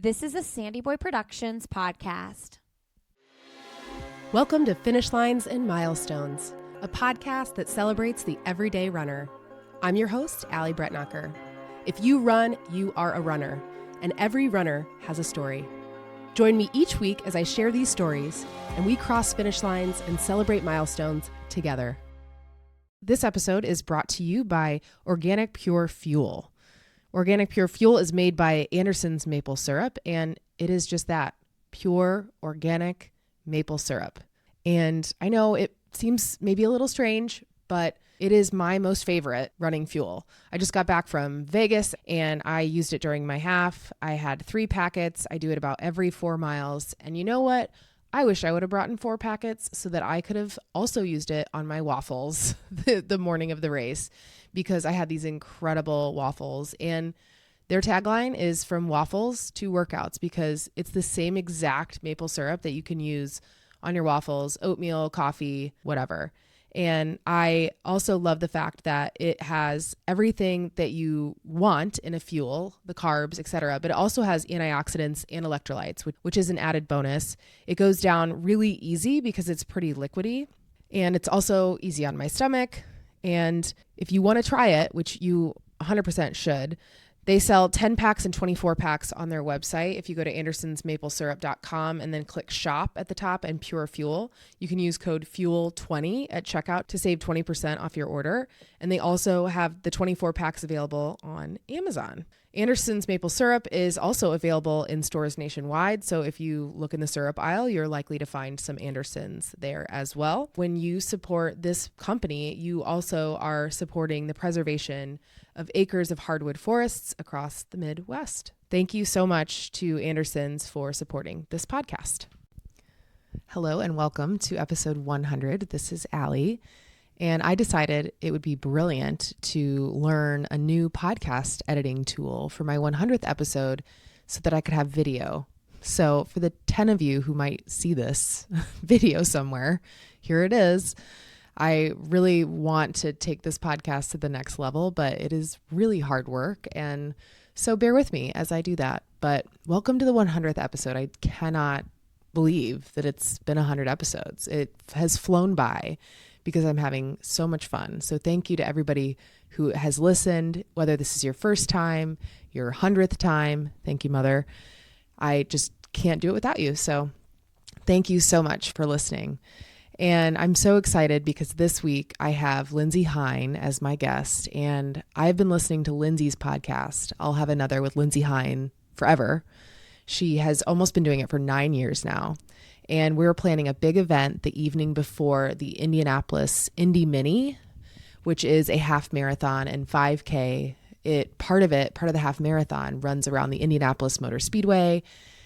This is a Sandy Boy Productions podcast. Welcome to Finish Lines and Milestones, a podcast that celebrates the everyday runner. I'm your host, Allie Bretnacher. If you run, you are a runner, and every runner has a story. Join me each week as I share these stories, and we cross finish lines and celebrate milestones together. This episode is brought to you by Organic Pure Fuel. Organic Pure Fuel is made by Anderson's maple syrup, and it is just that, pure organic maple syrup. And I know it seems maybe a little strange, but it is my most favorite running fuel. I just got back from Vegas and I used it during my half. I had 3 packets. I do it about every 4 miles. And you know what? I wish I would have brought in 4 packets so that I could have also used it on my waffles the morning of the race, because I had these incredible waffles, and their tagline is from waffles to workouts, because it's the same exact maple syrup that you can use on your waffles, oatmeal, coffee, whatever. And I also love the fact that it has everything that you want in a fuel, the carbs, etc. But it also has antioxidants and electrolytes, which is an added bonus. It goes down really easy because it's pretty liquidy, and it's also easy on my stomach. And if you want to try it, which you 100% should, they sell 10 packs and 24 packs on their website. If you go to andersonsmaplesyrup.com and then click shop at the top and pure fuel, you can use code FUEL20 at checkout to save 20% off your order. And they also have the 24 packs available on Amazon. Anderson's maple syrup is also available in stores nationwide. So if you look in the syrup aisle, you're likely to find some Andersons there as well. When you support this company, you also are supporting the preservation of acres of hardwood forests across the Midwest. Thank you so much to Andersons for supporting this podcast. Hello and welcome to episode 100. This is Allie. And I decided it would be brilliant to learn a new podcast editing tool for my 100th episode so that I could have video. So for the 10 of you who might see this video somewhere, here it is. I really want to take this podcast to the next level, but it is really hard work. And so bear with me as I do that. But welcome to the 100th episode. I cannot believe that it's been 100 episodes. It has flown by, because I'm having so much fun. So thank you to everybody who has listened, whether this is your first time, your 100th time. Thank you, Mother. I just can't do it without you. So thank you so much for listening. And I'm so excited because this week I have Lindsey Hein as my guest, and I've been listening to Lindsey's podcast. I'll have another with Lindsey Hein forever. She has almost been doing it for 9 years now. And we were planning a big event the evening before the Indianapolis Indy Mini, which is a half marathon and 5K. Part of the half marathon runs around the Indianapolis Motor Speedway.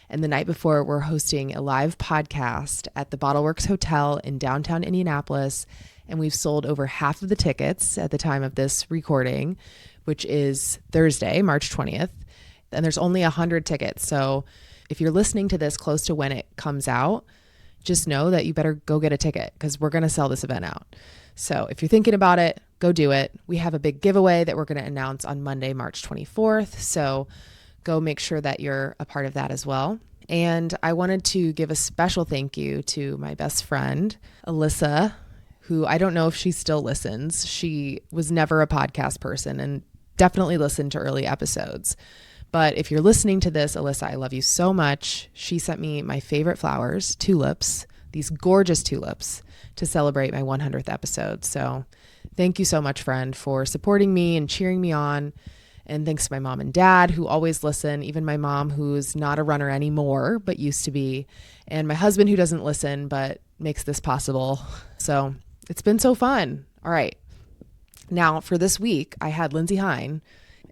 And the night before, we're hosting a live podcast at the Bottleworks Hotel in downtown Indianapolis. And we've sold over half of the tickets at the time of this recording, which is Thursday, March 20th. And there's only 100 tickets. So if you're listening to this close to when it comes out, just know that you better go get a ticket, because we're going to sell this event out. So if you're thinking about it, go do it. We have a big giveaway that we're going to announce on Monday, March 24th. So go make sure that you're a part of that as well. And I wanted to give a special thank you to my best friend, Alyssa, who I don't know if she still listens. She was never a podcast person and definitely listened to early episodes. But if you're listening to this, Alyssa, I love you so much. She sent me my favorite flowers, tulips, these gorgeous tulips, to celebrate my 100th episode. So thank you so much, friend, for supporting me and cheering me on. And thanks to my mom and dad, who always listen, even my mom, who's not a runner anymore, but used to be, and my husband, who doesn't listen, but makes this possible. So it's been so fun. All right. Now for this week, I had Lindsey Hein.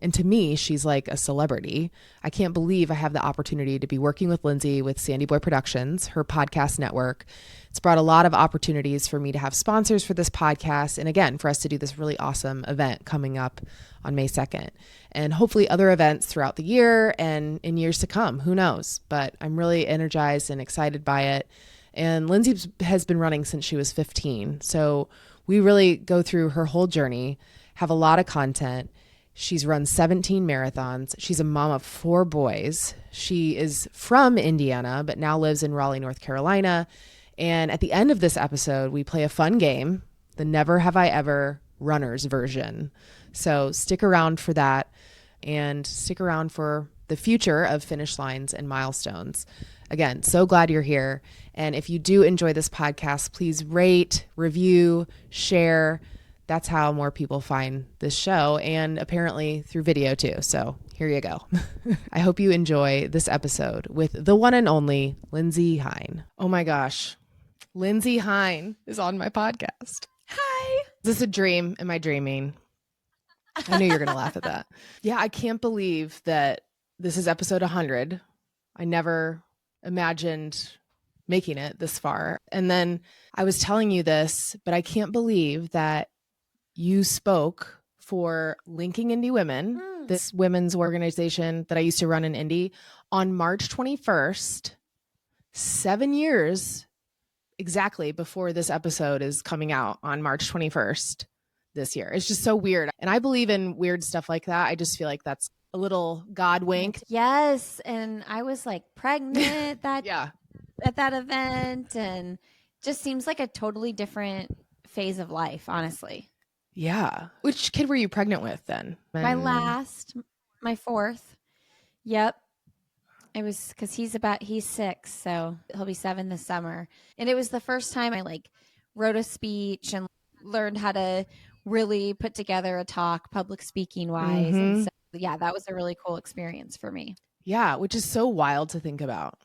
And to me, she's like a celebrity. I can't believe I have the opportunity to be working with Lindsey with Sandy Boy Productions, her podcast network. It's brought a lot of opportunities for me to have sponsors for this podcast. And again, for us to do this really awesome event coming up on May 2nd. And hopefully other events throughout the year and in years to come. Who knows? But I'm really energized and excited by it. And Lindsey has been running since she was 15. So we really go through her whole journey, have a lot of content. She's run 17 marathons. She's a mom of 4 boys. She is from Indiana, but now lives in Raleigh, North Carolina. And at the end of this episode, we play a fun game, the Never Have I Ever runners version. So stick around for that, and stick around for the future of Finish Lines and Milestones. Again, so glad you're here. And if you do enjoy this podcast, please rate, review, share. That's how more people find this show, and apparently through video too. So here you go. I hope you enjoy this episode with the one and only Lindsey Hein. Oh my gosh. Lindsey Hein is on my podcast. Hi. Is this a dream? Am I dreaming? I knew you were going to laugh at that. Yeah, I can't believe that this is episode 100. I never imagined making it this far. And then I was telling you this, but I can't believe that you spoke for Linking Indy Women, this women's organization that I used to run in Indy, on March 21st, 7 years exactly before this episode is coming out on March 21st this year. It's just so weird. And I believe in weird stuff like that. I just feel like that's a little God wink. Yes. And I was like pregnant Yeah. at that event, and just seems like a totally different phase of life, honestly. Yeah. Which kid were you pregnant with then? My fourth. Yep. It was because he's 6, so he'll be 7 this summer. And it was the first time I wrote a speech and learned how to really put together a talk public speaking wise. And so, yeah, that was a really cool experience for me. Yeah. Which is so wild to think about.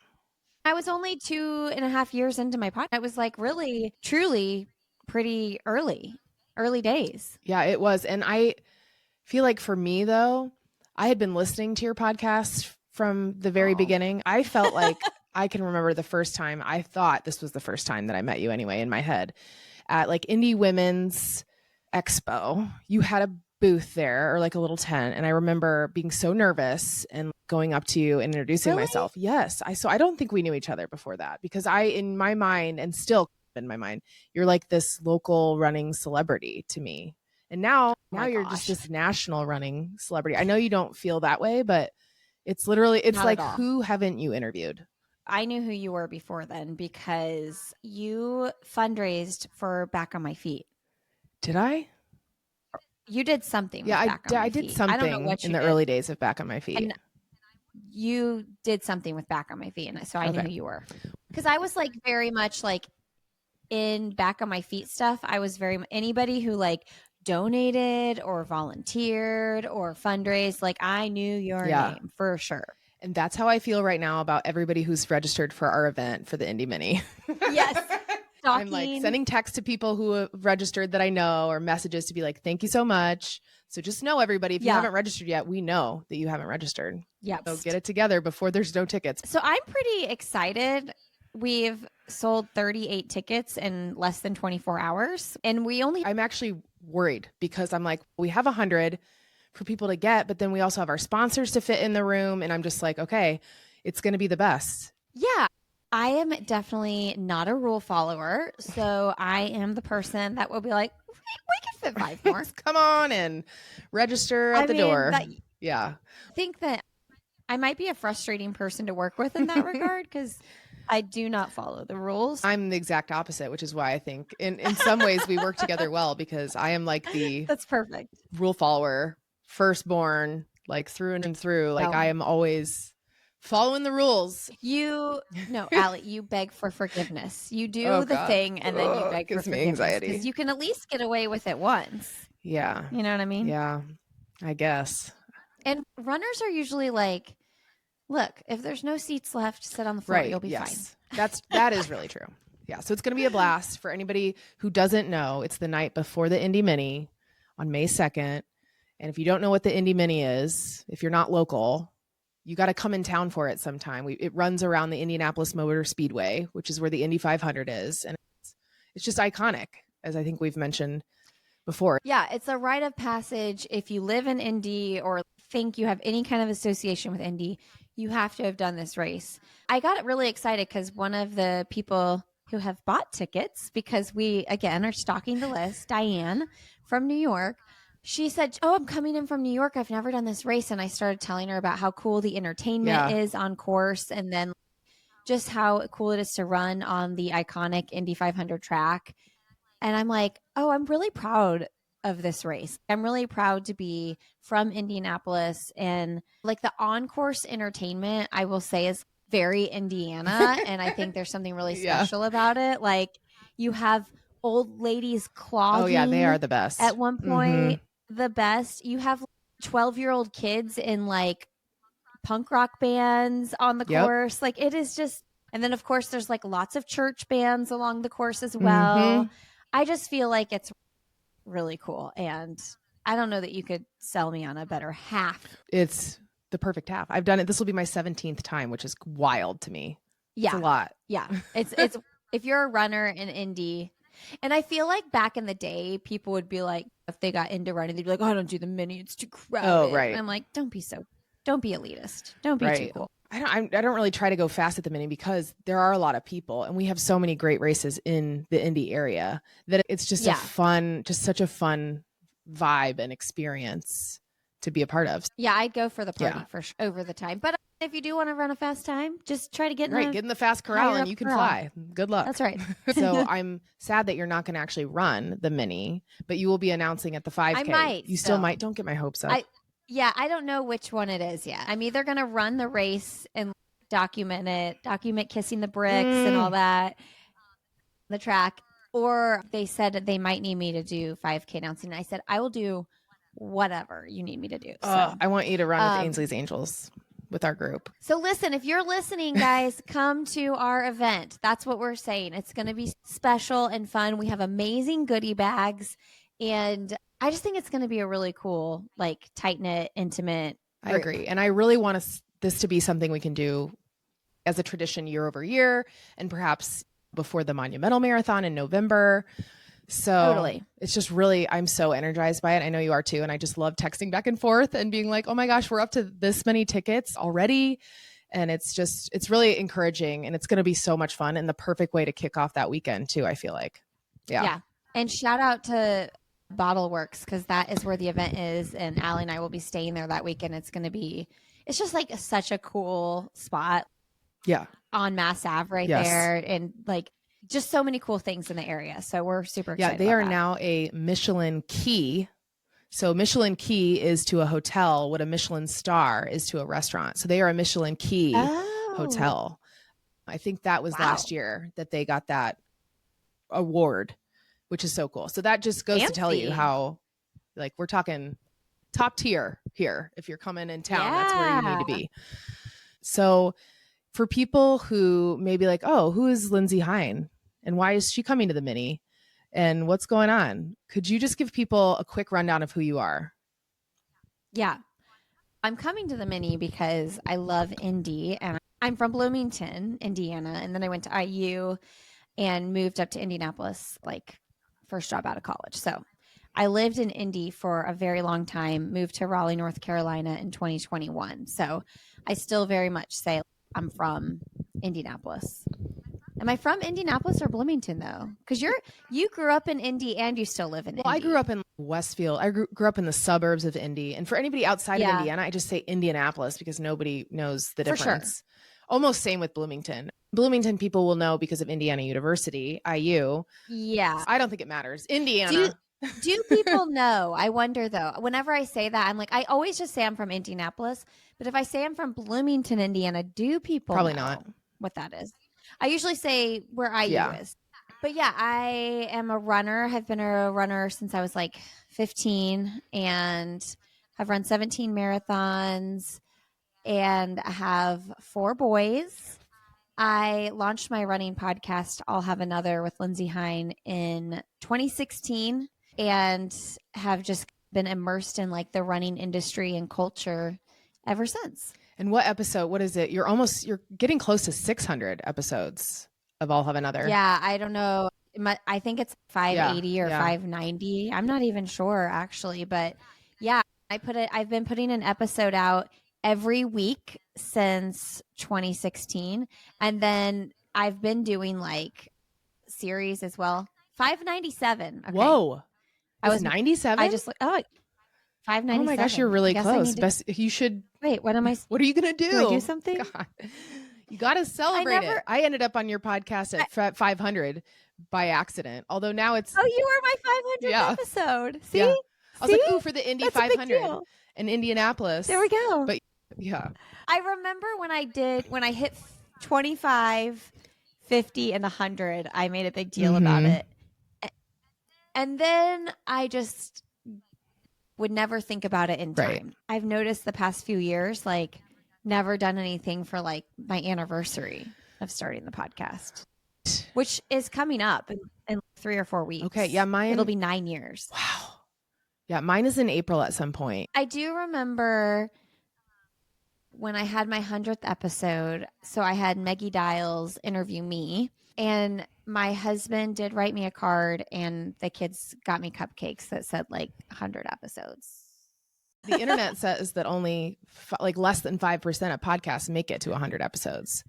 I was only 2.5 years into my podcast. I was really, truly pretty early days. Yeah, it was. And I feel like for me, though, I had been listening to your podcast from the very beginning. I felt like I can remember the first time. I thought this was the first time that I met you anyway in my head at Indy Women's Expo. You had a booth there, or a little tent. And I remember being so nervous and going up to you and introducing myself. Yes. So I don't think we knew each other before that, because in my mind, and still in my mind, you're this local running celebrity to me. And now you're just this national running celebrity. I know you don't feel that way, but it's literally, it's who haven't you interviewed? I knew who you were before then, because you fundraised for Back on My Feet. Did I? You did something. Yeah, I did something I don't know what in the early days of Back on My Feet. And you did something with Back on My Feet, and so I knew who you were. Because I was very much in Back on My Feet stuff. I was anybody who donated or volunteered or fundraised, I knew your name for sure. And that's how I feel right now about everybody who's registered for our event for the Indy Mini. Yes. I'm sending texts to people who have registered that I know, or messages to be thank you so much. So just know, everybody, if you haven't registered yet, we know that you haven't registered. Yeah. So get it together before there's no tickets. So I'm pretty excited. We've sold 38 tickets in less than 24 hours. And I'm actually worried, because I'm we have 100 for people to get, but then we also have our sponsors to fit in the room. And I'm just okay, it's going to be the best. Yeah. I am definitely not a rule follower. So I am the person that will be we can fit 5 more. Come on and register at the door. Yeah. I think that I might be a frustrating person to work with in that regard, because I do not follow the rules. I'm the exact opposite, which is why I think in some ways we work together well, because I am That's perfect. Rule follower, firstborn, through and through. I am always following the rules. Allie, you beg for forgiveness. You do thing, and then you beg for forgiveness. Gives me anxiety. Because you can at least get away with it once. Yeah. You know what I mean? Yeah, I guess. And runners are usually look, if there's no seats left, sit on the floor. Right. You'll be fine. That is really true. Yeah. So it's going to be a blast. For anybody who doesn't know, it's the night before the Indy Mini on May 2nd. And if you don't know what the Indy Mini is, if you're not local, you got to come in town for it sometime. It runs around the Indianapolis Motor Speedway, which is where the Indy 500 is. And it's just iconic, as I think we've mentioned before. Yeah, it's a rite of passage. If you live in Indy or think you have any kind of association with Indy, you have to have done this race. I got really excited because one of the people who have bought tickets, because we, again, are stocking the list, Diane from New York, she said, "Oh, I'm coming in from New York. I've never done this race." And I started telling her about how cool the entertainment is on course, and then just how cool it is to run on the iconic Indy 500 track. And I'm like, "Oh, I'm really proud of this race. I'm really proud to be from Indianapolis." And like the on-course entertainment, I will say, is very Indiana. And I think there's something really special about it. Like you have old ladies clogging. Oh yeah, they are the best. At one point, the best. You have 12-year-old kids in like punk rock bands on the course. Like it is just, and then of course there's like lots of church bands along the course as well. I just feel like it's really cool. And I don't know that you could sell me on a better half. It's the perfect half. I've done it. This will be my 17th time, which is wild to me. Yeah. It's a lot. Yeah. It's if you're a runner in Indy, and I feel like back in the day, people would be like, if they got into running, they'd be like, "Oh, I don't do the mini. It's too crowded." Oh, right. And I'm like, don't be elitist. Don't be too cool. I don't really try to go fast at the mini because there are a lot of people and we have so many great races in the Indy area that it's just such a fun vibe and experience to be a part of. Yeah, I'd go for the party for sure, over the time. But if you do want to run a fast time, just try to get in the fast corral and you can fly. Good luck. That's right. So I'm sad that you're not going to actually run the mini, but you will be announcing at the 5K. I might. You still might. Don't get my hopes up. I don't know which one it is yet. I'm either going to run the race and document kissing the bricks and all that, the track, or they said they might need me to do 5K announcing. And I said, I will do whatever you need me to do. So I want you to run with Ainsley's Angels with our group. So listen, if you're listening, guys, come to our event. That's what we're saying. It's going to be special and fun. We have amazing goodie bags, and I just think it's going to be a really cool, like tight-knit, intimate group. I agree. And I really want this to be something we can do as a tradition year over year, and perhaps before the Monumental Marathon in November. So totally. It's just really, I'm so energized by it. I know you are too. And I just love texting back and forth and being like, oh my gosh, we're up to this many tickets already. And it's really encouraging, and it's going to be so much fun and the perfect way to kick off that weekend too, I feel like. Yeah. And shout out to Bottleworks, because that is where the event is. And Allie and I will be staying there that weekend. It's just like such a cool spot. Yeah. On Mass Ave right there. And like, just so many cool things in the area. So we're super excited. Yeah, they are now a Michelin Key. So Michelin Key is to a hotel what a Michelin star is to a restaurant. So they are a Michelin Key hotel. I think that was last year that they got that award, which is so cool. So that just goes to tell you how, like, we're talking top tier here. If you're coming in town, that's where you need to be. So for people who may be like, oh, who is Lindsey Hein? And why is she coming to the mini? And what's going on? Could you just give people a quick rundown of who you are? Yeah. I'm coming to the mini because I love Indy, and I'm from Bloomington, Indiana. And then I went to IU and moved up to Indianapolis, like first job out of college. So I lived in Indy for a very long time, moved to Raleigh, North Carolina in 2021. So I still very much say I'm from Indianapolis. Am I from Indianapolis or Bloomington though? Because you grew up in Indy and you still live in Indy. I grew up in Westfield. I grew up in the suburbs of Indy. And for anybody outside of Indiana, I just say Indianapolis because nobody knows the difference. For sure. Almost same with Bloomington. Bloomington people will know because of Indiana University, IU. Yeah. I don't think it matters. Indiana. Do people know? I wonder though. Whenever I say that, I'm like, I always just say I'm from Indianapolis. But if I say I'm from Bloomington, Indiana, do people probably know not what that is? I usually say where IU is. But yeah, I am a runner. I've been a runner since I was like 15, and I've run 17 marathons, and I have 4 boys. I launched my running podcast, I'll Have Another, with Lindsey Hein in 2016, and have just been immersed in like the running industry and culture ever since. And what episode? What is it? You're getting close to 600 episodes of I'll Have Another. Yeah, I don't know. I think it's 580 or 590. I'm not even sure actually, but yeah, I've been putting an episode out every week since 2016, and then I've been doing like series as well. 597. Okay. Whoa, I was 97. I just 597. Oh my gosh, you're really I guess close. to... Best you should. Wait, what am I? What are you gonna do? Do I do something? God. You got to celebrate it. I ended up on your podcast at 500 by accident. Although now it's. Oh, you were my 500th episode. See? Yeah. I was See? like, ooh, for the Indy 500 in Indianapolis. There we go. But yeah. I remember when I hit 25, 50, and 100, I made a big deal about it. And then I just would never think about it in time. Right. I've noticed the past few years, like, never done anything for like my anniversary of starting the podcast, which is coming up in 3 or 4 weeks. Okay. Yeah. It'll be 9 years. Wow. Yeah. Mine is in April at some point. I do remember when I had my 100th episode. So I had Meggie Dials interview me, and my husband did write me a card, and the kids got me cupcakes that said like 100 episodes. The internet says that only like less than 5% of podcasts make it to 100 episodes.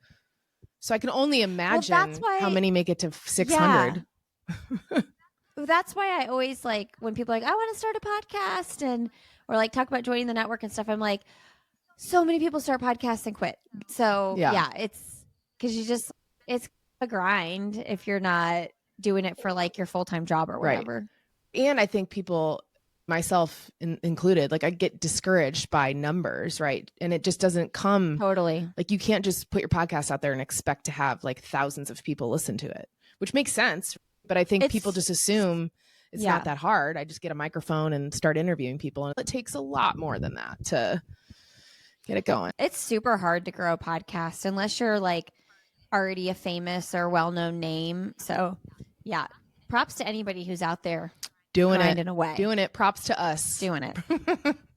So I can only imagine how many make it to 600. Yeah. That's why I always like when people are like, I want to start a podcast or like talk about joining the network and stuff. I'm like, so many people start podcasts and quit. So yeah it's because it's a grind if you're not doing it for like your full-time job or whatever. Right. And I think people, myself included, like I get discouraged by numbers, right? And it just doesn't come totally. Like you can't just put your podcast out there and expect to have like thousands of people listen to it, which makes sense. But I think people just assume it's not that hard. I just get a microphone and start interviewing people. And it takes a lot more than that to get it going. It's super hard to grow a podcast unless you're like already a famous or well-known name. So yeah, props to anybody who's out there. Doing it. Props to us. Doing it.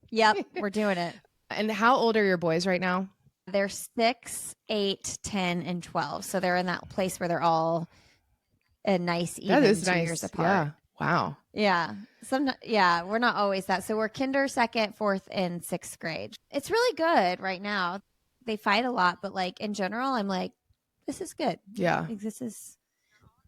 Yep. We're doing it. And how old are your boys right now? They're 6, 8, 10, and 12. So they're in that place where they're all a nice, even 2 years apart. Yeah. Wow. Yeah. We're not always that. So we're kinder, 2nd, 4th, and 6th grade. It's really good right now. They fight a lot, but like in general, I'm like, this is good. Yeah. Like,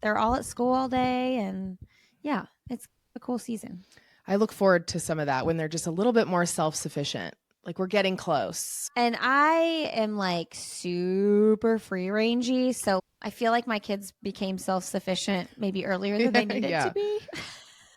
they're all at school all day, and yeah, it's a cool season. I look forward to some of that when they're just a little bit more self-sufficient. Like we're getting close. And I am like super free rangey. So I feel like my kids became self-sufficient maybe earlier than they needed to be.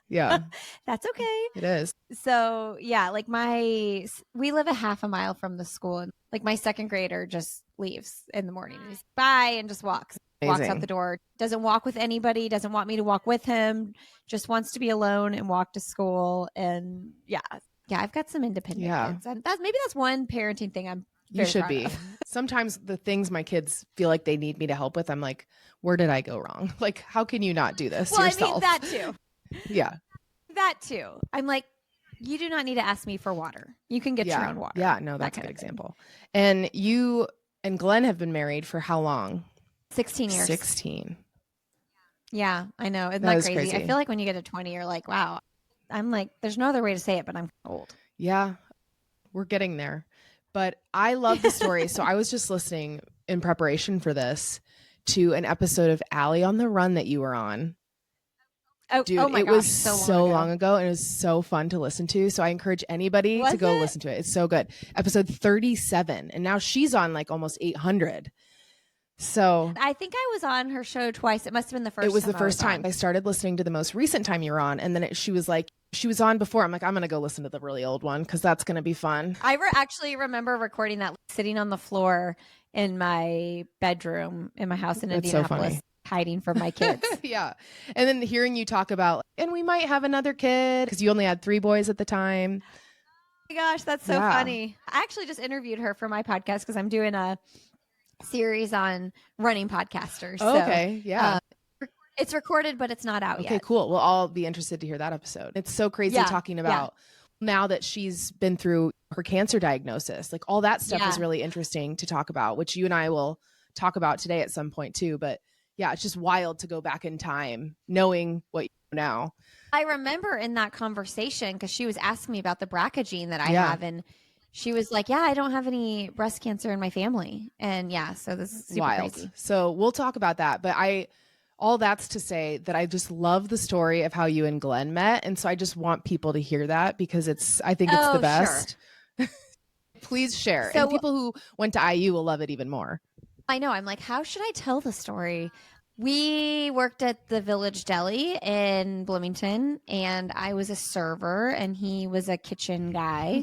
Yeah. That's okay. It is. So yeah, like we live a half a mile from the school, and like my 2nd grader just leaves in the morning. He's bye and just walks. Amazing. Walks out the door, doesn't walk with anybody, doesn't want me to walk with him, just wants to be alone and walk to school. And yeah, I've got some independent kids. And maybe that's one parenting thing I'm You should be. Sometimes the things my kids feel like they need me to help with, I'm like, where did I go wrong? Like, how can you not do this yourself? I mean, that too. Yeah. That too. I'm like, you do not need to ask me for water. You can get your own water. Yeah, no, that's a good example. And you and Glenn have been married for how long? 16 years. 16. Yeah, I know. Isn't that that crazy? I feel like when you get to 20, you're like, wow. I'm like, there's no other way to say it, but I'm old. Yeah, we're getting there. But I love the story. So I was just listening in preparation for this to an episode of Allie on the Run that you were on. Oh, dude, oh my it gosh, was so long ago, and it was so fun to listen to. So I encourage anybody to go listen to it. It's so good. Episode 37. And now she's on like almost 800. So I think I was on her show twice. It must have been the first time. It was the first time. I started listening to the most recent time you were on, and then she was like, she was on before. I'm like, I'm going to go listen to the really old one because that's going to be fun. I actually remember recording that sitting on the floor in my bedroom in my house in Indianapolis, hiding from my kids. Yeah. And then hearing you talk about, and we might have another kid because you only had 3 boys at the time. Oh my gosh, that's so funny. I actually just interviewed her for my podcast because I'm doing a series on running podcasters. Oh, okay. Yeah. It's recorded, but it's not out yet. Okay, cool. We'll all be interested to hear that episode. It's so crazy talking about now that she's been through her cancer diagnosis. Like all that stuff is really interesting to talk about, which you and I will talk about today at some point too. But yeah, it's just wild to go back in time knowing what you know now. I remember in that conversation because she was asking me about the BRCA gene that I have, and she was like, yeah, I don't have any breast cancer in my family. And yeah, so this is super crazy. So we'll talk about that. But I All that's to say that I just love the story of how you and Glenn met. And so I just want people to hear that because I think it's the best. Sure. Please share. So, and people who went to IU will love it even more. I know. I'm like, how should I tell the story? We worked at the Village Deli in Bloomington, and I was a server and he was a kitchen guy.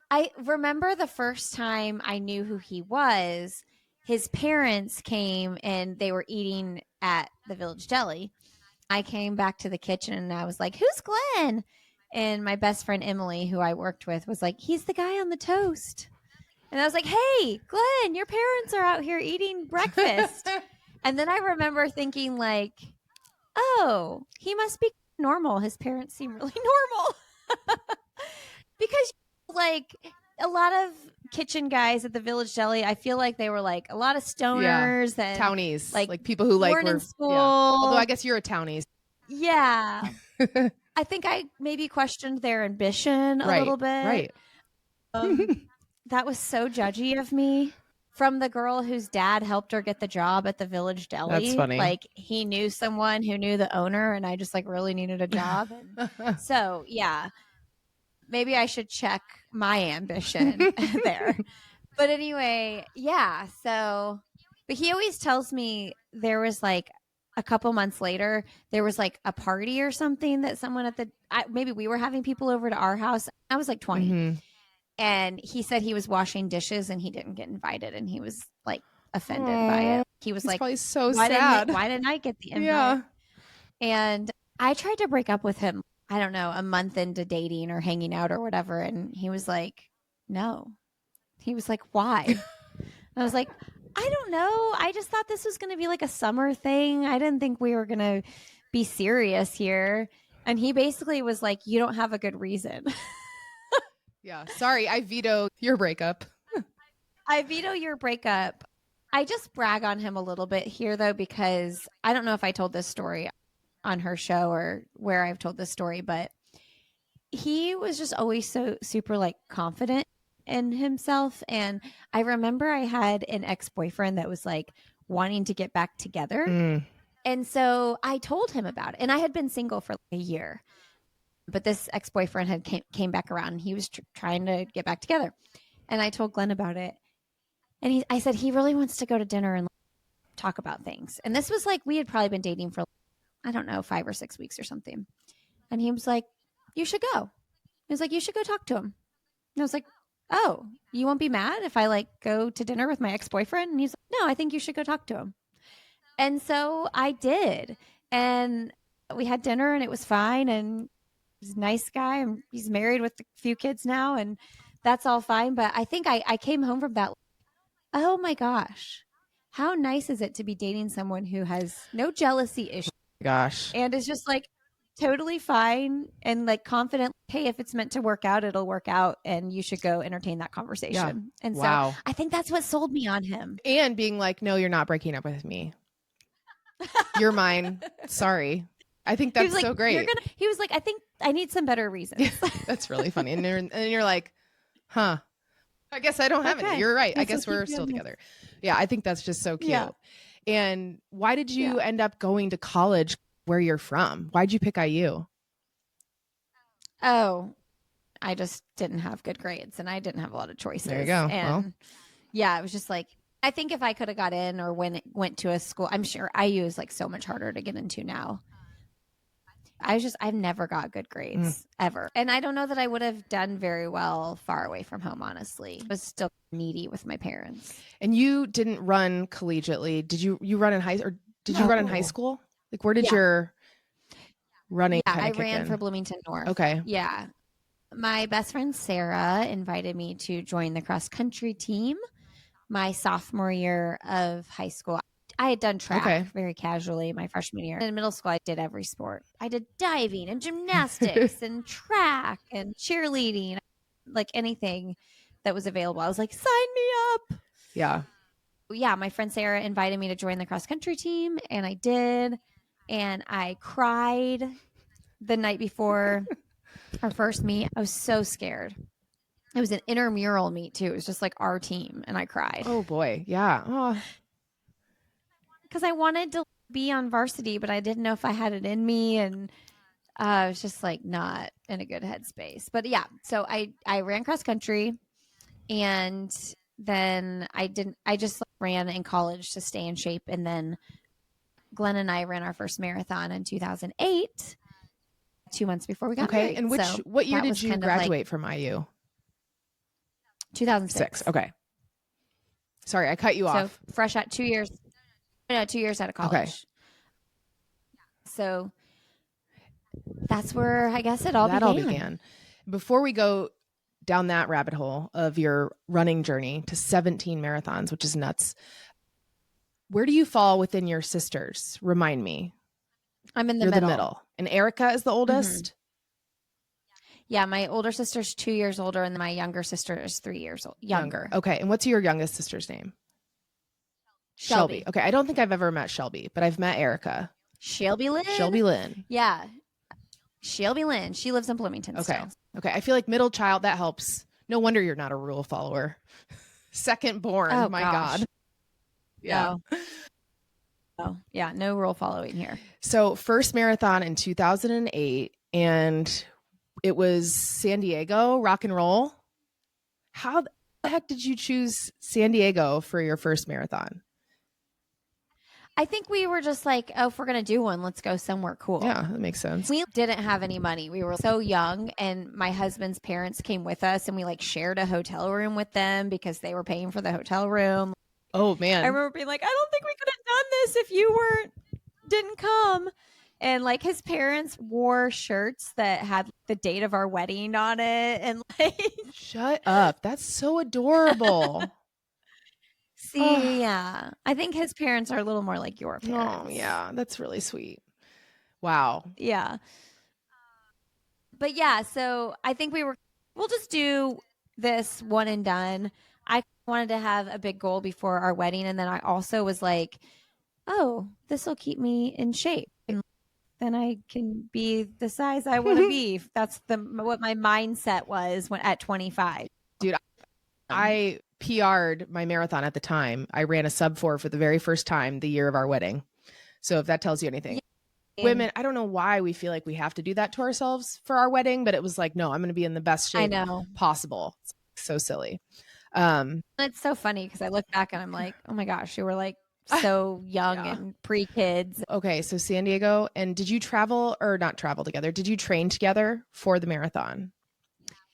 I remember the first time I knew who he was, his parents came and they were eating at the Village Deli. I came back to the kitchen and I was like, who's Glenn? And my best friend Emily, who I worked with, was like, he's the guy on the toast. And I was like, hey, Glenn, your parents are out here eating breakfast. And then I remember thinking like, oh, he must be normal. His parents seem really normal. Because like a lot of kitchen guys at the Village Deli, I feel like they were like a lot of stoners and townies, like people who like weren't in school. Yeah. Although I guess you're a townies. Yeah. I think I maybe questioned their ambition a little bit. Right. That was so judgy of me. From the girl whose dad helped her get the job at the Village Deli. That's funny. Like he knew someone who knew the owner and I just like really needed a job. So yeah, maybe I should check my ambition there. But anyway, yeah. So, but he always tells me there was like a couple months later, there was like a party or something that someone maybe we were having people over to our house. I was like 20. Mm-hmm. And he said he was washing dishes and he didn't get invited and he was like offended by it. He was like, probably so sad. Why didn't I get the invite? Yeah. And I tried to break up with him, I don't know, a month into dating or hanging out or whatever. And he was like, no. He was like, why? And I was like, I don't know. I just thought this was going to be like a summer thing. I didn't think we were going to be serious here. And he basically was like, you don't have a good reason. Yeah. Sorry, I veto your breakup. I veto your breakup. I just brag on him a little bit here, though, because I don't know if I told this story on her show or where I've told this story, but he was just always so super like confident in himself. And I remember I had an ex-boyfriend that was like wanting to get back together. Mm. And so I told him about it. And I had been single for like a year. But this ex-boyfriend had came back around and he was trying to get back together. And I told Glenn about it. And I said, he really wants to go to dinner and talk about things. And this was like, we had probably been dating for, I don't know, 5 or 6 weeks or something. And he was like, you should go. He was like, you should go talk to him. And I was like, oh, you won't be mad if I like go to dinner with my ex-boyfriend? And he's like, no, I think you should go talk to him. And so I did. And we had dinner and it was fine. And he's a nice guy and he's married with a few kids now and that's all fine. But I think I came home from that. Oh my gosh. How nice is it to be dating someone who has no jealousy issues? Gosh. And is just like totally fine and like confident. Hey, if it's meant to work out, it'll work out. And you should go entertain that conversation. Yeah. And so I think that's what sold me on him. And being like, no, you're not breaking up with me. You're mine. Sorry. I think that's so great. He was like, I think I need some better reasons. That's really funny. And you're like, huh, I guess I don't have any. You're right. I guess we're still together. Yeah. I think that's just so cute. Yeah. And why did you end up going to college where you're from? Why'd you pick IU? Oh, I just didn't have good grades and I didn't have a lot of choices. There you go. And yeah, it was just like, I think if I could have got in or went to a school, I'm sure IU is like so much harder to get into now. I've never got good grades ever. And I don't know that I would have done very well far away from home, honestly. I was still needy with my parents. And you didn't run collegiately. Did you run in you run in high school? Like where did your running kind of kick in? I ran for Bloomington North. Okay. Yeah. My best friend Sarah invited me to join the cross country team my sophomore year of high school. I had done track very casually my freshman year. In middle school, I did every sport. I did diving and gymnastics and track and cheerleading, like anything that was available. I was like, sign me up. Yeah. Yeah. My friend Sarah invited me to join the cross country team and I did. And I cried the night before our first meet. I was so scared. It was an intramural meet too. It was just like our team and I cried. Oh boy. Yeah. Oh. Because I wanted to be on varsity, but I didn't know if I had it in me. And I was just like not in a good headspace. But yeah, so I ran cross country, and then I just ran in college to stay in shape. And then Glenn and I ran our first marathon in 2008, 2 months before we got married. And what year did you graduate from IU? 2006. Okay. Sorry, I cut you off. So fresh out 2 years. No, 2 years out of college. Okay. So that's where I guess it all began. Before we go down that rabbit hole of your running journey to 17 marathons, which is nuts, where do you fall within your sisters? Remind me. I'm in the You're middle. the middle. And Erica is the oldest? Mm-hmm. Yeah, my older sister's 2 years older, and my younger sister is 3 years younger. Okay, and what's your youngest sister's name? Shelby. Okay, I don't think I've ever met Shelby, but I've met Erica. Shelby Lynn? Yeah. Shelby Lynn. She lives in Bloomington still. Okay, I feel like middle child, that helps. No wonder you're not a rule follower. Second born, oh, my gosh. God. Yeah. Oh, yeah, no rule following here. So first marathon in 2008, and it was San Diego, rock and roll. How the heck did you choose San Diego for your first marathon? I think we were just like, oh, if we're going to do one, let's go somewhere cool. Yeah, that makes sense. We didn't have any money. We were so young, and my husband's parents came with us, and we shared a hotel room with them because they were paying for the hotel room. Oh, man. I remember being like, I don't think we could have done this if you didn't come. And his parents wore shirts that had the date of our wedding on it. And shut up. That's so adorable. See, yeah. I think his parents are a little more like your parents. Oh, yeah. That's really sweet. Wow. Yeah. But yeah, so I think we'll just do this one and done. I wanted to have a big goal before our wedding. And then I also was like, oh, this will keep me in shape. And then I can be the size I want to be. That's what my mindset was at 25. Dude, I PR'd my marathon at the time. I ran a sub-4 for the very first time the year of our wedding. So if that tells you anything. Yeah. Women, I don't know why we feel like we have to do that to ourselves for our wedding, but it was like, no, I'm going to be in the best shape possible. It's so silly. It's so funny because I look back and I'm like, oh my gosh, you were so young and pre-kids. Okay, so San Diego. And did you not travel together? Did you train together for the marathon?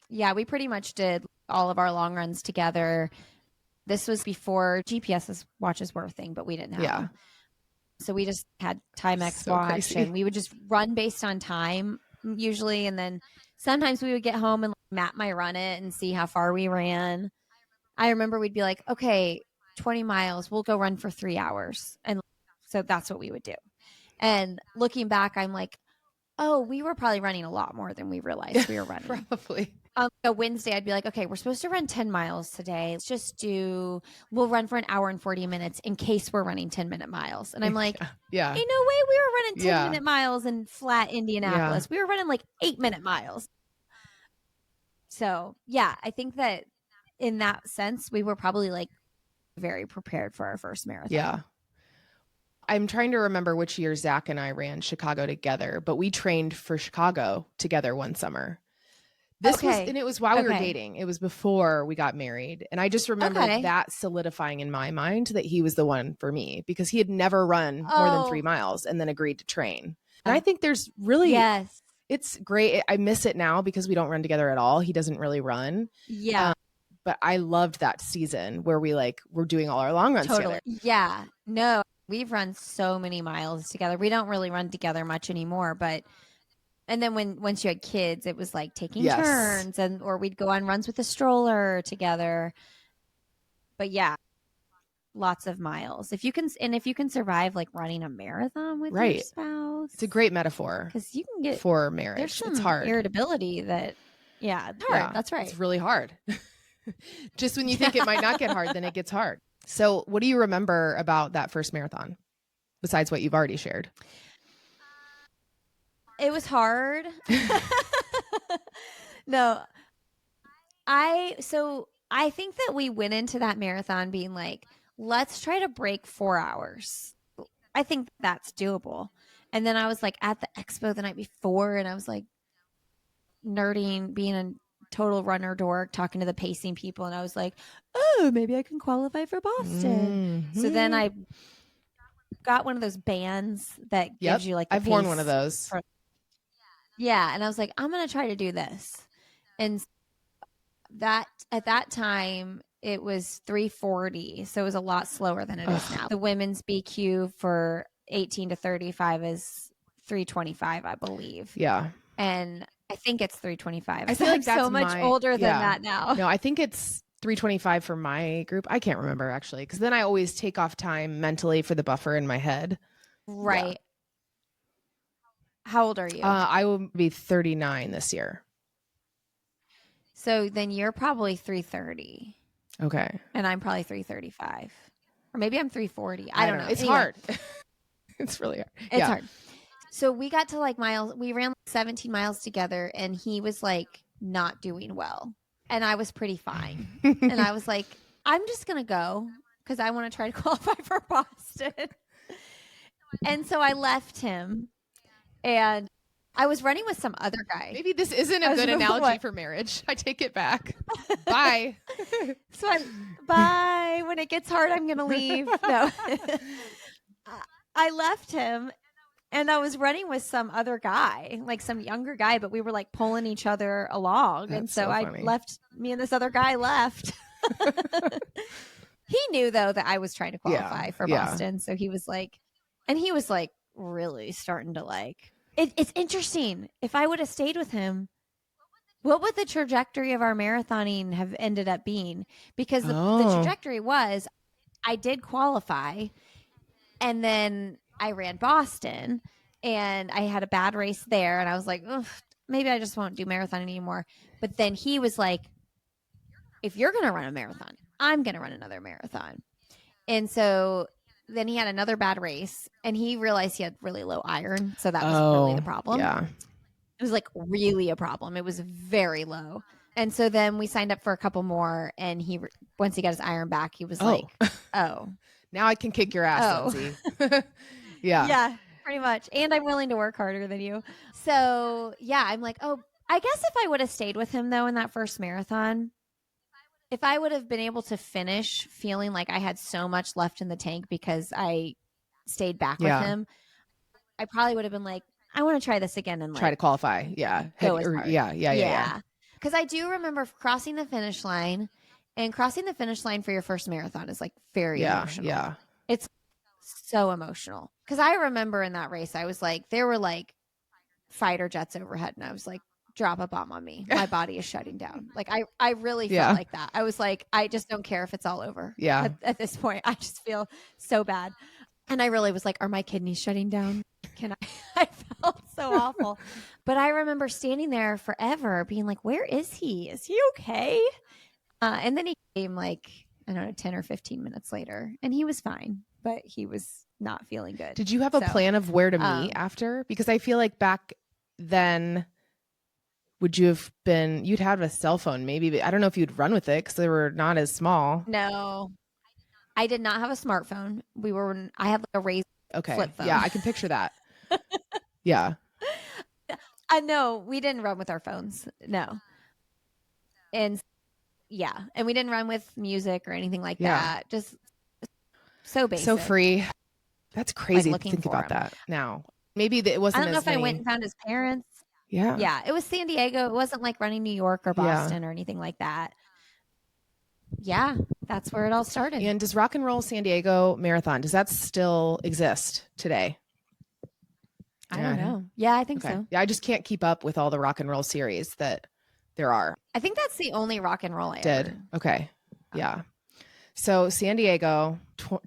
Yeah, we pretty much did all of our long runs together. This was before GPS watches were a thing, but we didn't have them. So we just had Timex watch, crazy. And we would just run based on time usually. And then sometimes we would get home and map my run it and see how far we ran. I remember we'd be like, okay, 20 miles, we'll go run for 3 hours. And so that's what we would do. And looking back, I'm like, oh, we were probably running a lot more than we realized we were running. Probably. On a Wednesday, I'd be like, okay, we're supposed to run 10 miles today. We'll run for an hour and 40 minutes in case we're running 10-minute miles. And I'm like, yeah. Ain't no way we were running 10-minute miles in flat Indianapolis. Yeah. We were running 8-minute miles. So yeah, I think that in that sense, we were probably very prepared for our first marathon. Yeah. I'm trying to remember which year Zach and I ran Chicago together, but we trained for Chicago together one summer. And it was while we were dating. It was before we got married. And I just remember that solidifying in my mind that he was the one for me because he had never run more than 3 miles and then agreed to train. And I think there's really, it's great. I miss it now because we don't run together at all. He doesn't really run. Yeah. But I loved that season where we're doing all our long runs together. Yeah. No, we've run so many miles together. We don't really run together much anymore, and then once you had kids, it was taking turns or we'd go on runs with a stroller together. But yeah, lots of miles. If you can survive running a marathon with your spouse. It's a great metaphor. Because you can get for marriage. There's some it's hard. Irritability it's hard. Yeah, that's right. It's really hard. Just when you think it might not get hard, then it gets hard. So what do you remember about that first marathon besides what you've already shared? It was hard. No. I think that we went into that marathon being let's try to break 4 hours. I think that's doable. And then I was like at the expo the night before, and I was like nerding, being a total runner dork, talking to the pacing people, and I was like, oh, maybe I can qualify for Boston. So then I got one of those bands that gives you like the I've worn pace one of those. Yeah, and I was like, I'm gonna try to do this. And that at that time it was 3:40, so it was a lot slower than it is now. The women's BQ for 18 to 35 is 3:25, I believe. Yeah. And I think it's 3:25. I feel like that's so much older than that now. No, I think it's 3:25 for my group. I can't remember actually, because then I always take off time mentally for the buffer in my head. Right. Yeah. How old are you? I will be 39 this year. So then you're probably 3:30. Okay. And I'm probably 3:35. Or maybe I'm 3:40. I don't know. It's hard. It's really hard. It's hard. So we got to like miles. We ran like 17 miles together, and he was like not doing well. And I was pretty fine. And I was like, I'm just going to go because I want to try to qualify for Boston. And so I left him, and I was running with some other guy. Maybe this isn't a good analogy for marriage. I take it back. Bye. So bye. When it gets hard, I'm going to leave. No. I left him, and I was running with some other guy, like some younger guy, but we were like pulling each other along. That's and so I left, me and this other guy left. He knew though that I was trying to qualify for Boston. So he was like, and he was like really starting to like, it's interesting. If I would have stayed with him, what would the trajectory of our marathoning have ended up being? Because the trajectory was, I did qualify, and then I ran Boston, and I had a bad race there, and I was like, maybe I just won't do marathon anymore. But then he was like, if you're going to run a marathon, I'm going to run another marathon. And so then he had another bad race, and he realized he had really low iron. So that was really the problem. Yeah. It was like really a problem. It was very low. And so then we signed up for a couple more, and once he got his iron back, he was like, oh. Now I can kick your ass, Lindsey. Yeah. Yeah, pretty much. And I'm willing to work harder than you. So yeah, I'm like, I guess if I would have stayed with him though in that first marathon, if I would have been able to finish feeling like I had so much left in the tank because I stayed back with him, I probably would have been like, I want to try this again and like try to qualify. Yeah. Yeah. Because I do remember crossing the finish line, and crossing the finish line for your first marathon is like very emotional. Yeah. It's so emotional. Because I remember in that race, I was like, there were like fighter jets overhead, and I was like, drop a bomb on me. My body is shutting down. Like I really felt like that. I was like, I just don't care if it's all over. Yeah. At this point, I just feel so bad. And I really was like, are my kidneys shutting down? I felt so awful. But I remember standing there forever being like, where is he? Is he okay? And then he came like, I don't know, 10 or 15 minutes later, and he was fine, but he was not feeling good. Did you have a plan of where to meet after? Because I feel like back then, you'd have a cell phone maybe, but I don't know if you'd run with it because they were not as small. No, I did not have a smartphone. I had like a Razr flip phone. Yeah, I can picture that. Yeah. No, we didn't run with our phones. No. And yeah, and we didn't run with music or anything like that. Just so basic. So free. That's crazy to think about that now. Maybe it wasn't. I don't know if I went and found his parents. Yeah. Yeah. It was San Diego. It wasn't like running New York or Boston or anything like that. Yeah. That's where it all started. And does Rock and Roll San Diego Marathon, does that still exist today? I don't know. Yeah, I think so. Yeah. I just can't keep up with all the Rock and Roll series that there are. I think that's the only rock and roll I did. ever. Okay. Yeah. So San Diego,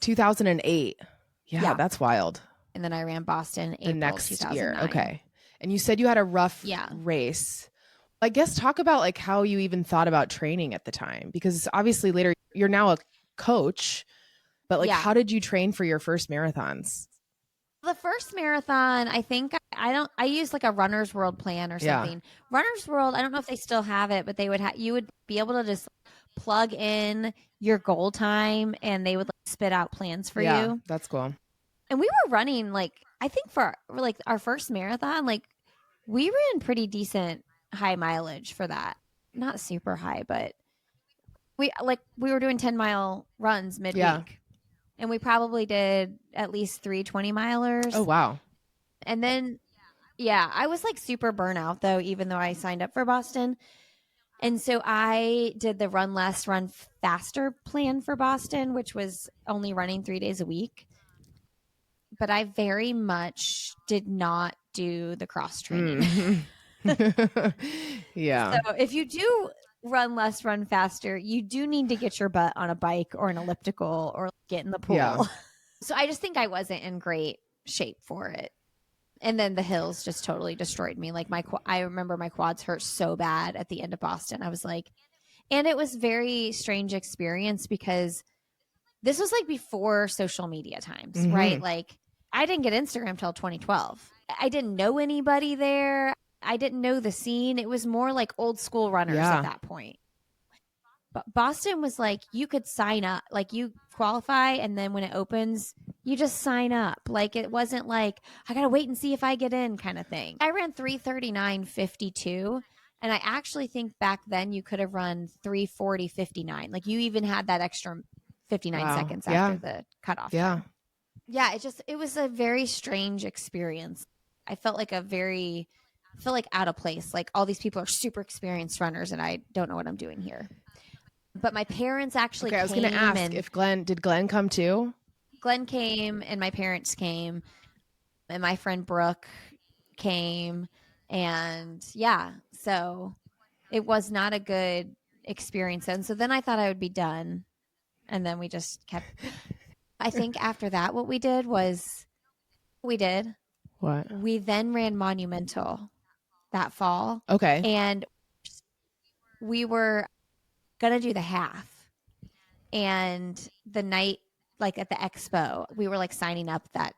2008. Yeah, that's wild. And then I ran Boston April the next 2009. year. Okay. And you said you had a rough race. I guess talk about like how you even thought about training at the time, because obviously later you're now a coach, but like how did you train for your first marathons? The first marathon, I think I used like a Runner's World plan or something. Runner's World, I don't know if they still have it, but you would be able to just plug in your goal time and they would like spit out plans for you. That's cool. And we were running like, I think for like our first marathon, like we ran pretty decent high mileage for that. Not super high, but we were doing 10-mile runs midweek. Yeah. And we probably did at least 3 20-milers. Oh, wow. And then, yeah, I was like super burnout though, even though I signed up for Boston. And so I did the run less, run faster plan for Boston, which was only running 3 days a week. But I very much did not do the cross training. Yeah. So if you do run less, run faster, you do need to get your butt on a bike or an elliptical or get in the pool. Yeah. So I just think I wasn't in great shape for it. And then the hills just totally destroyed me. Like I remember my quads hurt so bad at the end of Boston. I was like, and it was very strange experience because this was like before social media times, right? Like I didn't get Instagram till 2012. I didn't know anybody there. I didn't know the scene. It was more like old school runners at that point. But Boston was like, you could sign up, like you qualify. And then when it opens, you just sign up. Like it wasn't like, I got to wait and see if I get in kind of thing. I ran 3:39:52. And I actually think back then you could have run 3:40:59. Like you even had that extra 59 seconds after the cutoff. Yeah. Yeah. It was a very strange experience. I felt like out of place. Like all these people are super experienced runners and I don't know what I'm doing here. But my parents actually came. I was going to ask if did Glenn come too? Glenn came and my parents came and my friend Brooke came. And yeah, so it was not a good experience. And so then I thought I would be done. And then we just kept, I think after that, what we did was we then ran Monumental that fall. Okay. And we were going to do the half. And the night, like at the expo, we were like signing up that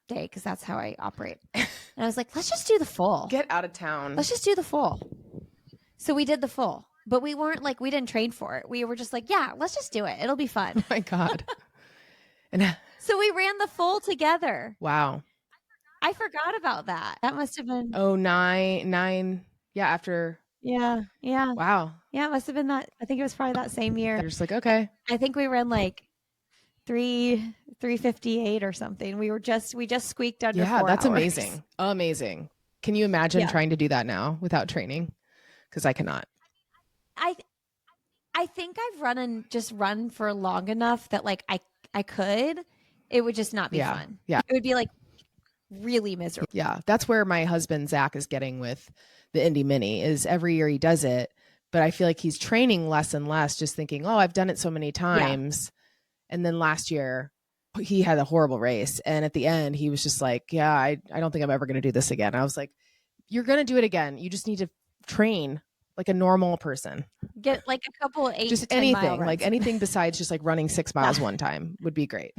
day because that's how I operate. And I was like, let's just do the full. Get out of town. Let's just do the full. So we did the full. But we weren't like, we didn't train for it. We were just like, yeah, let's just do it. It'll be fun. Oh my God. And so we ran the full together. Wow. I forgot about that. That must have been. Oh, nine. Yeah. After. Yeah. Yeah. Wow. Yeah. It must have been that. I think it was probably that same year. They're just like, okay. I think we ran like 3:58 or something. We just squeaked under 4 hours. That's amazing. Amazing. Can you imagine trying to do that now without training? Because I cannot. I think I've run for long enough that like I could. It would just not be fun. Yeah. It would be like really miserable. Yeah. That's where my husband, Zach, is getting with the Indy Mini is every year he does it. But I feel like he's training less and less, just thinking, oh, I've done it so many times. Yeah. And then last year he had a horrible race. And at the end, he was just like, yeah, I don't think I'm ever going to do this again. I was like, you're going to do it again. You just need to train like a normal person. Get like a couple 8 just to 10 anything, mile runs. like anything besides just like running 6 miles one time would be great.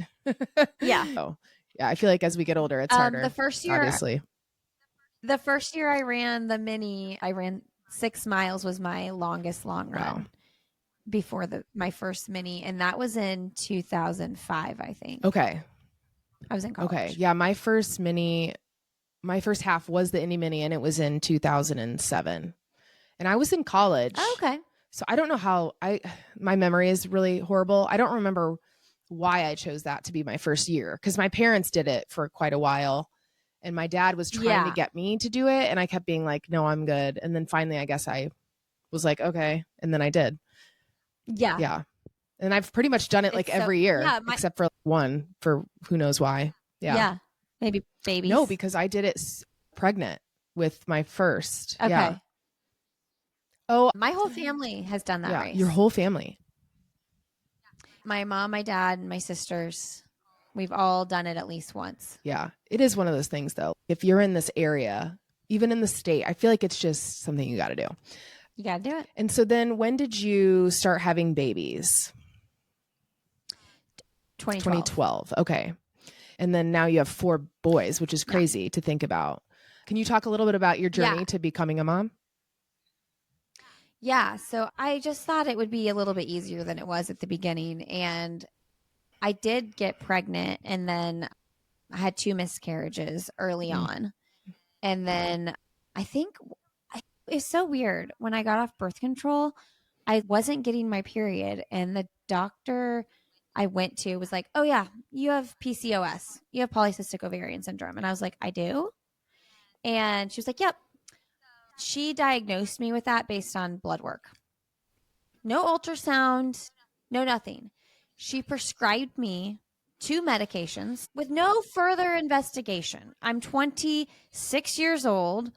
Yeah. So yeah, I feel like as we get older, it's harder. The first year I ran the mini, I ran 6 miles was my longest long run before my first mini. And that was in 2005, I think. Okay. I was in college. Okay. Yeah. My first half was the Indy Mini and it was in 2007. And I was in college. Oh, okay. So I don't know how my memory is really horrible. I don't remember why I chose that to be my first year because my parents did it for quite a while and my dad was trying to get me to do it. And I kept being like, no, I'm good. And then finally, I guess I was like, okay. And then I did. Yeah. Yeah. And I've pretty much done it like every year except for one for who knows why. Yeah. Yeah. Maybe babies. No, because I did it pregnant with my first. Okay. Yeah. Oh, my whole family has done that race. Your whole family. My mom, my dad, and my sisters. We've all done it at least once. Yeah. It is one of those things though. If you're in this area, even in the state, I feel like it's just something you got to do. You got to do it. And so then when did you start having babies? 2012. Okay. And then now you have 4 boys, which is crazy to think about. Can you talk a little bit about your journey to becoming a mom? Yeah. So I just thought it would be a little bit easier than it was at the beginning. And I did get pregnant. And then I had 2 miscarriages early on. And then I think it's so weird. When I got off birth control, I wasn't getting my period. And the doctor I went to was like, oh, yeah, you have PCOS. You have polycystic ovarian syndrome. And I was like, I do? And she was like, yep. She diagnosed me with that based on blood work. No ultrasound, no nothing. She prescribed me 2 medications with no further investigation. I'm 26 years old.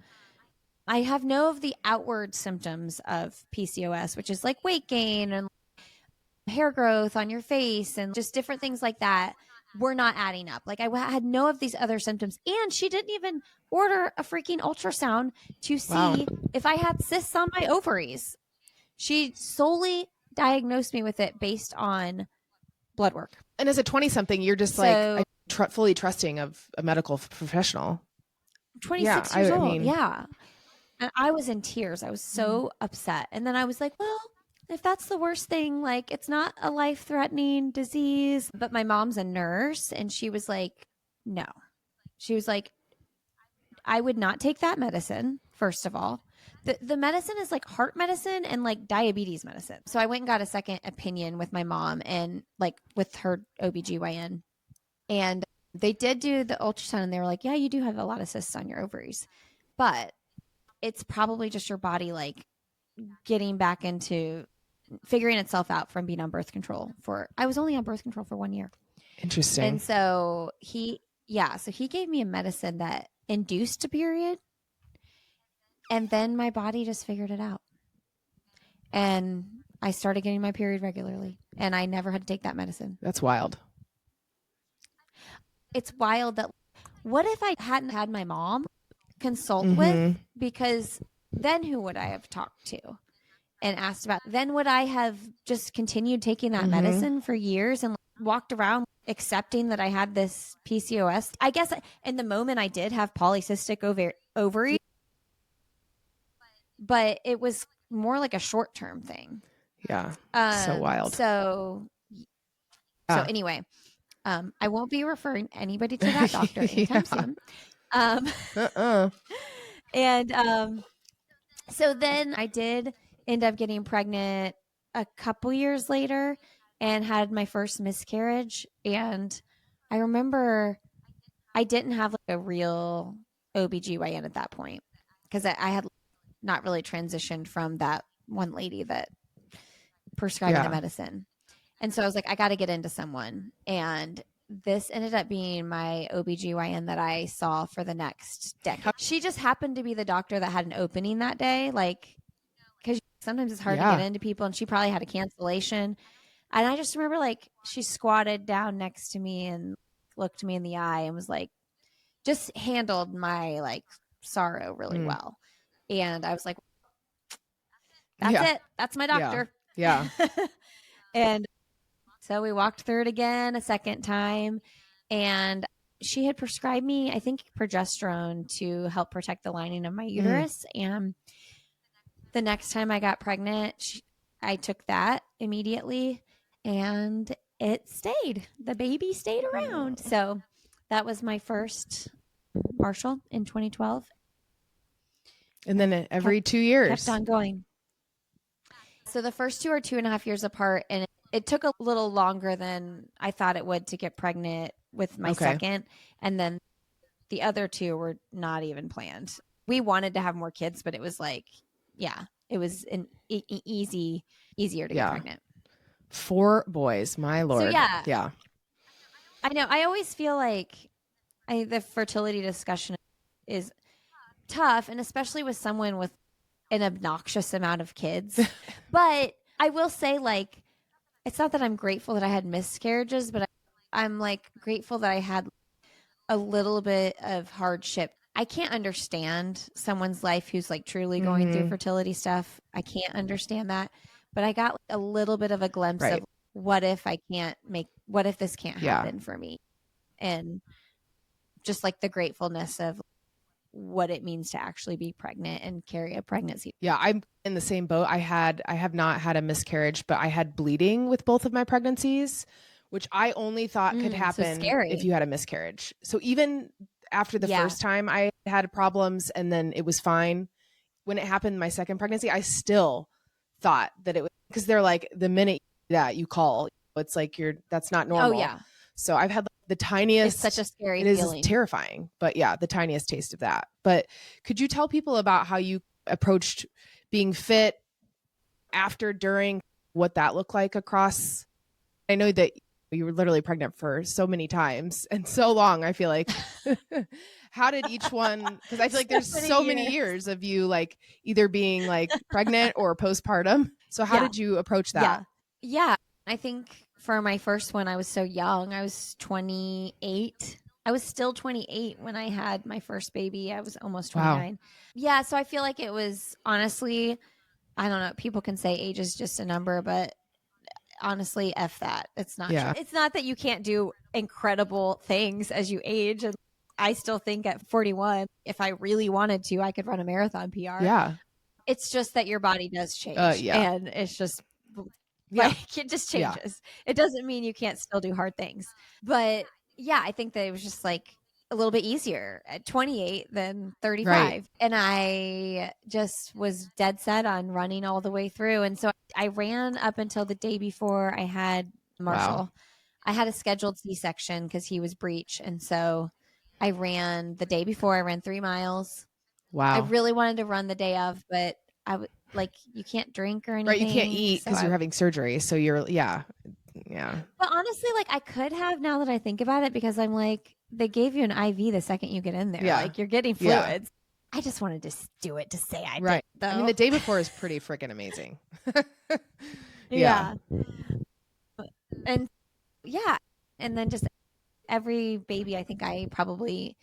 I have no of the outward symptoms of PCOS, which is like weight gain and hair growth on your face and just different things like that were not adding up. Like I had no of these other symptoms. And she didn't even order a freaking ultrasound to see if I had cysts on my ovaries. She solely diagnosed me with it based on blood work. And as a 20-something, you're just fully trusting of a medical professional. 26 years old. Yeah. And I was in tears. I was so upset. And then I was like, well, if that's the worst thing, like it's not a life-threatening disease. But my mom's a nurse and she was like, no. She was like, I would not take that medicine, first of all. The medicine is like heart medicine and like diabetes medicine. So I went and got a second opinion with my mom and like with her OBGYN. And they did do the ultrasound and they were like, yeah, you do have a lot of cysts on your ovaries. But it's probably just your body like getting back into figuring itself out from being on birth control I was only on birth control for 1 year. Interesting. And so he gave me a medicine that induced a period. And then my body just figured it out. And I started getting my period regularly and I never had to take that medicine. That's wild. It's wild that what if I hadn't had my mom consult with, because then who would I have talked to and asked about? Then would I have just continued taking that medicine for years and walked around accepting that I had this PCOS? I guess in the moment I did have polycystic ovary, but it was more like a short-term thing. Yeah. So wild. So anyway, I won't be referring anybody to that doctor anytime soon. And so then I did end up getting pregnant a couple years later and had my first miscarriage. And I remember I didn't have like a real OBGYN at that point because I had not really transitioned from that one lady that prescribed the medicine. And so I was like, I got to get into someone. And this ended up being my OBGYN that I saw for the next decade. She just happened to be the doctor that had an opening that day. Like, because sometimes it's hard to get into people, and she probably had a cancellation. And I just remember like she squatted down next to me and looked me in the eye and was like, just handled my like sorrow really well. And I was like, that's it. That's my doctor. Yeah. And so we walked through it again a second time. And she had prescribed me, I think, progesterone to help protect the lining of my uterus. And the next time I got pregnant, I took that immediately and it stayed. The baby stayed around. So that was my first Marshall in 2012. And then every 2 years. Kept on going. So the first 2 are 2.5 years apart. And it took a little longer than I thought it would to get pregnant with my second. And then the other 2 were not even planned. We wanted to have more kids, but it was like, it was an easier to get pregnant. 4 boys, my Lord. So yeah. I know. I always feel like the fertility discussion is tough, and especially with someone with an obnoxious amount of kids. But I will say, like, it's not that I'm grateful that I had miscarriages, but I'm like grateful that I had a little bit of hardship. I can't understand someone's life who's like truly going through fertility stuff. I can't understand that. But I got like a little bit of a glimpse of what if this can't happen for me? And just like the gratefulness of what it means to actually be pregnant and carry a pregnancy. Yeah, I'm in the same boat. I have not had a miscarriage, but I had bleeding with both of my pregnancies, which I only thought could So happen scary. if you had a miscarriage. So even after the first time I had problems and then it was fine, when it happened my second pregnancy, I still thought that it was, because they're like, the minute that you call, it's like that's not normal. Oh yeah. So I've had the tiniest, It's such a scary it feeling. is terrifying, but yeah, the tiniest taste of that. But could you tell people about how you approached being fit after, during, what that looked like across? I know that you were literally pregnant for so many times and so long, I feel like. How did each one, because I feel like there's so many years of you like either being like pregnant or postpartum. So how did you approach that? Yeah. I think for my first one, I was so young. I was 28. I was still 28 when I had my first baby. I was almost 29. Wow. Yeah. So I feel like it was, honestly, I don't know. People can say age is just a number, but honestly, F that. It's not true. It's not that you can't do incredible things as you age. And I still think at 41, if I really wanted to, I could run a marathon PR. Yeah. It's just that your body does change. And it's just, like, it just changes. It doesn't mean you can't still do hard things. But yeah, I think that it was just like a little bit easier at 28 than 35. Right. And I just was dead set on running all the way through. And so I ran up until the day before I had Marshall. Wow. I had a scheduled C-section because he was breech. And so I ran the day before. I ran 3 miles. Wow. I really wanted to run the day of, but I would, like, you can't drink or anything. Right. You can't eat because you're having surgery. So you're, yeah. But honestly, like, I could have, now that I think about it, because I'm like, they gave you an IV the second you get in there. Yeah. Like, you're getting fluids. Yeah. I just wanted to do it to say I did, though. I mean, the day before is pretty freaking amazing. Yeah. And yeah. And then just every baby, I think I probably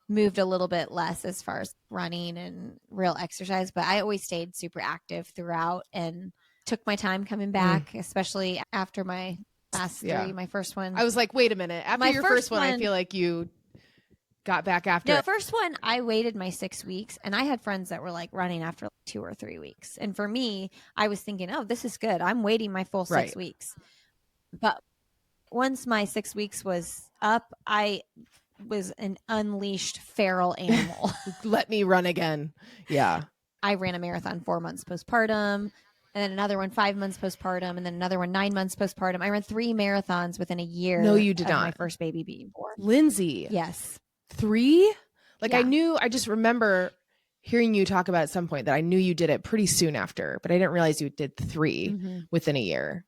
moved a little bit less as far as running and real exercise, but I always stayed super active throughout and took my time coming back, especially after my last 3, my first one. I was like, wait a minute. After your first one, I feel like you got back after. No, first one, I waited my 6 weeks, and I had friends that were like running after 2 or 3 weeks. And for me, I was thinking, oh, this is good. I'm waiting my full 6 weeks. But once my 6 weeks was up, I was an unleashed feral animal. Let me run again. Yeah. I ran a marathon 4 months postpartum, and then another one 5 months postpartum, and then another one 9 months postpartum. I ran 3 marathons within a year. No, you did not. My first baby being born. Lindsey. Yes. 3? Like, I just remember hearing you talk about at some point that I knew you did it pretty soon after, but I didn't realize you did 3 within a year.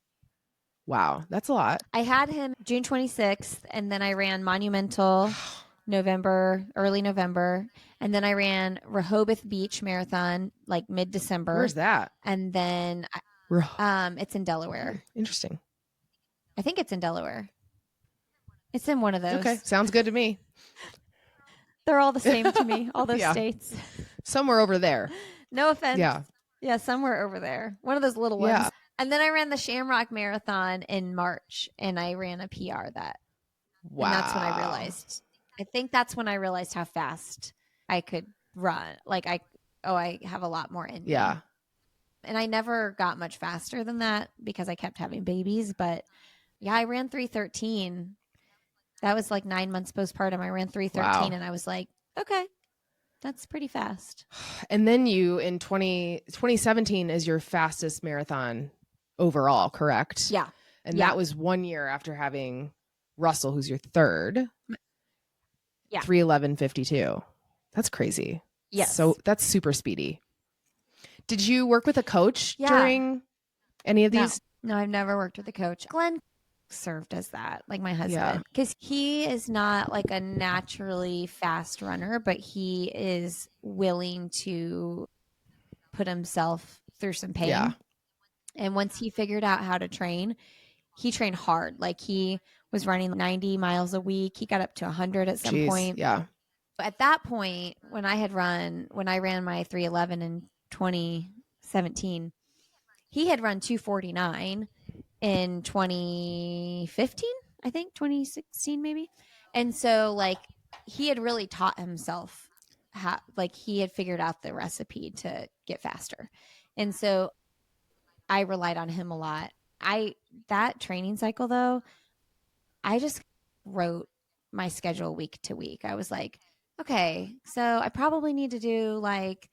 Wow. That's a lot. I had him June 26th, and then I ran Monumental early November. And then I ran Rehoboth Beach Marathon, like mid-December. Where's that? And then it's in Delaware. Interesting. I think it's in Delaware. It's in one of those. Okay. Sounds good to me. They're all the same to me, all those states. Somewhere over there. No offense. Yeah. Yeah, somewhere over there. One of those little ones. Yeah. And then I ran the Shamrock Marathon in March, and I ran a PR that. Wow. And that's when I realized. I think that's when I realized how fast I could run. Like, I have a lot more in me. Yeah. And I never got much faster than that because I kept having babies. But yeah, I ran 3:13. That was like 9 months postpartum. I ran 3:13, and I was like, okay, that's pretty fast. And then you, in 2017, is your fastest marathon overall, correct? Yeah. And that was 1 year after having Russell, who's your third. Yeah. 3:11:52. That's crazy. Yes. So that's super speedy. Did you work with a coach during any of these? No, I've never worked with a coach. Glenn served as that, like my husband, because he is not like a naturally fast runner, but he is willing to put himself through some pain. Yeah. And once he figured out how to train, he trained hard. Like, he was running 90 miles a week. He got up to 100 at some point. Yeah. But at that point, when I ran my 3:11 in 2017, he had run 2:49 in 2015, I think 2016 maybe. And so, like, he had really taught himself how, like, he had figured out the recipe to get faster. And so I relied on him a lot. That training cycle, though, I just wrote my schedule week to week. I was like, okay, so I probably need to do like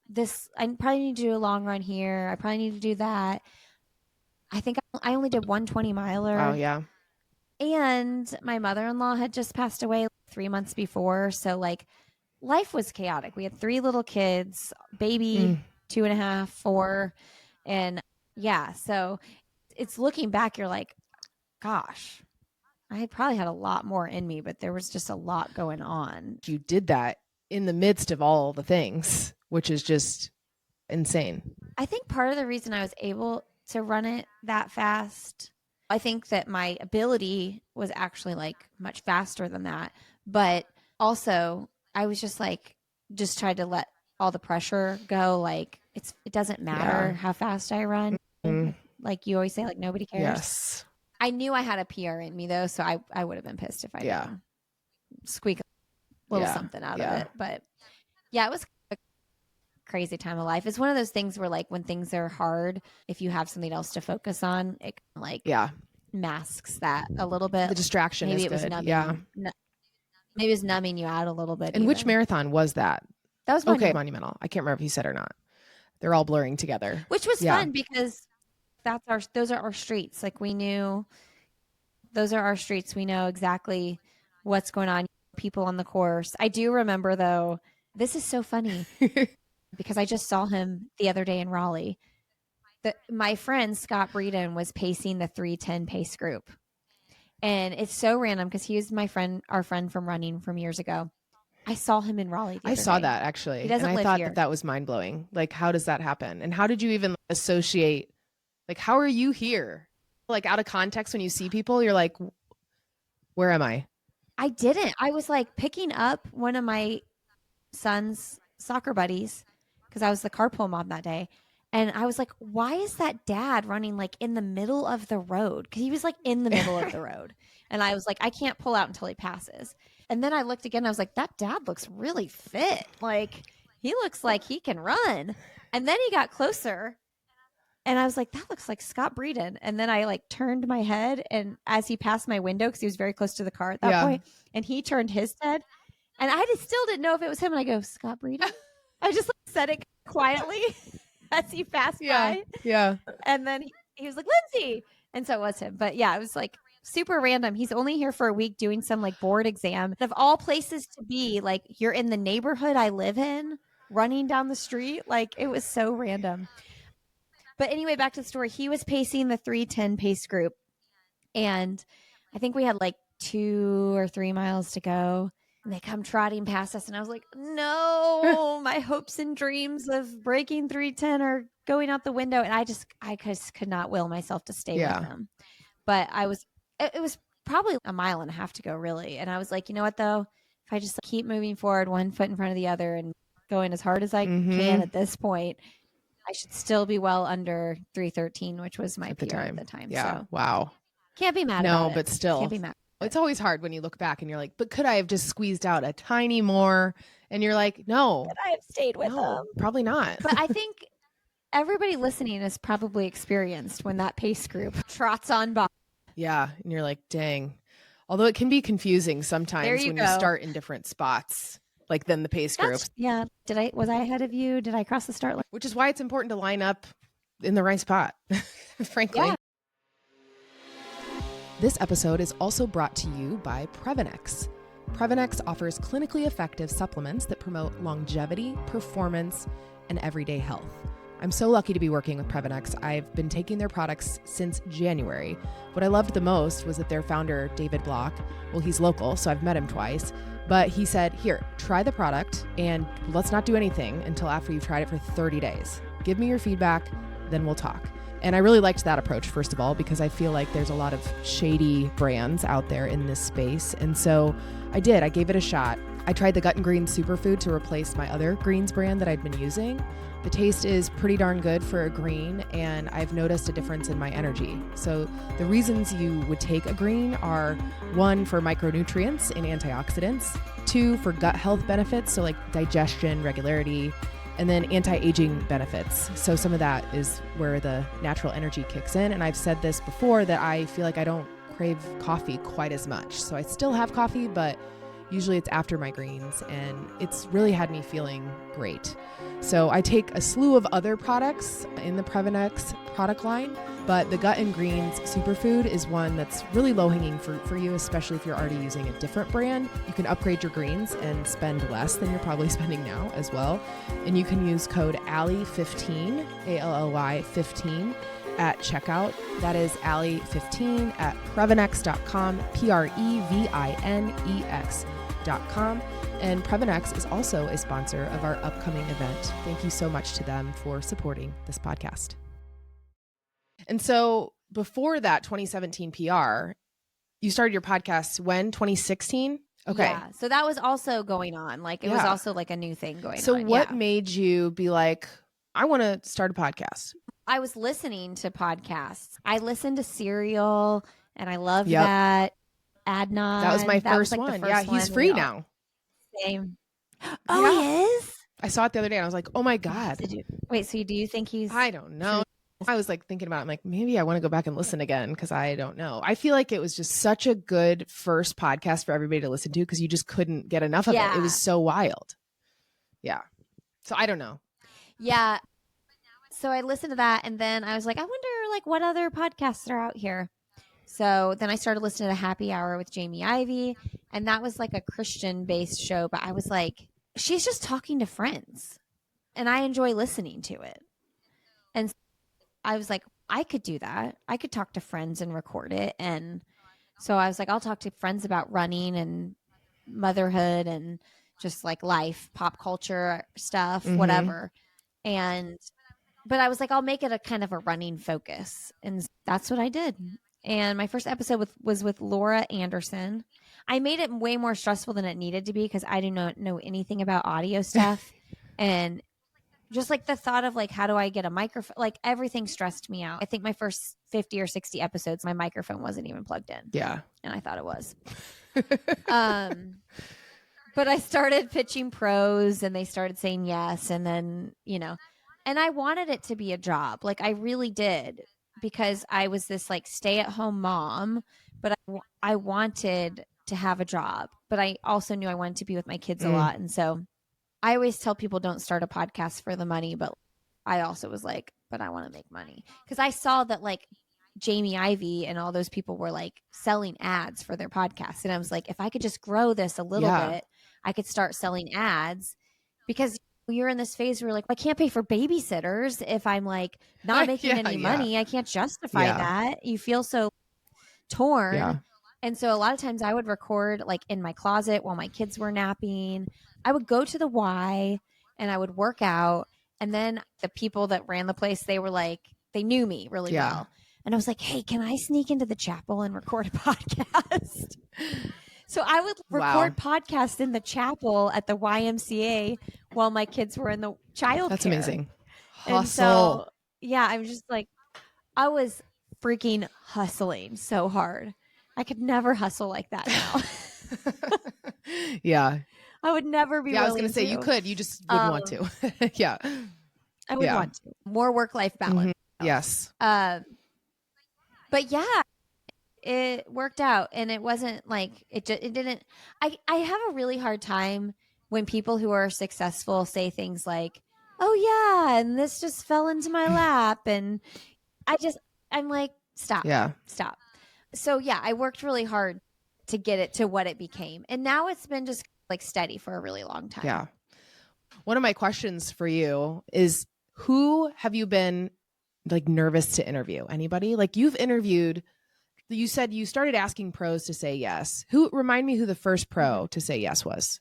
this. I probably need to do a long run here. I probably need to do that. I think I only did 120 miler. Wow, yeah. And my mother-in-law had just passed away 3 months before. So like life was chaotic. We had 3 little kids, baby 2.5, 4. And yeah, so it's looking back, you're like, gosh, I probably had a lot more in me, but there was just a lot going on. You did that in the midst of all the things, which is just insane. I think part of the reason I was able to run it that fast, I think that my ability was actually like much faster than that. But also I was just like, just tried to let all the pressure go. Like it doesn't matter how fast I run. Like you always say, like nobody cares. Yes. I knew I had a PR in me though. So I would have been pissed if I didn't squeak a little something out of it. But yeah, it was a crazy time of life. It's one of those things where like when things are hard, if you have something else to focus on, it like masks that a little bit. The distraction maybe is it was good. numbing. Maybe it was numbing you out a little bit. And which marathon was that? That was Monumental. I can't remember if you said or not. They're all blurring together. Which was fun because those are our streets. Like we knew those are our streets. We know exactly what's going on. People on the course. I do remember though, this is so funny because I just saw him the other day in Raleigh. My friend Scott Breeden was pacing the 3:10 pace group. And it's so random because he was our friend from running from years ago. I saw him in Raleigh. I saw that actually. He doesn't and I live thought here. that was mind blowing. Like, how does that happen? And how did you even associate, like, how are you here? Like out of context, when you see people, you're like, where am I? I didn't. I was like picking up one of my son's soccer buddies because I was the carpool mom that day. And I was like, why is that dad running like in the middle of the road? Because he was like in the middle of the road. And I was like, I can't pull out until he passes. And then I looked again. I was like, that dad looks really fit. Like he looks like he can run. And then he got closer. And I was like, that looks like Scott Breeden. And then I like turned my head. And as he passed my window, because he was very close to the car at that point, and he turned his head. And I still didn't know if it was him. And I go, Scott Breeden? I just like, said it quietly. As he passed by. Yeah. And then he was like, Lindsey. And so it was him. But yeah, it was like super random. He's only here for a week doing some like board exam. Of all places to be, like you're in the neighborhood I live in, running down the street. Like it was so random. But anyway, back to the story. He was pacing the 3:10 pace group. And I think we had like 2 or 3 miles to go. And they come trotting past us. And I was like, no, my hopes and dreams of breaking 3:10 are going out the window. And I just could not will myself to stay with them. But it was probably a mile and a half to go, really. And I was like, you know what, though? If I just keep moving forward, one foot in front of the other and going as hard as I can at this point, I should still be well under 3:13, which was my PR at the time. Yeah. So wow. Can't be mad about it. No, but still. Can't be mad. It's always hard when you look back and you're like, but could I have just squeezed out a tiny more? And you're like, no. Could I have stayed with them? Probably not. But I think everybody listening has probably experienced when that pace group trots on by. Yeah. And you're like, dang. Although it can be confusing sometimes when you start in different spots, like then the pace group. Yeah. Was I ahead of you? Did I cross the start line? Which is why it's important to line up in the right spot, frankly. Yeah. This episode is also brought to you by Previnex. Previnex offers clinically effective supplements that promote longevity, performance, and everyday health. I'm so lucky to be working with Previnex. I've been taking their products since January. What I loved the most was that their founder, David Block, well, he's local, so I've met him twice, but he said, here, try the product and let's not do anything until after you've tried it for 30 days. Give me your feedback, then we'll talk. And I really liked that approach, first of all, because I feel like there's a lot of shady brands out there in this space. And so I gave it a shot. I tried the Gut and Greens Superfood to replace my other greens brand that I'd been using. The taste is pretty darn good for a green, and I've noticed a difference in my energy. So the reasons you would take a green are 1, for micronutrients and antioxidants, 2, for gut health benefits, so like digestion, regularity, and then anti-aging benefits. So some of that is where the natural energy kicks in. And I've said this before that I feel like I don't crave coffee quite as much. So I still have coffee, but usually it's after my greens, and it's really had me feeling great. So I take a slew of other products in the Previnex product line, but the Gut and Greens Superfood is one that's really low-hanging fruit for you, especially if you're already using a different brand. You can upgrade your greens and spend less than you're probably spending now as well. And you can use code ALLY15, ALLY 15, at checkout. That is ALLY15 at Previnex.com, Previnex.com. And Previnex is also a sponsor of our upcoming event. Thank you so much to them for supporting this podcast. And so before that 2017 PR, you started your podcast when? 2016? Okay. Yeah. So that was also going on. Like it was also like a new thing going on. So what made you be like, I want to start a podcast? I was listening to podcasts. I listened to Serial, and I loved that. Adnan. That was my first one. Yeah, he's free now. Same. Oh, he is? I saw it the other day and I was like, oh my God. Wait, so do you think he's... I don't know. I was like thinking about it. I'm like, maybe I want to go back and listen again because I don't know. I feel like it was just such a good first podcast for everybody to listen to because you just couldn't get enough of it. It was so wild. Yeah. So I don't know. Yeah. So I listened to that and then I was like, I wonder like what other podcasts are out here. So then I started listening to Happy Hour with Jamie Ivey, and that was like a Christian-based show. But I was like, she's just talking to friends, and I enjoy listening to it. And I was like, I could do that. I could talk to friends and record it. And so I was like, I'll talk to friends about running and motherhood and just like life, pop culture stuff, whatever. But I was like, I'll make it a kind of a running focus. And that's what I did. And my first episode was with Laura Anderson. I made it way more stressful than it needed to be because I do not know anything about audio stuff. And just like the thought of like, how do I get a microphone? Like everything stressed me out. I think my first 50 or 60 episodes, my microphone wasn't even plugged in. Yeah. And I thought it was. But I started pitching pros and they started saying yes. And then, and I wanted it to be a job. Like I really did. Because I was this like stay-at-home mom, but I wanted to have a job, but I also knew I wanted to be with my kids a lot. And so I always tell people don't start a podcast for the money, but I also was like, but I want to make money. Because I saw that like Jamie Ivey and all those people were like selling ads for their podcasts. And I was like, if I could just grow this a little bit, I could start selling ads because you're in this phase where like, I can't pay for babysitters if I'm like not making any money. I can't justify that. You feel so torn. Yeah. And so a lot of times I would record like in my closet while my kids were napping. I would go to the Y and I would work out. And then the people that ran the place, they were like, they knew me really well. And I was like, hey, can I sneak into the chapel and record a podcast? So I would record podcasts in the chapel at the YMCA while my kids were in the childcare. That's amazing. Hustle. And so, I'm just like, I was freaking hustling so hard. I could never hustle like that now. Yeah. I would never be willing I was going to say you could. You just wouldn't want to. Yeah. I would want to. More work-life balance. Yes. But yeah. It worked out and it wasn't like it didn't. I have a really hard time when people who are successful say things like, oh yeah, and this just fell into my lap. And I'm like, stop. So I worked really hard to get it to what it became. And now it's been just like steady for a really long time. Yeah. One of my questions for you is, who have you been like nervous to interview? Anybody? Like you've interviewed. You said you started asking pros to say yes. Remind me who the first pro to say yes was?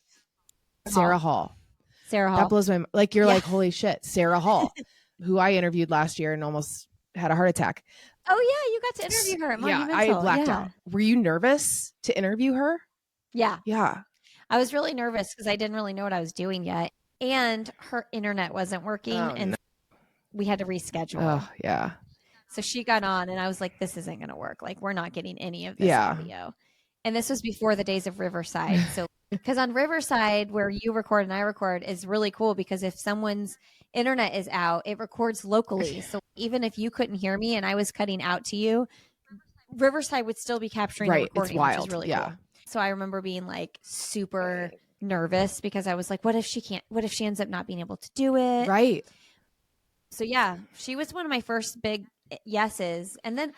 Sarah Hall. That blows my mind. Like you're like, holy shit, Sarah Hall, who I interviewed last year and almost had a heart attack. Oh yeah, you got to interview her at Monumental. I blacked out. Were you nervous to interview her? Yeah. Yeah. I was really nervous because I didn't really know what I was doing yet. And her internet wasn't working we had to reschedule. Oh, yeah. So she got on and I was like, this isn't going to work. Like, we're not getting any of this audio. And this was before the days of Riverside. So, because on Riverside, where you record and I record, is really cool because if someone's internet is out, it records locally. So even if you couldn't hear me and I was cutting out to you, Riverside would still be capturing the Right. It's recording, wild. which is really Yeah. cool. So I remember being like super nervous because I was like, what if she ends up not being able to do it? Right. So yeah, she was one of my first big yeses. And then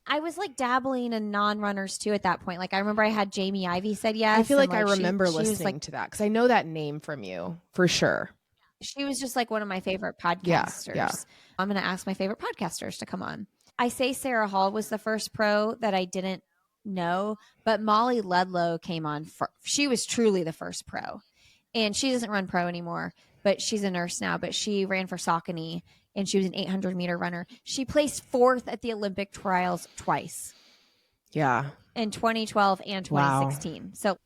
I was like dabbling in non-runners too at that point. Like I remember I had Jamie Ivey said yes. I feel like I she remember was listening like, to that because I know that name from you for sure. she was just like one of my favorite podcasters. Yeah. I'm going to ask my favorite podcasters to come on. I say Sarah Hall was the first pro that I didn't know, but Molly Ludlow came on. She was truly the first pro. And she doesn't run pro anymore, but she's a nurse now. But she ran for Saucony, and she was an 800-meter runner. She placed fourth at the Olympic trials twice. Yeah. In 2012 and 2016. Wow. So,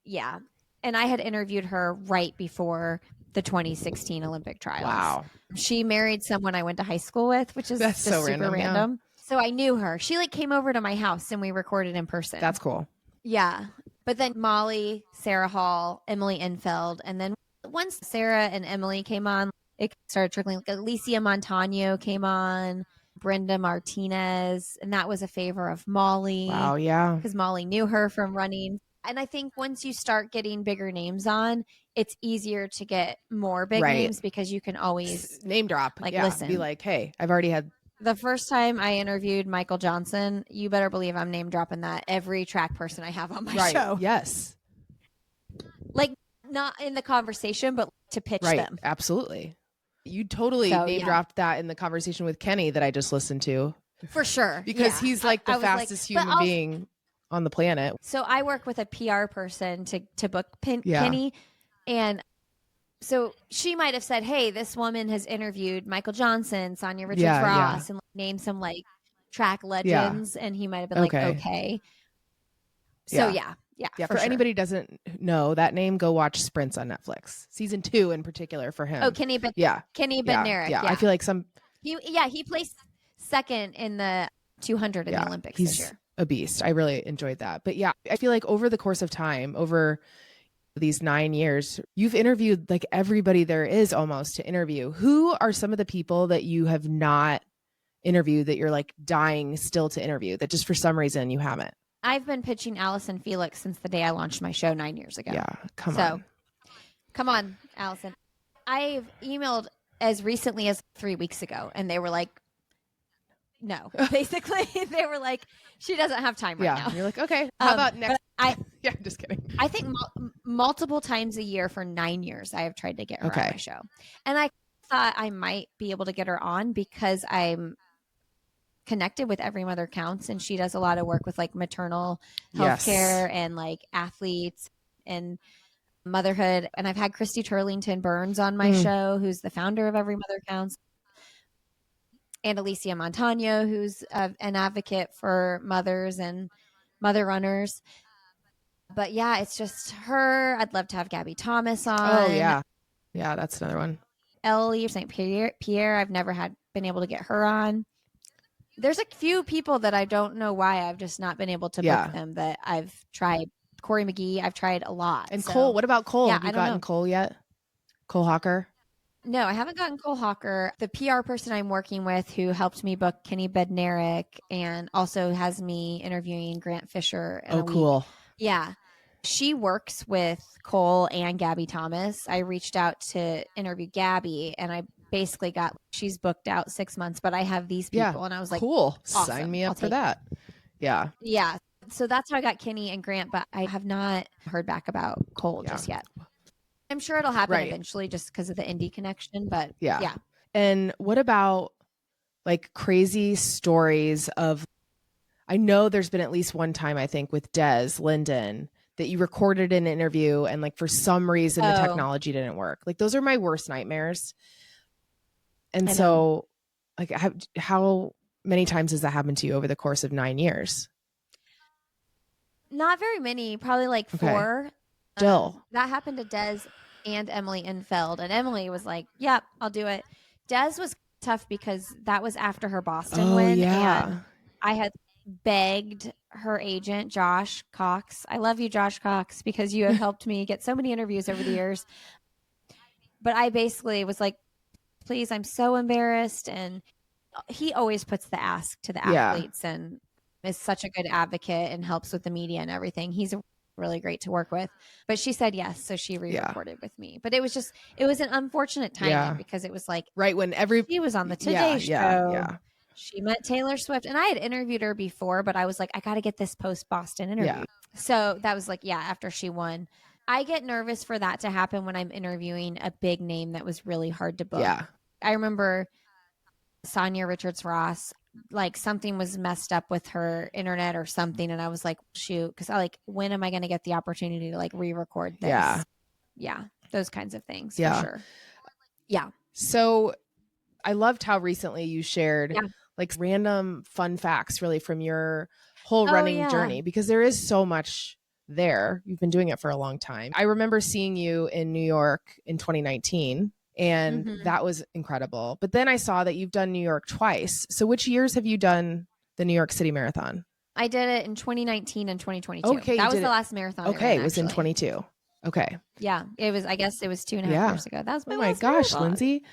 yeah. And I had interviewed her right before the 2016 Olympic trials. Wow. She married someone I went to high school with, which is That's just so super random. Yeah. So I knew her. She like came over to my house and we recorded in person. That's cool. Yeah. But then Molly, Sarah Hall, Emily Infeld, and then once Sarah and Emily came on, it started trickling. Like Alicia Montano came on, Brenda Martinez, and that was a favor of Molly. Wow, yeah. Because Molly knew her from running. And I think once you start getting bigger names on, it's easier to get more big names because you can always name drop. Like, yeah. listen. Be like, hey, I've already had. The first time I interviewed Michael Johnson, you better believe I'm name dropping that every track person I have on my show. Yes. Like, not in the conversation, but to pitch them. Absolutely. You totally name dropped that in the conversation with Kenny that I just listened to. For sure. Because he's like the fastest human being on the planet. So I work with a PR person to book Kenny. And so she might have said, hey, this woman has interviewed Michael Johnson, Sonia Richards-Ross, and named some like track legends. And he might have been like, okay. So yeah. For anybody who doesn't know that name, go watch Sprints on Netflix. Season 2 in particular for him. Oh, Kenny Bednarik. Yeah. I feel like he placed second in the 200 in the Olympics this year. A beast. I really enjoyed that. But yeah, I feel like over the course of time, over these 9 years, you've interviewed like everybody there is almost to interview. Who are some of the people that you have not interviewed that you're like dying still to interview that just for some reason you haven't? I've been pitching Allison Felix since the day I launched my show 9 years ago. Yeah, come on, Allison. I've emailed as recently as 3 weeks ago, and they were like, no. Basically, they were like, she doesn't have time right now. You're like, okay, how about next? Yeah, just kidding. I think multiple times a year for 9 years, I have tried to get her on my show. And I thought I might be able to get her on because I'm connected with Every Mother Counts, and she does a lot of work with like maternal health care and like athletes and motherhood. And I've had Christy Turlington Burns on my show, who's the founder of Every Mother Counts, and Alicia Montano, who's an advocate for mothers and mother runners. But yeah, it's just her. I'd love to have Gabby Thomas on. Oh yeah, that's another one. Ellie St. Pierre. I've never been able to get her on. There's a few people that I don't know why I've just not been able to book them that I've tried. Corey McGee, I've tried a lot. And Cole, what about Cole? Have you gotten Cole yet? Cole Hawker? No, I haven't gotten Cole Hawker. The PR person I'm working with who helped me book Kenny Bednarik and also has me interviewing Grant Fisher. Cool. Yeah. She works with Cole and Gabby Thomas. I reached out to interview Gabby, and I basically she's booked out 6 months, but I have these people. And I was like, cool. Awesome. Sign me up for that. Yeah. Yeah. So that's how I got Kenny and Grant, but I have not heard back about Cole just yet. I'm sure it'll happen eventually just because of the Indy connection, but yeah. And what about like crazy stories of, I know there's been at least one time, I think with Des Linden, that you recorded an interview and like for some reason the technology didn't work. Like those are my worst nightmares. And so like how many times has that happened to you over the course of 9 years? Not very many, probably like 4. Still. That happened to Des and Emily Infeld. And Emily was like, yep, I'll do it. Des was tough because that was after her Boston win. Yeah. And I had begged her agent, Josh Cox. I love you, Josh Cox, because you have helped me get so many interviews over the years. But I basically was like, please, I'm so embarrassed. And he always puts the ask to the athletes. And is such a good advocate and helps with the media and everything. He's really great to work with. But she said yes, so she re-recorded with me. But it was an unfortunate timing because it was like right when she was on the Today Show. She met Taylor Swift, and I had interviewed her before, but I was like, I got to get this post Boston interview. So that was like, after she won. I get nervous for that to happen when I'm interviewing a big name that was really hard to book. I remember Sonia Richards-Ross, like something was messed up with her internet or something. And I was like, shoot, because when am I going to get the opportunity to like re-record this? Yeah. Those kinds of things for sure. Yeah. So I loved how recently you shared like random fun facts really from your whole running journey, because there is so much there. You've been doing it for a long time. I remember seeing you in New York in 2019. And that was incredible. But then I saw that you've done New York twice. So which years have you done the New York City Marathon? I did it in 2019 and 2022. Okay. That was the last marathon. Okay. It was in 22. Okay. Yeah. I guess it was 2.5 years ago. That was my last gosh, marathon. Lindsey.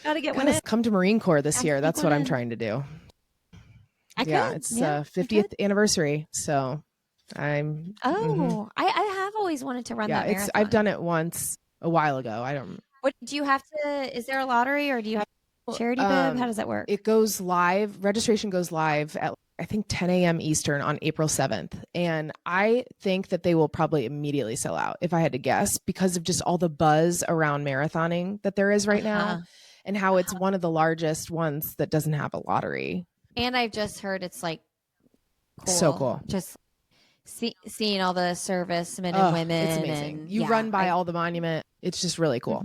Gotta get one. Come to Marine Corps this year. That's what I'm trying to do. It's 50th anniversary. So I'm. I have always wanted to run that marathon. I've done it once a while ago. I don't. What do you have to? Is there a lottery or do you have a charity bib? How does that work? It goes live. Registration goes live at I think 10 a.m. Eastern on April 7th. And I think that they will probably immediately sell out, if I had to guess, because of just all the buzz around marathoning that there is right now, and how it's one of the largest ones that doesn't have a lottery. And I've just heard it's like cool. So cool. Just seeing all the servicemen and women. It's amazing. And, you run by all the monument. It's just really cool.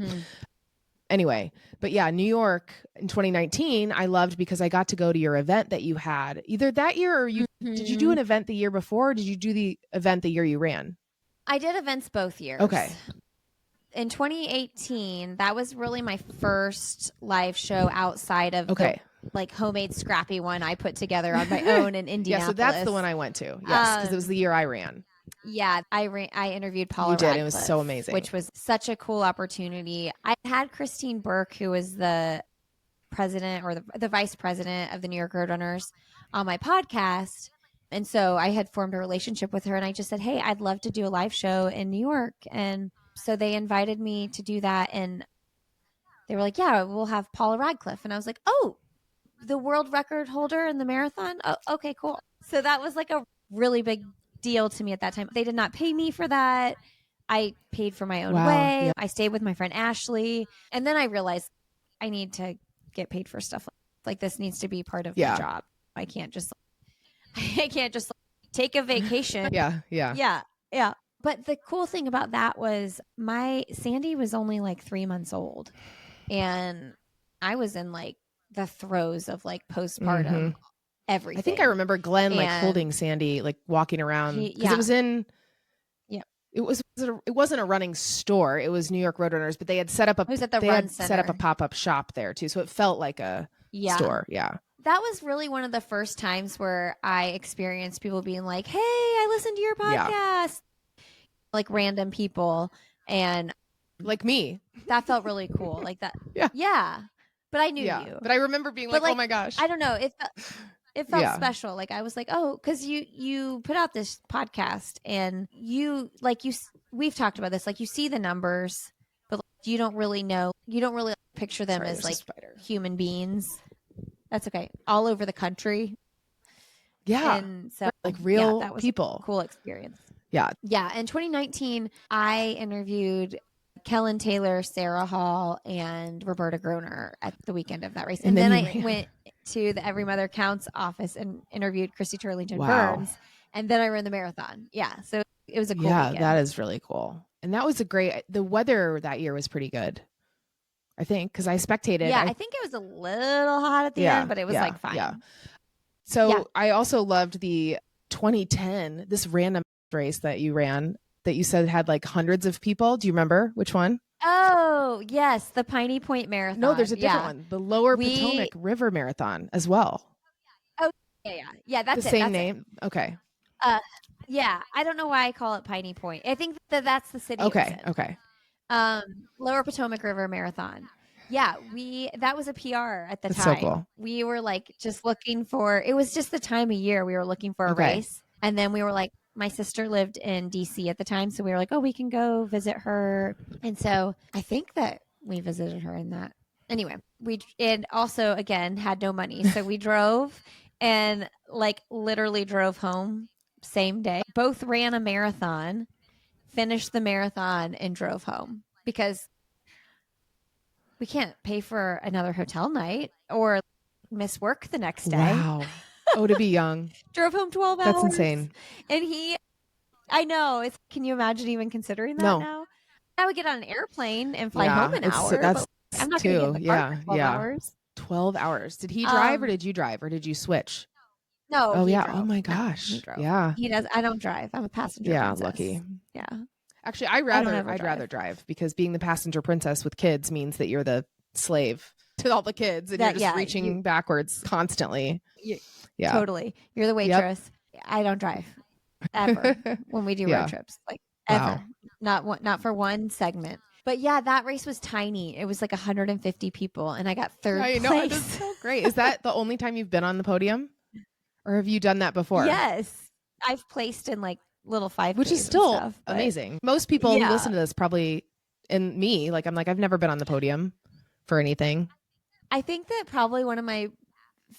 Anyway, but New York in 2019, I loved because I got to go to your event that you had either that year or did you do an event the year before? Or did you do the event the year you ran? I did events both years. Okay. In 2018, that was really my first live show outside of the like homemade scrappy one I put together on my own in Indianapolis. So that's the one I went to. Yes, because it was the year I ran. Yeah, I interviewed Paula. You did. Radcliffe, it was so amazing. Which was such a cool opportunity. I had Christine Burke, who was the president or the vice president of the New York Roadrunners, on my podcast. And so I had formed a relationship with her, and I just said, hey, I'd love to do a live show in New York. And so they invited me to do that. And they were like, yeah, we'll have Paula Radcliffe. And I was like, oh, the world record holder in the marathon? Oh, okay, cool. So that was like a really big deal to me at that time. They did not pay me for that. I paid for my own way. Yeah. I stayed with my friend Ashley. And then I realized I need to get paid for stuff like this. Needs to be part of my job. I can't just take a vacation. Yeah. But the cool thing about that was my Sandy was only like 3 months old, and I was in like the throes of like postpartum everything. I think I remember Glenn like holding Sandy, like walking around, because it was in. It wasn't a running store. It was New York Roadrunners, but they had set up set up a pop-up shop there too, so it felt like a store. Yeah. That was really one of the first times where I experienced people being like, hey, I listened to your podcast. Like random people, and like me. That felt really cool. Like that. Yeah. But I knew you. But I remember being like, oh my gosh. I don't know. It felt special. Like I was like, oh, because you put out this podcast, and we've talked about this. Like you see the numbers, but you don't really know. You don't really picture them as like human beings. That's okay. All over the country. Yeah. And so like real that was people. A cool experience. Yeah. Yeah. In 2019, I interviewed Kellen Taylor, Sarah Hall, and Roberta Groner at the weekend of that race. And then I went to the Every Mother Counts office and interviewed Christy Turlington Burns. And then I ran the marathon. Yeah. So it was a cool weekend. That is really cool. And that was the weather that year was pretty good, I think, because I spectated. Yeah. I think it was a little hot at the end, but it was like fine. Yeah. So I also loved the 2010, this random race that you ran that you said had like hundreds of people. Do you remember which one? Oh, yes. The Piney Point Marathon. No, there's a different one. The Lower Potomac River Marathon as well. Oh, yeah. That's the same name. Okay. Yeah. I don't know why I call it Piney Point. I think that's the city. Okay. Lower Potomac River Marathon. Yeah, that was a PR at the That's so time. cool. We were like just looking for, it was just the time of year we were looking for a Okay. race. And then we were like, my sister lived in DC at the time. So we were like, oh, we can go visit her. And so I think that we visited her in that. Anyway, and also again had no money. So we drove and like literally drove home same day. Both ran a marathon, finished the marathon and drove home because we can't pay for another hotel night or miss work the next day. Wow. Oh, to be young. Drove home 12 hours. That's insane. And I know. Can you imagine even considering that now? I would get on an airplane and fly home an hour. That's I'm not going to get in the car for 12 hours. 12 hours. Did he drive or did you drive or did you switch? No. Oh, yeah. Drove. Oh, my No, gosh. he drove. Yeah. He does. I don't drive. I'm a passenger. Yeah. Princess. Lucky. Yeah. Actually, I'd rather drive because being the passenger princess with kids means that you're the slave to all the kids and you're just reaching backwards constantly. Yeah. Totally. You're the waitress. Yep. I don't drive ever when we do road trips. Like ever. Not for one segment. But yeah, that race was tiny. It was like 150 people and I got third place. That's so great. Is that the only time you've been on the podium? Or have you done that before? Yes. I've placed in like little 5Ks, which is still stuff, amazing. Most people who listen to this probably, and me, like I'm like, I've never been on the podium for anything. I think that probably one of my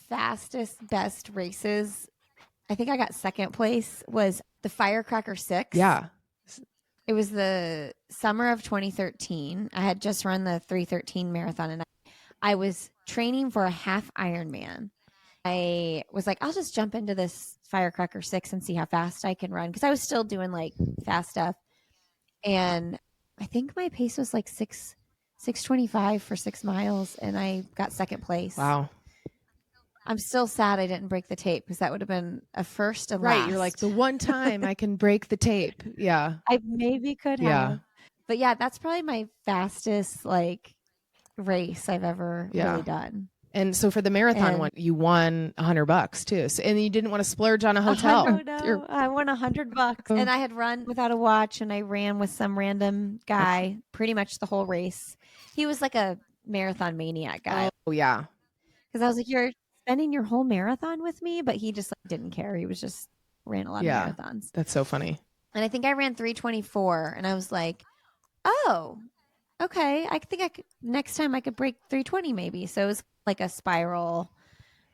fastest, best races, I think I got second place, was the Firecracker 6. Yeah. It was the summer of 2013. I had just run the 313 marathon and I was training for a half Ironman. I was like, I'll just jump into this Firecracker 6 and see how fast I can run. Because I was still doing like fast stuff. And I think my pace was like 6:25 for 6 miles. And I got second place. Wow. I'm still sad I didn't break the tape because that would have been a first and last. Right. You're like, the one time I can break the tape. Yeah. I maybe could have. Yeah. But yeah, that's probably my fastest like race I've ever really done. And so for the marathon one, you won $100 too. So, and you didn't want to splurge on a hotel. No. I won $100 and I had run without a watch and I ran with some random guy pretty much the whole race. He was like a marathon maniac guy. Oh yeah. Because I was like, you're spending your whole marathon with me, but he just like, didn't care. He was just ran a lot of marathons. That's so funny. And I think I ran 3:24 and I was like, oh, okay. I think next time I could break 3:20 maybe. So it was like a spiral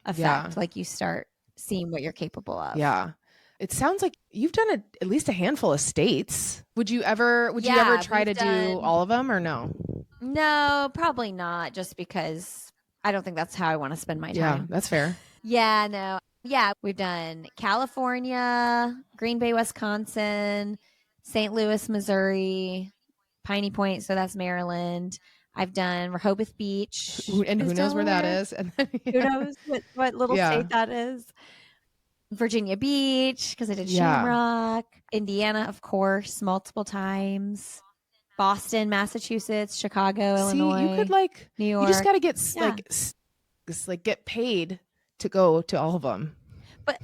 effect. Like you start seeing what you're capable of. Yeah. It sounds like you've done at least a handful of states. Would you ever try to do all of them or no? No, probably not, just because I don't think that's how I want to spend my time. Yeah, that's fair. Yeah, no. Yeah, we've done California, Green Bay, Wisconsin, St. Louis, Missouri, Piney Point, so that's Maryland. I've done Rehoboth Beach. And who knows where that is? And then, who knows what little state that is? Virginia Beach, because I did Shamrock. Indiana, of course, multiple times. Boston, Massachusetts, Chicago, Illinois. You could New York. You just got to get get paid to go to all of them. But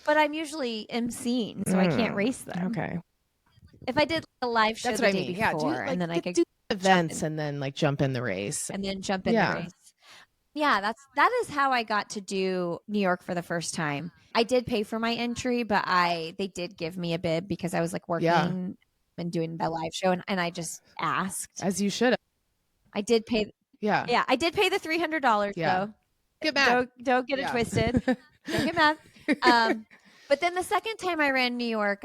I'm usually emceeing, so I can't race them. Okay. If I did a live show the day before, and then I could do events and then jump in the race. And then jump in the race. Yeah, that is how I got to do New York for the first time. I did pay for my entry, but they did give me a bib because I was like working and doing the live show, and I just asked. As you should have. I did pay. Yeah, I did pay the $300 though. Get mad. Don't get it twisted. Don't get mad. But then the second time I ran New York,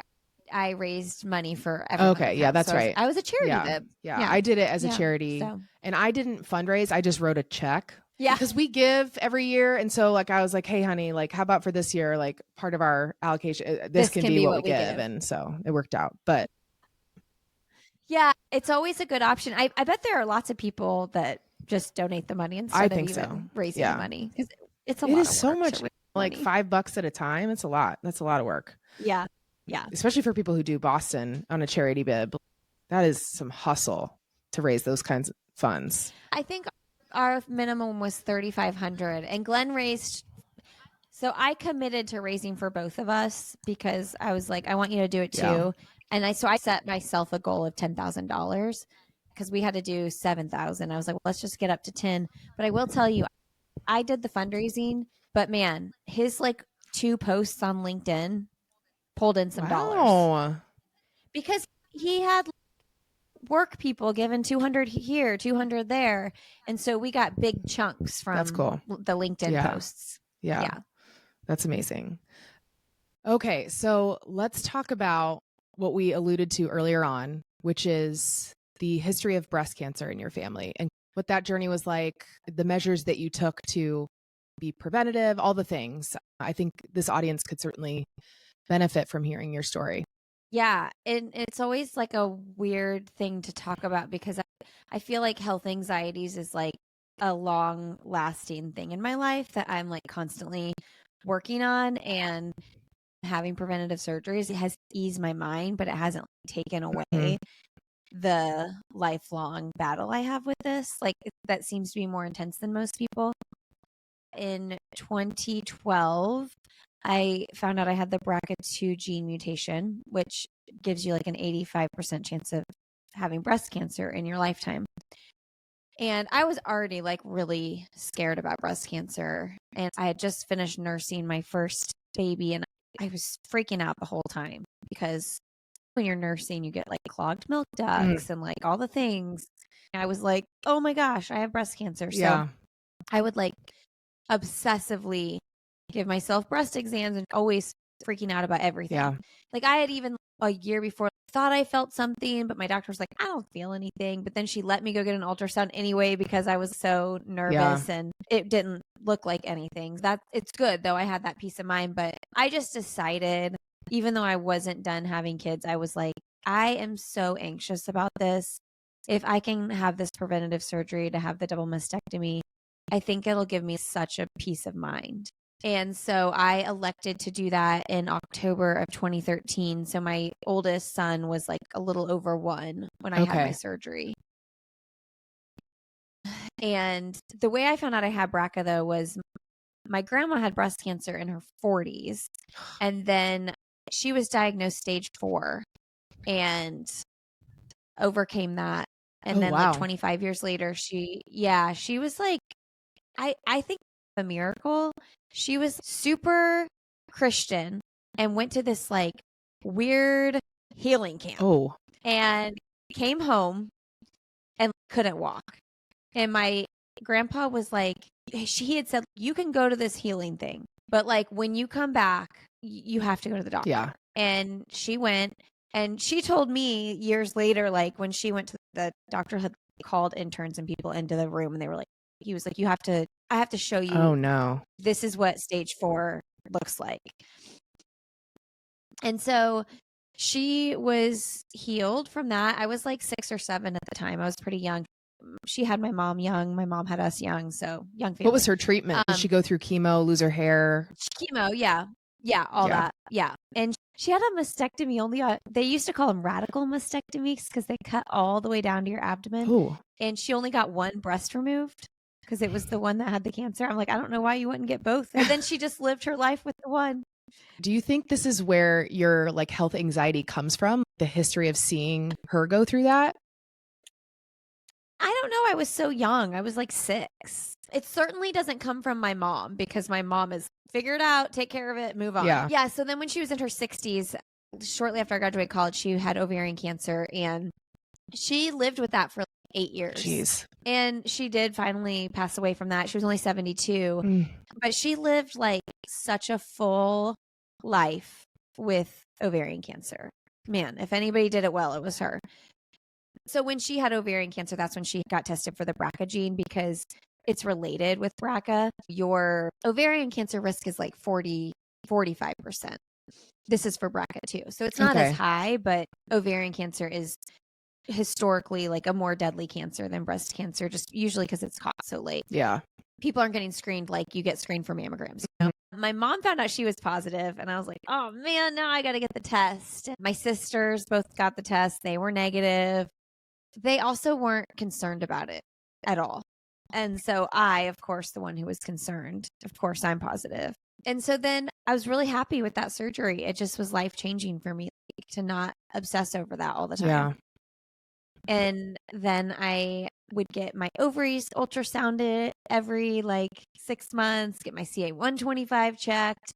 I raised money for everyone. Okay, yeah, that's right. I was a charity bib. Yeah, I did it as a charity, and I didn't fundraise. I just wrote a check. Yeah, because we give every year, and so I was like, hey, honey, how about for this year, part of our allocation, this can be what we give, and so it worked out. But yeah, it's always a good option. I bet there are lots of people that just donate the money instead of even raising the money because it's a lot. It is so much, $5 at a time. It's a lot. That's a lot of work. Yeah. Especially for people who do Boston on a charity bib. That is some hustle to raise those kinds of funds. I think our minimum was $3,500 and Glenn raised. So I committed to raising for both of us because I was like, I want you to do it too. And I set myself a goal of $10,000 because we had to do 7,000. I was like, well, let's just get up to 10. But I will tell you, I did the fundraising, but man, his like 2 posts on LinkedIn pulled in some dollars because he had work people given 200 here, 200 there. And so we got big chunks from That's cool. The LinkedIn posts. Yeah. That's amazing. Okay. So let's talk about what we alluded to earlier on, which is the history of breast cancer in your family and what that journey was like, the measures that you took to be preventative, all the things. I think this audience could certainly benefit from hearing your story. Yeah. And it's always like a weird thing to talk about because I feel like health anxieties is like a long lasting thing in my life that I'm like constantly working on, and having preventative surgeries, it has eased my mind, but it hasn't taken away the lifelong battle I have with this. Like that seems to be more intense than most people. In 2012, I found out I had the BRCA2 gene mutation, which gives you like an 85% chance of having breast cancer in your lifetime. And I was already like really scared about breast cancer. And I had just finished nursing my first baby, and I was freaking out the whole time because when you're nursing, you get like clogged milk ducts and like all the things. I was like, oh my gosh, I have breast cancer. So I would like obsessively give myself breast exams and always freaking out about everything. Yeah. Like I had even a year before thought I felt something, but my doctor was like, I don't feel anything. But then she let me go get an ultrasound anyway because I was so nervous and it didn't look like anything. It's good though. I had that peace of mind, but I just decided, even though I wasn't done having kids, I was like, I am so anxious about this. If I can have this preventative surgery to have the double mastectomy, I think it'll give me such a peace of mind. And so I elected to do that in October of 2013. So my oldest son was like a little over 1 when I had my surgery. And the way I found out I had BRCA though was my grandma had breast cancer in her 40s. And then she was diagnosed stage 4 and overcame that. And then like 25 years later, she was like, I think a miracle. She was super Christian and went to this like weird healing camp. And came home and couldn't walk. And my grandpa was like, he had said, you can go to this healing thing, but like when you come back, you have to go to the doctor. Yeah. And she went, and she told me years later, like when she went to the doctor, had called interns and people into the room, and they were like, he was like, I have to show you. Oh no. This is what stage 4 looks like. And so she was healed from that. I was like 6 or 7 at the time. I was pretty young. She had my mom young. My mom had us young. So young family. What was her treatment? Did she go through chemo, lose her hair? Chemo, yeah. Yeah, all that. Yeah. And she had a mastectomy only. They used to call them radical mastectomies because they cut all the way down to your abdomen. Ooh. And she only got one breast removed because it was the one that had the cancer. I'm like, I don't know why you wouldn't get both. And then she just lived her life with the one. Do you think this is where your like health anxiety comes from? The history of seeing her go through that? I don't know. I was so young. I was like 6. It certainly doesn't come from my mom because my mom is figure it out, take care of it, move on. Yeah. So then when she was in her 60s, shortly after I graduated college, she had ovarian cancer and she lived with that for 8 years. Jeez. And she did finally pass away from that. She was only 72, but she lived like such a full life with ovarian cancer. Man, if anybody did it well, it was her. So when she had ovarian cancer, that's when she got tested for the BRCA gene because it's related with BRCA. Your ovarian cancer risk is like 45%. This is for BRCA too. So it's not as high, but ovarian cancer is historically like a more deadly cancer than breast cancer, just usually because it's caught so late. Yeah. People aren't getting screened like you get screened for mammograms. You know? My mom found out she was positive and I was like, oh man, now I got to get the test. My sisters both got the test. They were negative. They also weren't concerned about it at all. And so I, of course, the one who was concerned, of course, I'm positive. And so then I was really happy with that surgery. It just was life-changing for me to not obsess over that all the time. Yeah. And then I would get my ovaries ultrasounded every like 6 months, get my CA 125 checked.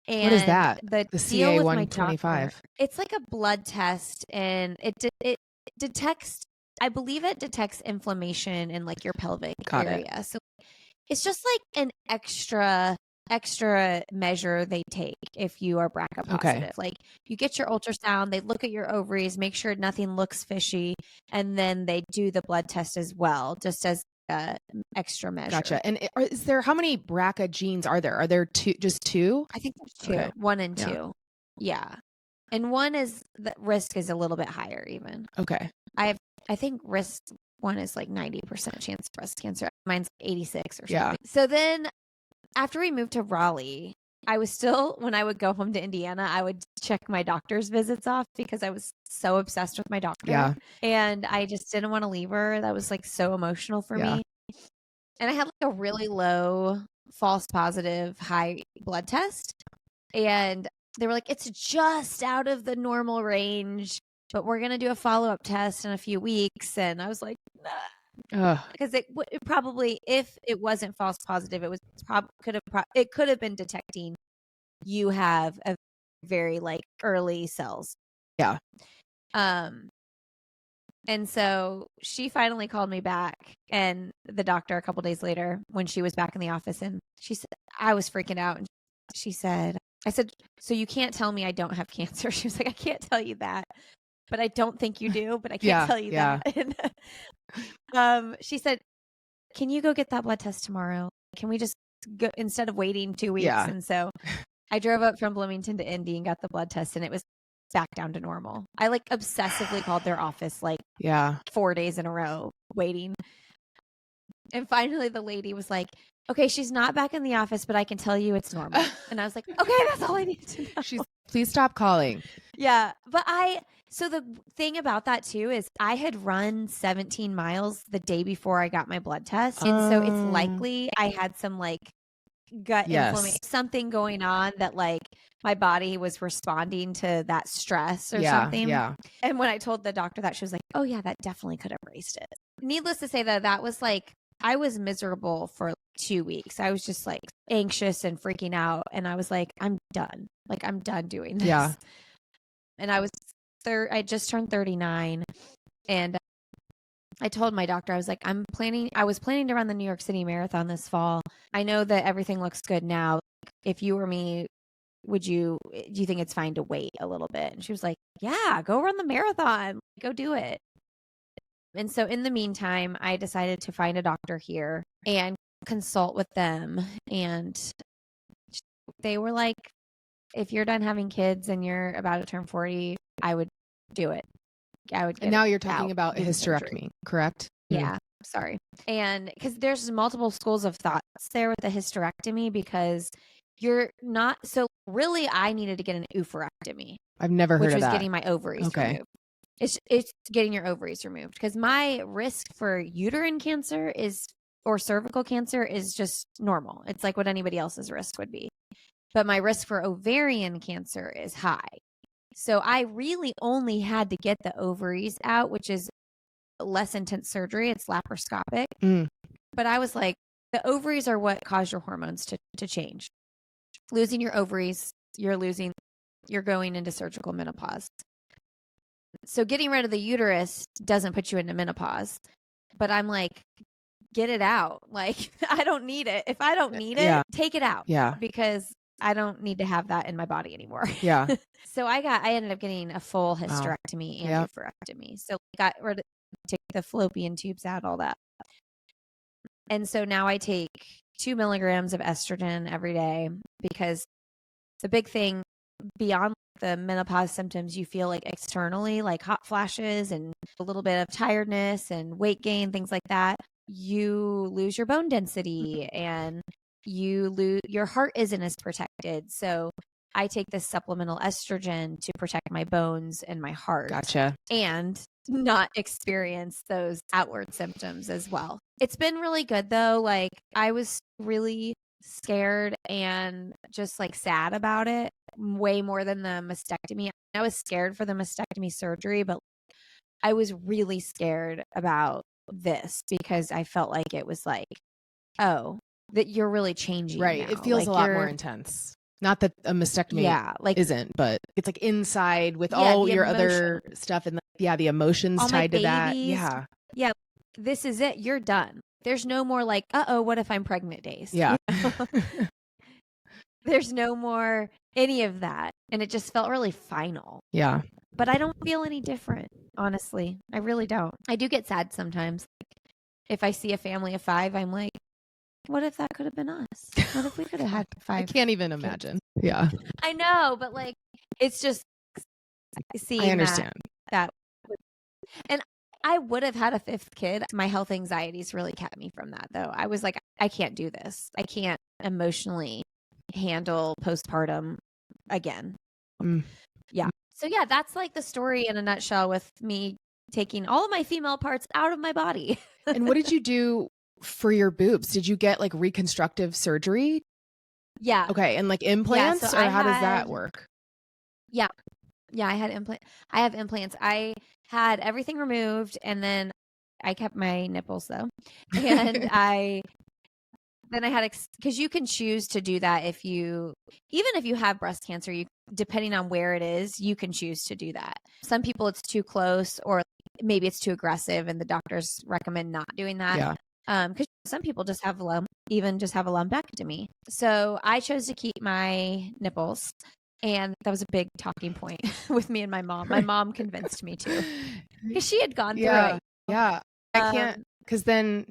And what is that? the The deal CA with my doctor, 125. it's like a blood test, and it detects, I believe it detects inflammation in like your pelvic area. So it's just like an extra measure they take if you are BRCA positive. Like you get your ultrasound, they look at your ovaries, make sure nothing looks fishy, and then they do the blood test as well, just as extra measure. Gotcha. And is there, how many BRCA genes are there? Are there just two? I think there's 2, Okay. 1 and 2. Yeah. And one is, the risk is a little bit higher even. Okay. I think risk 1 is like 90% chance of breast cancer. Mine's 86 or something. Yeah. So then after we moved to Raleigh, I was still, when I would go home to Indiana, I would check my doctor's visits off because I was so obsessed with my doctor. Yeah. And I just didn't want to leave her. That was like so emotional for me. And I had like a really low false positive high blood test. And they were like, it's just out of the normal range, but we're going to do a follow-up test in a few weeks. And I was like, nah. Because it probably, if it wasn't false positive, it was could have been detecting you have a very like early cells. Yeah. And so she finally called me back, and the doctor a couple days later when she was back in the office, and she said, I was freaking out, and she said, I said, so you can't tell me I don't have cancer? She was like, I can't tell you that, but I don't think you do, but I can't tell you that. And she said, can you go get that blood test tomorrow? Can we just go instead of waiting 2 weeks? Yeah. And so I drove up from Bloomington to Indy and got the blood test, and it was back down to normal. I like obsessively called their office like 4 days in a row waiting. And finally the lady was like, okay, she's not back in the office, but I can tell you it's normal. And I was like, okay, that's all I need to know. Please stop calling. Yeah. But so the thing about that too is I had run 17 miles the day before I got my blood test. And so it's likely I had some like gut inflammation, something going on that like my body was responding to that stress or something. Yeah. And when I told the doctor that, she was like, oh yeah, that definitely could have raised it. Needless to say though, that was like, I was miserable for 2 weeks. I was just like anxious and freaking out. And I was like, I'm done. Like I'm done doing this. Yeah. And I I just turned 39, and I told my doctor, I was like, I was planning to run the New York City Marathon this fall. I know that everything looks good now. If you were me, do you think it's fine to wait a little bit? And she was like, yeah, go run the marathon, go do it. And so in the meantime, I decided to find a doctor here and consult with them. And they were like, if you're done having kids and you're about to turn 40, I would do it. And now you're talking about a hysterectomy, correct? Yeah. Sorry. And because there's multiple schools of thoughts there with the hysterectomy, because you're not, so really I needed to get an oophorectomy. I've never heard of that. Which was getting my ovaries removed. It's getting your ovaries removed, because my risk for uterine cancer or cervical cancer is just normal. It's like what anybody else's risk would be. But my risk for ovarian cancer is high. So I really only had to get the ovaries out, which is less intense surgery. It's laparoscopic. But I was like, the ovaries are what cause your hormones to change. Losing your ovaries, you're going into surgical menopause. So getting rid of the uterus doesn't put you into menopause. But I'm like, get it out. Like, I don't need it. If I don't need it, take it out. Yeah. Because I don't need to have that in my body anymore. Yeah. So I ended up getting a full hysterectomy and oophorectomy. So I got rid of, take the fallopian tubes out, all that. And so now I take 2 milligrams of estrogen every day, because the big thing beyond the menopause symptoms you feel like externally, like hot flashes and a little bit of tiredness and weight gain, things like that, you lose your bone density and your heart isn't as protected. So I take this supplemental estrogen to protect my bones and my heart. Gotcha. And not experience those outward symptoms as well. It's been really good though. Like I was really scared and just like sad about it way more than the mastectomy. I was scared for the mastectomy surgery, but I was really scared about this because I felt like it was like, oh, that you're really changing. Right. Now. It feels like a lot more intense. Not that a mastectomy like isn't, but it's like inside with all your other stuff and the emotions all tied to that. Yeah. Yeah. This is it. You're done. There's no more like, uh-oh, what if I'm pregnant days? Yeah. There's no more any of that. And it just felt really final. Yeah. But I don't feel any different, honestly. I really don't. I do get sad sometimes. Like, if I see a family of 5, I'm like, what if that could have been us? What if we could have had 5? I can't even imagine. Yeah. I know, but like, it's just seeing I understand. that. And I would have had a 5th kid. My health anxieties really kept me from that, though. I was like, I can't do this. I can't emotionally handle postpartum again. Yeah. So yeah, that's like the story in a nutshell with me taking all of my female parts out of my body. And what did you do for your boobs? Did you get like reconstructive surgery? Yeah. Okay. And like implants, so or how does that work? Yeah. Yeah. I have implants. I had everything removed, and then I kept my nipples though. And then I had, because you can choose to do that even if you have breast cancer, depending on where it is, you can choose to do that. Some people it's too close, or maybe it's too aggressive, and the doctors recommend not doing that. Yeah. Because some people just have a lumpectomy. So I chose to keep my nipples. And that was a big talking point with me and my mom. My mom convinced me to, because she had gone through it. Yeah. I can't, because then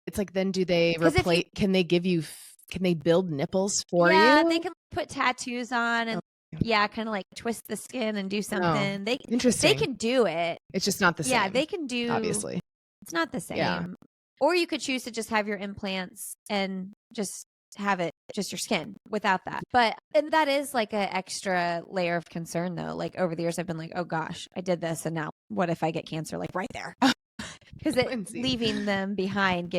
it's like, then do they replace, can they build nipples for you? Yeah, they can put tattoos on and kind of like twist the skin and do something. Interesting. They can do it. It's just not the same. Yeah, they can do. Obviously. It's not the same. Yeah. Or you could choose to just have your implants and just have it just your skin without that. And that is like an extra layer of concern though. Like over the years I've been like, oh gosh, I did this, and now what if I get cancer like right there? Because leaving them behind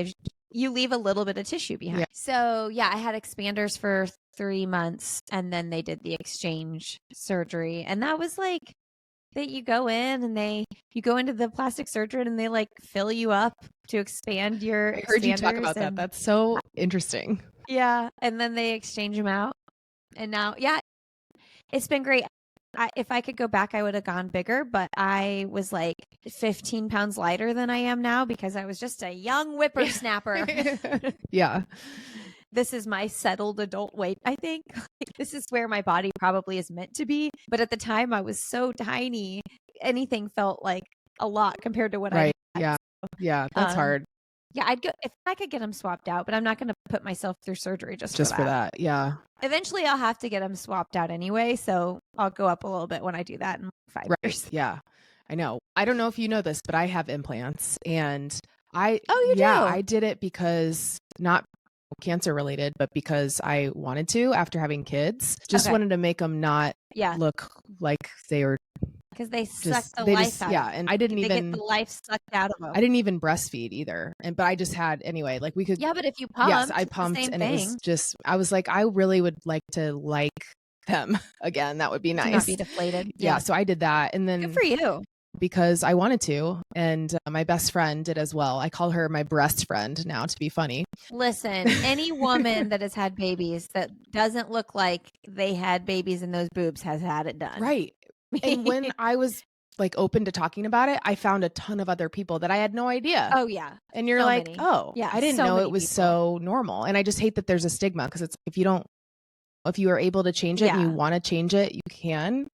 you leave a little bit of tissue behind. Yeah. So yeah, I had expanders for 3 months, and then they did the exchange surgery, and that was like that you go in and you go into the plastic surgeon and they like fill you up to expand your. I heard you talk about that. That's so interesting. Yeah, and then they exchange them out, and now it's been great. If I could go back, I would have gone bigger, but I was like 15 pounds lighter than I am now because I was just a young whippersnapper. Yeah. This is my settled adult weight, I think. This is where my body probably is meant to be. But at the time, I was so tiny. Anything felt like a lot compared to what I had. Yeah. Yeah. That's hard. Yeah, I'd go if I could get them swapped out, but I'm not going to put myself through surgery just for that. Yeah. Eventually, I'll have to get them swapped out anyway, so I'll go up a little bit when I do that in 5 years. Yeah, I know. I don't know if you know this, but I have implants, and do? I did it because not cancer related, but because I wanted to after having kids. Just wanted to make them not look like they were. Because they suck the life out. Yeah, and I didn't even get the life sucked out of them. I didn't even breastfeed either, but I just had anyway. Like we could. Yeah, but if you pumped, yes, I pumped, and it was just. I was like, I really would like to like them again. That would be nice. To not be deflated. Yeah, so I did that, and then good for you. Because I wanted to, and my best friend did as well. I call her my breast friend now to be funny. Listen, any woman that has had babies that doesn't look like they had babies in those boobs has had it done. Right. And when I was like open to talking about it, I found a ton of other people that I had no idea. Oh yeah. And you're like, many. Oh yeah, I didn't know it was so normal. And I just hate that there's a stigma, because it's if you are able to change it and you want to change it, you can.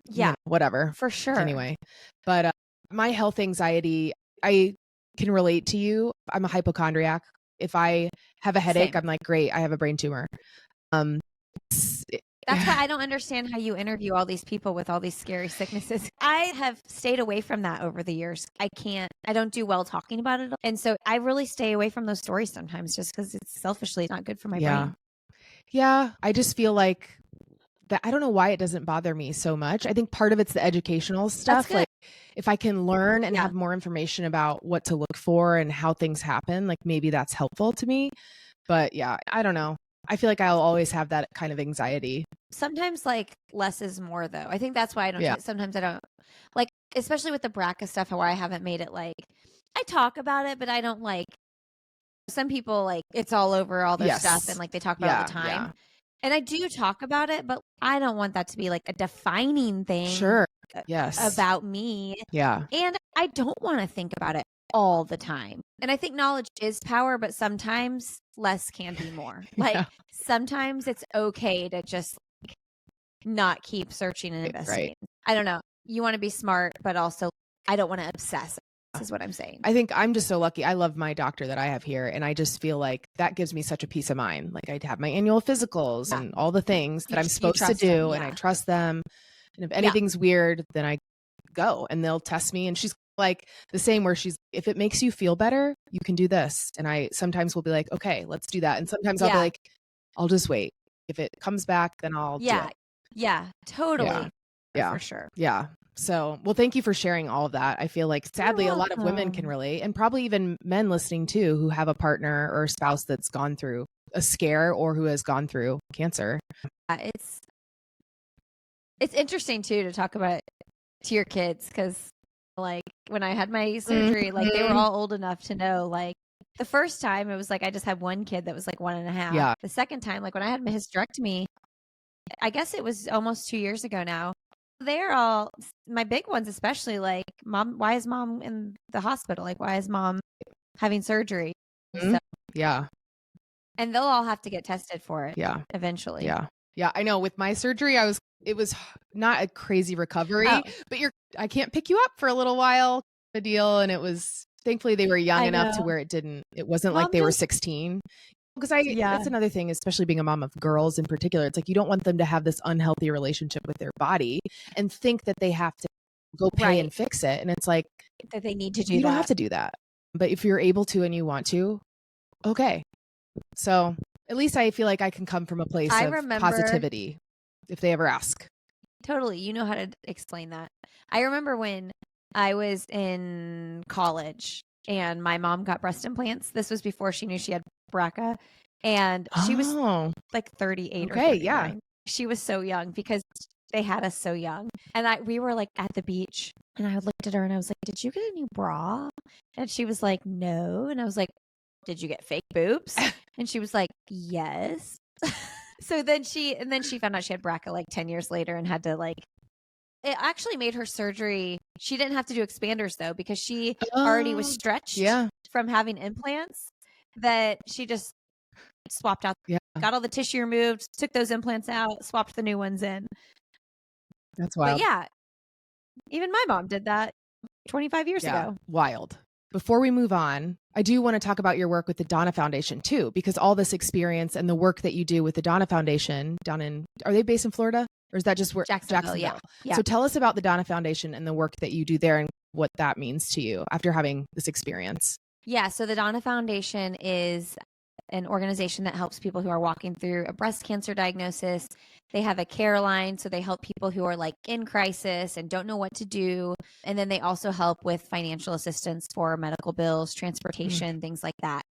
Yeah. Whatever. For sure. Anyway, but my health anxiety, I can relate to you. I'm a hypochondriac. If I have a headache, I'm like, great, I have a brain tumor. That's why I don't understand how you interview all these people with all these scary sicknesses. I have stayed away from that over the years. I don't do well talking about it. And so I really stay away from those stories sometimes just because it's selfishly not good for my brain. Yeah. I just feel like that. I don't know why it doesn't bother me so much. I think part of it's the educational stuff. Like if I can learn and have more information about what to look for and how things happen, like maybe that's helpful to me. But yeah, I don't know. I feel like I'll always have that kind of anxiety. Sometimes like less is more though. I think that's why I don't, sometimes I don't like, especially with the BRCA stuff, how I haven't made it like, I talk about it, but I don't like, some people like it's all over all their stuff and like they talk about it all the time. Yeah. And I do talk about it, but I don't want that to be like a defining thing Sure. Yes. about me. Yeah. And I don't want to think about it all the time. And I think knowledge is power, but sometimes less can be more. Like sometimes it's okay to just like, not keep searching and investigating. I don't know. You want to be smart, but also I don't want to obsess. Is what I'm saying. I think I'm just so lucky. I love my doctor that I have here. And I just feel like that gives me such a peace of mind. Like I have my annual physicals and all the things that I'm supposed to do. And I trust them. And if anything's weird, then I go and they'll test me. And she's like the same where she's, if it makes you feel better, you can do this. And I sometimes will be like, okay, let's do that. And sometimes I'll be like, I'll just wait. If it comes back, then I'll do it. Yeah, totally. Yeah, for sure. Yeah. So, well, thank you for sharing all of that. I feel like sadly a lot of women can relate, and probably even men listening too, who have a partner or a spouse that's gone through a scare or who has gone through cancer. It's interesting too to talk about to your kids, because like when I had my surgery, like they were all old enough to know, like the first time it was like I just had one kid that was like 1.5. Yeah. The second time, like when I had my hysterectomy, I guess it was almost 2 years ago now. They're all, my big ones especially, like, Mom, why is Mom in the hospital? Like, why is Mom having surgery? So, and they'll all have to get tested for it. Eventually. Yeah. I know with my surgery, it was not a crazy recovery, but I can't pick you up for a little while, the deal. And it was, thankfully they were young enough to where it wasn't like they were 16. Because that's another thing, especially being a mom of girls in particular. It's like you don't want them to have this unhealthy relationship with their body and think that they have to go pay and fix it. And it's like that they need to do. You don't have to do that. But if you're able to and you want to, okay. So at least I feel like I can come from a place of positivity if they ever ask. Totally. You know how to explain that. I remember when I was in college and my mom got breast implants. This was before she knew she had BRCA, and she was like 38 or 39. She was so young because they had us so young. And we were like at the beach, and I looked at her and I was like, "Did you get a new bra?" And she was like, "No." And I was like, "Did you get fake boobs?" And she was like, "Yes." So then she found out she had BRCA like 10 years later and had to like, it actually made her surgery. She didn't have to do expanders though, because she already was stretched from having implants, that she just swapped out, got all the tissue removed, took those implants out, swapped the new ones in. That's wild. But even my mom did that 25 years ago. Wild. Before we move on, I do want to talk about your work with the Donna Foundation too, because all this experience and the work that you do with the Donna Foundation are they based in Florida? Or is that just where Jacksonville? Yeah. So tell us about the Donna Foundation and the work that you do there and what that means to you after having this experience. Yeah. So the Donna Foundation is an organization that helps people who are walking through a breast cancer diagnosis. They have a care line, so they help people who are like in crisis and don't know what to do. And then they also help with financial assistance for medical bills, transportation, things like that.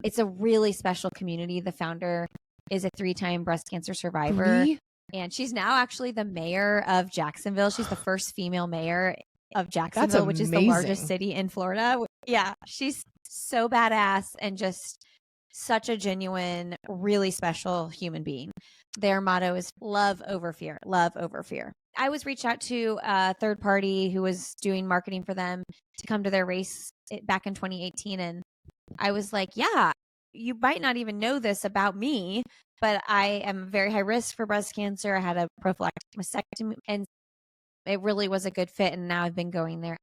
It's a really special community. The founder is a 3-time breast cancer survivor. And she's now actually the mayor of Jacksonville. She's the first female mayor of Jacksonville, which is the largest city in Florida. Yeah, she's so badass and just such a genuine, really special human being. Their motto is love over fear, love over fear. I was reached out to a third party who was doing marketing for them to come to their race back in 2018. And I was like, yeah, you might not even know this about me, but I am very high risk for breast cancer. I had a prophylactic mastectomy, and it really was a good fit. And now I've been going there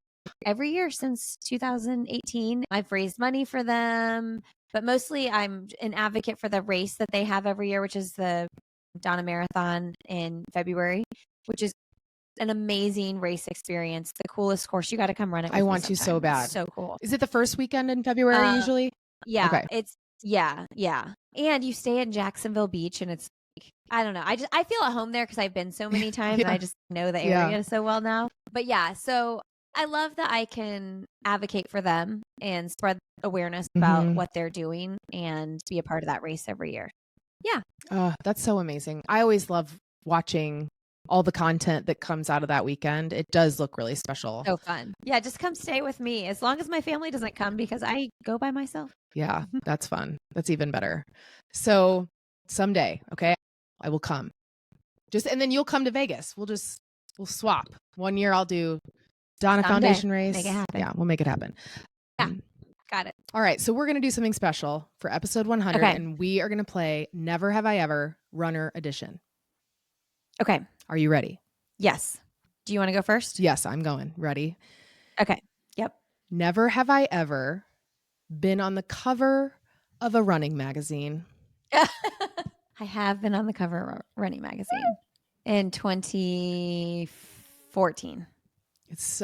every year since 2018. I've raised money for them, but mostly I'm an advocate for the race that they have every year, which is the Donna Marathon in February, which is an amazing race experience. The coolest course. You got to come run it. I want to so bad. It's so cool. Is it the first weekend in February usually? Yeah. Okay. It's yeah. And you stay in Jacksonville Beach, and it's I don't know. I feel at home there because I've been so many times and I just know the area so well now. But yeah, so I love that I can advocate for them and spread awareness about what they're doing and be a part of that race every year. Yeah. That's so amazing. I always love watching all the content that comes out of that weekend. It does look really special. So fun. Yeah, just come stay with me as long as my family doesn't come because I go by myself. Yeah, that's fun. That's even better. So someday, okay, I will come. And then you'll come to Vegas. We'll swap. 1 year I'll do Donna Someday. Foundation race. Make it happen. Yeah, we'll make it happen. Yeah. Got it. All right. So we're going to do something special for episode 100. Okay. And we are going to play Never Have I Ever Runner Edition. Okay. Are you ready? Yes. Do you want to go first? Yes, I'm going. Ready? Okay. Yep. Never have I ever been on the cover of a running magazine. I have been on the cover of a running magazine in 2014.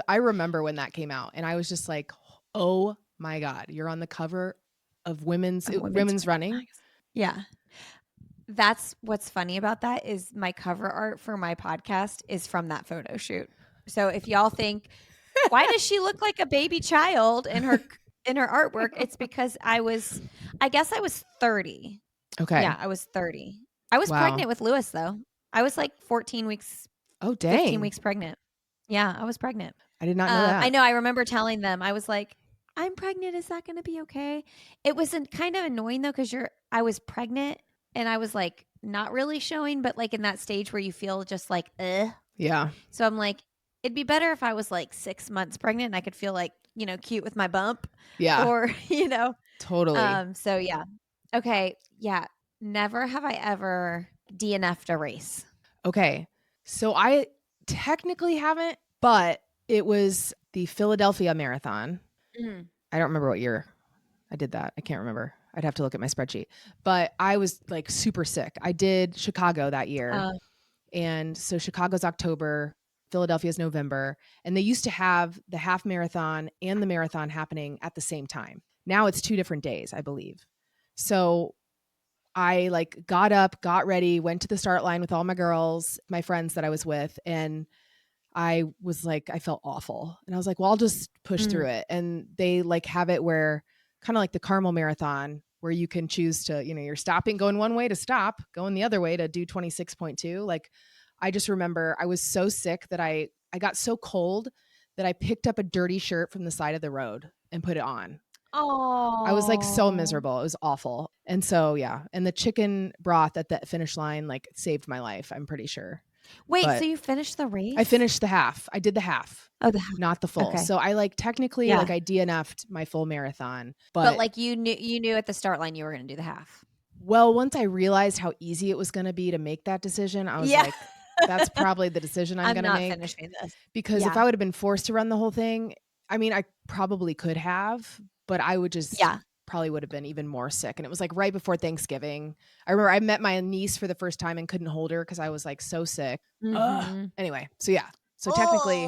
I remember when that came out and I was just like, oh my God, you're on the cover of women's running. Magazine. Yeah. That's what's funny about that is my cover art for my podcast is from that photo shoot. So if y'all think, why does she look like a baby child in her artwork? It's because I guess I was 30. Okay. Yeah, I was 30. I was pregnant with Lewis though. I was like 14 weeks. Oh, dang. 15 weeks pregnant. Yeah, I was pregnant. I did not know that. I know. I remember telling them, I was like, I'm pregnant. Is that going to be okay? It was kind of annoying though, because I was pregnant and I was like not really showing, but like in that stage where you feel just like, Yeah. So I'm like, it'd be better if I was like 6 months pregnant and I could feel like, cute with my bump. Yeah. Or, Totally. So yeah. Okay. Yeah. Never have I ever DNF'd a race. Okay. So I technically haven't, but it was the Philadelphia Marathon. Mm. I don't remember what year I did that. I can't remember. I'd have to look at my spreadsheet. But I was like super sick. I did Chicago that year. And so Chicago's October, Philadelphia's November. And they used to have the half marathon and the marathon happening at the same time. Now it's 2 different days, I believe. So I like got up, got ready, went to the start line with all my girls, my friends that I was with. And I was like, I felt awful. And I was like, well, I'll just push through it. And they like have it where kind of like the Carmel Marathon where you can choose to, you're stopping, going one way to stop, going the other way to do 26.2. Like, I just remember I was so sick that I got so cold that I picked up a dirty shirt from the side of the road and put it on. Oh, I was like so miserable. It was awful. And so, yeah. And the chicken broth at the finish line, like saved my life. I'm pretty sure. Wait, so you finished the race? I finished the half. I did the half. Oh, the half. Not the full. Okay. So I like technically like I DNF'd my full marathon. But like you knew at the start line you were going to do the half. Well, once I realized how easy it was going to be to make that decision, I was like, that's probably the decision I'm going to make. I'm not finishing this. Because if I would have been forced to run the whole thing, I mean, I probably could have, but I would just probably would have been even more sick. And it was like right before Thanksgiving. I remember I met my niece for the first time and couldn't hold her because I was like so sick. Anyway, so yeah. So technically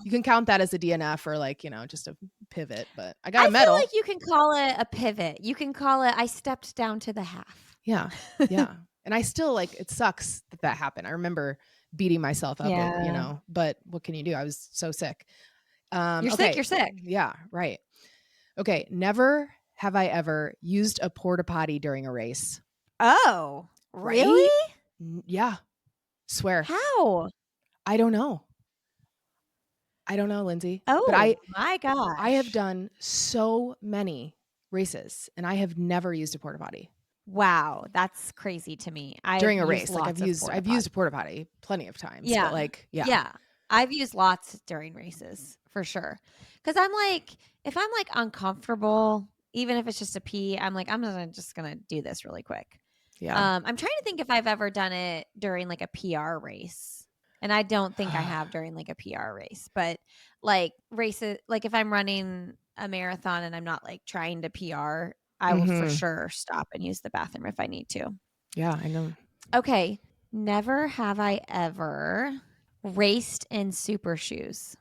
you can count that as a DNF or like, just a pivot, but I got a medal. I feel like you can call it a pivot. You can call it, I stepped down to the half. Yeah. Yeah. And I still like, it sucks that happened. I remember beating myself up, but what can you do? I was so sick. You're sick. You're sick. Yeah. Right. Okay. Never have I ever used a porta potty during a race. Oh, really? Right? Yeah. Swear. How? I don't know, Lindsay. Oh, but my gosh. I have done so many races and I have never used a porta potty. Wow, that's crazy to me. During a race, like I've used a porta potty plenty of times. Yeah, but like I've used lots during races for sure. Because I'm like, if I'm like uncomfortable, even if it's just a pee, I'm like, I'm just gonna do this really quick. Yeah. I'm trying to think if I've ever done it during like a PR race, and I don't think I have during like a PR race. But like races, like if I'm running a marathon and I'm not like trying to PR, I will for sure stop and use the bathroom if I need to. Yeah, I know. Okay. Never have I ever raced in super shoes.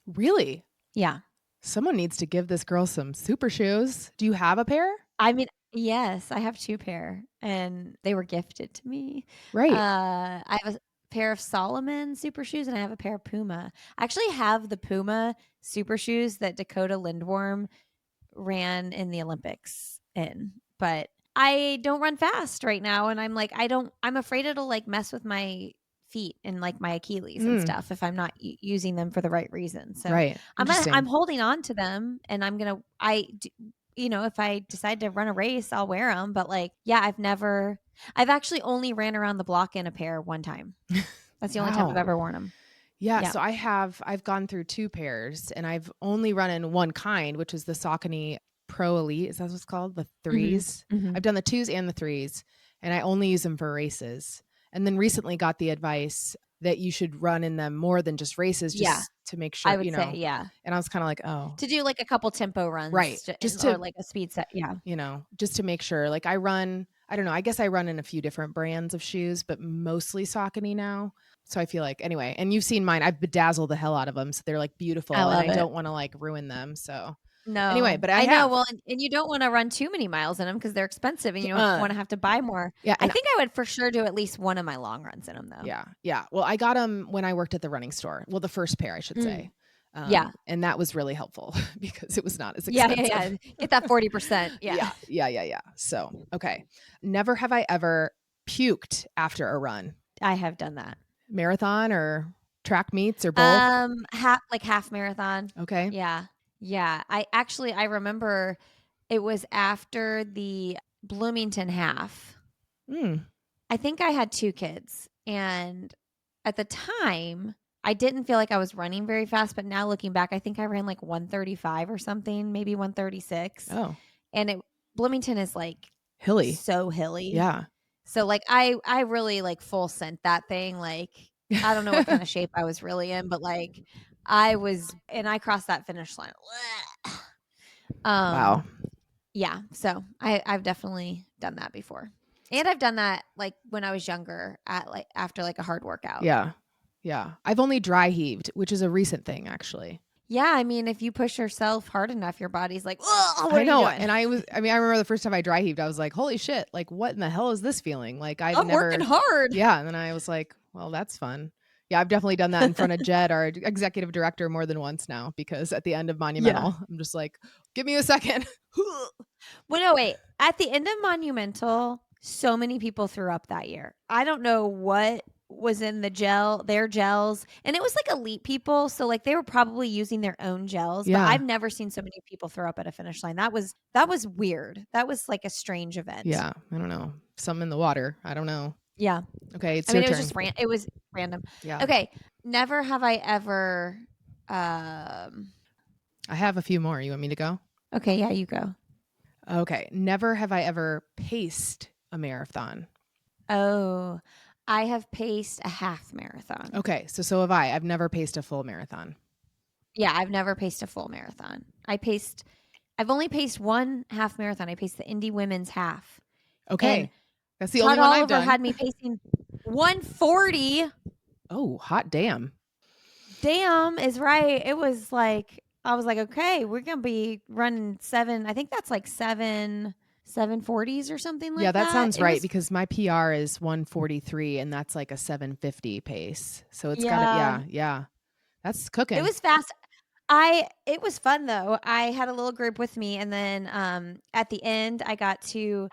Really? Yeah. Someone needs to give this girl some super shoes. Do you have a pair? I mean, yes, I have 2 pair and they were gifted to me. Right. I have a pair of Solomon super shoes and I have a pair of Puma. I actually have the Puma super shoes that Dakota Lindworm ran in the Olympics in, but I don't run fast right now. And I'm like, I'm afraid it'll like mess with my feet and like my Achilles and stuff if I'm not using them for the right reason. So Right. I'm holding on to them, and if I decide to run a race, I'll wear them. But like, yeah, I've actually only ran around the block in a pair one time. That's the only time I've ever worn them. Yeah. So I've gone through 2 pairs, and I've only run in one kind, which is the Saucony Pro Elite. Is that what it's called? The 3s. Mm-hmm. I've done the 2s and the 3s, and I only use them for races. And then recently got the advice that you should run in them more than just races, just to make sure, I would say, yeah. And I was kind of like, oh. To do like a couple tempo runs. Right. Or like a speed set. Yeah. Just to make sure. Like I don't know, I guess I run in a few different brands of shoes, but mostly Saucony now. So I feel like, anyway, and you've seen mine. I've bedazzled the hell out of them. So they're like beautiful, and I don't want to like ruin them. So no. Anyway, but I know. Well, and you don't want to run too many miles in them because they're expensive, and you don't want to have to buy more. Yeah. I think I would for sure do at least one of my long runs in them, though. Yeah. Yeah. Well, I got them when I worked at the running store. Well, the first pair, I should say. And that was really helpful because it was not as expensive. Yeah. Get that 40%. Yeah. Yeah. So, okay. Never have I ever puked after a run. I have done that. Marathon or track meets or both? Half marathon. Okay. Yeah. I remember it was after the Bloomington half. I think I had 2 kids, and at the time I didn't feel like I was running very fast, but now looking back, I think I ran like 135 or something, maybe 136. Oh. And Bloomington is like hilly. So hilly. Yeah. So like I really like full sent that thing. Like I don't know what kind of shape I was really in, but like I crossed that finish line. Wow. Yeah. So I've definitely done that before. And I've done that like when I was younger after like a hard workout. Yeah. Yeah. I've only dry heaved, which is a recent thing actually. Yeah. I mean, if you push yourself hard enough, your body's like, what I know. Are you doing? And I remember the first time I dry heaved, I was like, holy shit. Like what in the hell is this feeling? Like I'm working hard. Yeah. And then I was like, well, that's fun. Yeah. I've definitely done that in front of Jed, our executive director, more than once now, because at the end of Monumental, I'm just like, give me a second. Well, no, wait. At the end of Monumental, so many people threw up that year. I don't know what was in their gels, and it was like elite people, so like they were probably using their own gels. But I've never seen so many people throw up at a finish line. That was weird. That was like a strange event. Yeah, I don't know. Something in the water. I don't know. Yeah. Okay, it's your turn. It was random. Yeah. Okay. Never have I ever. I have a few more. You want me to go? Okay. Yeah, you go. Okay. Never have I ever paced a marathon. Oh, I have paced a half marathon. Okay. So have I. I've never paced a full marathon. Yeah, I've never paced a full marathon. I've only paced one half marathon. I paced the Indy Women's half. Okay. And that's the only one I've done. had me pacing 140. Oh, hot damn. Damn is right. It was like, I was like, okay, we're going to be running 7. I think that's like 740s or something like that. Yeah, that sounds right, because my PR is 143 and that's like a 750 pace. So it's got yeah. That's cooking. It was fast. It was fun though. I had a little group with me, and then at the end I got to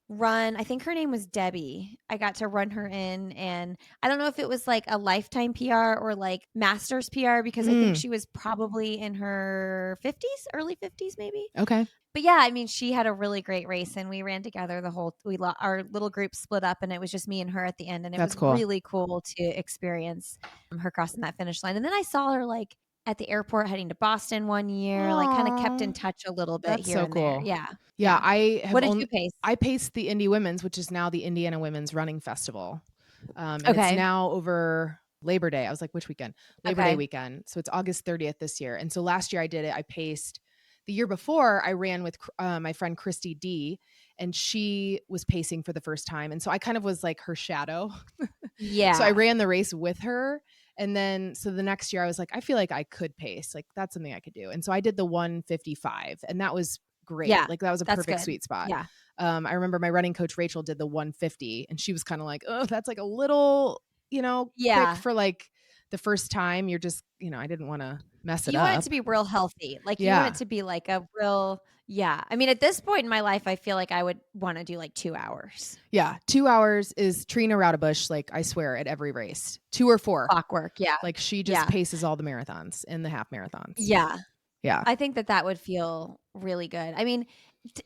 run, I think her name was Debbie. I got to run her in, and I don't know if it was like a lifetime PR or like master's PR, because I think she was probably in her 50s, early 50s maybe. Okay. But yeah, I mean, she had a really great race, and we ran together our little group split up, and it was just me and her at the end. And it was really cool to experience her crossing that finish line. And then I saw her like at the airport heading to Boston one year. Aww. Like kind of kept in touch a little bit. That's here so and cool. There. Yeah. What did you pace? I paced the Indy Women's, which is now the Indiana Women's Running Festival. It's now over Labor Day. I was like, which weekend? Labor Day weekend. So it's August 30th this year. And so last year I did it. I paced. The year before, I ran with my friend Christy D, and she was pacing for the first time. And so I kind of was like her shadow. Yeah. So I ran the race with her. And then, so the next year I was like, I feel like I could pace. Like that's something I could do. And so I did the 155, and that was great. Yeah, like that was a perfect sweet spot. Yeah. I remember my running coach, Rachel, did the 150, and she was kind of like, oh, that's like a little, quick for like the first time. You're just, I didn't want to mess it up. You want it to be real healthy. Like you want it to be like a real, Yeah. I mean, at this point in my life, I feel like I would want to do like 2 hours. Yeah. 2 hours is Trina Roudabush, like I swear, at every race. 2 or 4. Clockwork. Yeah. Like she just Yeah. paces all the marathons and the half marathons. Yeah. Yeah. I think that would feel really good. I mean,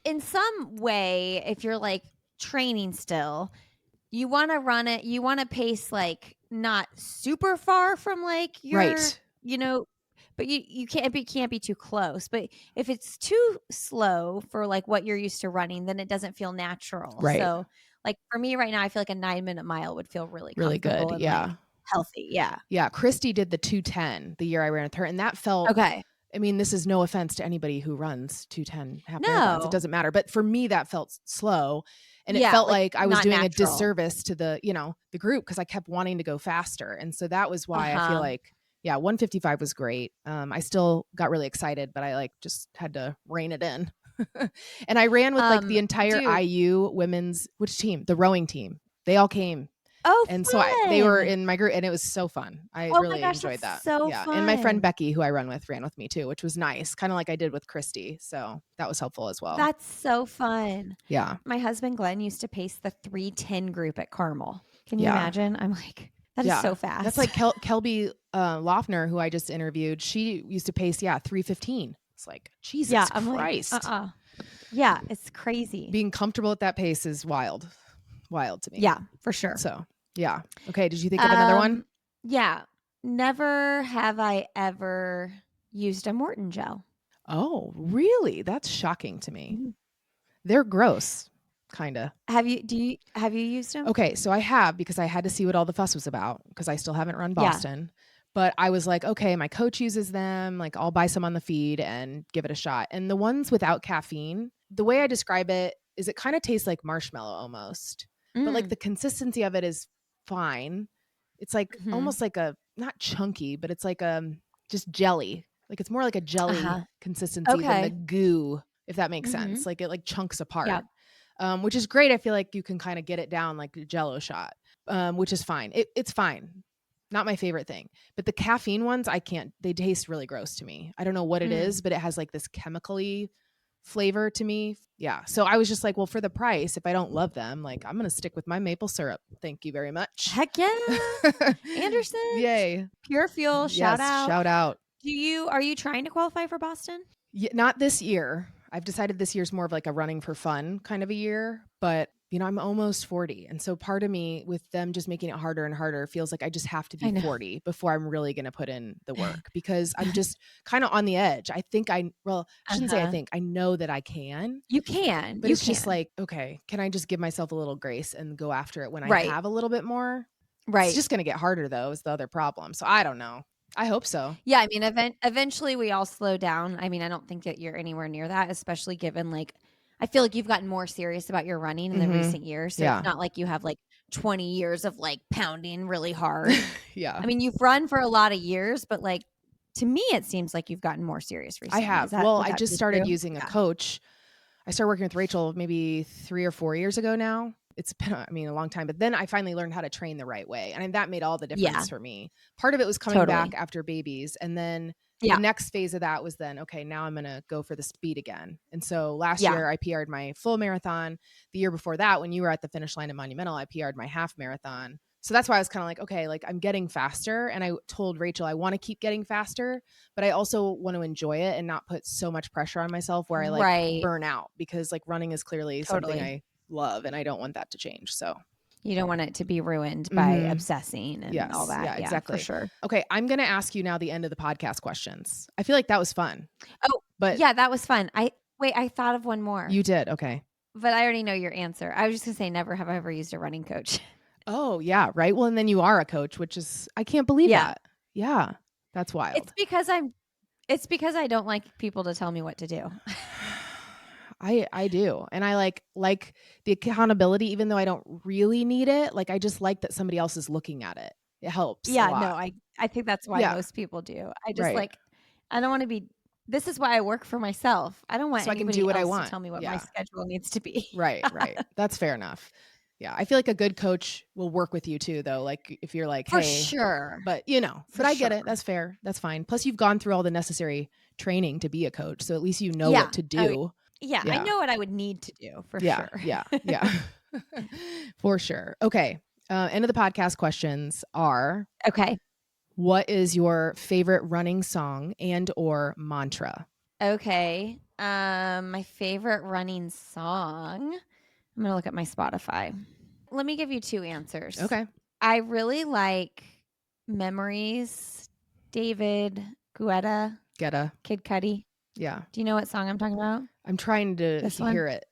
in some way, if you're like training still, you want to run it, you want to pace like not super far from like your, Right. but you can't be too close. But if it's too slow for like what you're used to running, then it doesn't feel natural. Right. So like for me right now, I feel like a 9-minute mile would feel really Really comfortable good. and Yeah. like healthy. Yeah. Yeah. Christy did the 2:10 the year I ran with her, and that felt Okay. I mean, this is no offense to anybody who runs 2:10 half marathons. It doesn't matter. But for me, that felt slow. And it felt like I was doing a disservice to the group because I kept wanting to go faster. And so that was why I feel like, 1:55 was great. I still got really excited, but I like just had to rein it in. And I ran with like the entire IU women's, which team? The rowing team. They all came. Oh, and fun. So they were in my group, and it was so fun. I really enjoyed that. So fun. And my friend Becky, who I run with, ran with me too, which was nice, kind of like I did with Christy. So that was helpful as well. That's so fun. Yeah. My husband Glenn used to pace the 3:10 group at Carmel. Can you imagine? I'm like, that is so fast. That's like Kelby Loeffner, who I just interviewed. She used to pace 3:15. It's like, Jesus Christ. Like, yeah, it's crazy. Being comfortable at that pace is wild to me. Yeah, for sure. So yeah. Okay. Did you think of another one? Yeah. Never have I ever used a Morton gel. Oh, really? That's shocking to me. Mm-hmm. They're gross, kind of. Have you used them? Okay, so I have, because I had to see what all the fuss was about, because I still haven't run Boston. But I was like, okay, my coach uses them. Like, I'll buy some on the feed and give it a shot. And the ones without caffeine, the way I describe it is it kind of tastes like marshmallow almost. But like the consistency of it is fine. It's like almost like a, not chunky, but it's like just jelly. Like it's more like a jelly consistency than the goo, if that makes sense. Like it like chunks apart, which is great. I feel like you can kind of get it down like a Jell-O shot, which is fine. It's fine. Not my favorite thing. But the caffeine ones, I can't. They taste really gross to me. I don't know what it is, but it has like this chemically flavor to me. Yeah. So I was just like, well, for the price, if I don't love them, like I'm going to stick with my maple syrup. Thank you very much. Heck yeah. Anderson. Yay. Pure Fuel. Shout out. Shout out. Are you trying to qualify for Boston? Yeah, not this year. I've decided this year's more of like a running for fun kind of a year, but I'm almost 40. And so part of me, with them just making it harder and harder, feels like I just have to be 40 before I'm really going to put in the work, because I'm just kind of on the edge. I think I shouldn't say I think, I know that I can. You can. But it's just like, okay, can I just give myself a little grace and go after it when I have a little bit more? Right. It's just going to get harder though, is the other problem. So I don't know. I hope so. Yeah. I mean, eventually we all slow down. I mean, I don't think that you're anywhere near that, especially given like, I feel like you've gotten more serious about your running in the recent years. So it's not like you have like 20 years of like pounding really hard. I mean, you've run for a lot of years, but like to me, it seems like you've gotten more serious recently. I have. I just started using a coach. I started working with Rachel maybe 3 or 4 years ago now. It's been, a long time, but then I finally learned how to train the right way. And that made all the difference for me. Part of it was coming back after babies. And then the next phase of that was then, okay, now I'm going to go for the speed again. And so last year I PR'd my full marathon. The year before that, when you were at the finish line at Monumental, I PR'd my half marathon. So that's why I was kind of like, okay, like I'm getting faster. And I told Rachel, I want to keep getting faster, but I also want to enjoy it and not put so much pressure on myself where I like burn out, because like running is clearly something I love and I don't want that to change. So you don't want it to be ruined by obsessing and all that. Yeah, exactly. For sure. Okay. I'm going to ask you now the end of the podcast questions. I feel like that was fun. Oh, but yeah, that was fun. I thought of one more. You did. Okay. But I already know your answer. I was just going to say, never have I ever used a running coach. Oh yeah. Right. Well, and then you are a coach, which is, I can't believe that. Yeah. That's wild. It's because I don't like people to tell me what to do. I do. And I like the accountability, even though I don't really need it. Like, I just like that somebody else is looking at it. It helps. Yeah, no, I think that's why most people do. I just I don't want to be, this is why I work for myself. I don't want so I can do what I want to tell me what my schedule needs to be. Right. That's fair enough. Yeah. I feel like a good coach will work with you too, though. Like if you're like, hey, for sure. But but I get it. That's fair. That's fine. Plus you've gone through all the necessary training to be a coach. So at least you know what to do. Yeah, I Yeah. know what I would need to do for Yeah. sure. Yeah. Yeah. For sure. Okay. End of the podcast questions are, Okay. what is your favorite running song and or mantra? Okay. My favorite running song. I'm going to look at my Spotify. Let me give you two answers. Okay. I really like Memories, David Guetta, Getta. Kid Cudi. Yeah. Do you know what song I'm talking about? I'm trying to This hear one? it.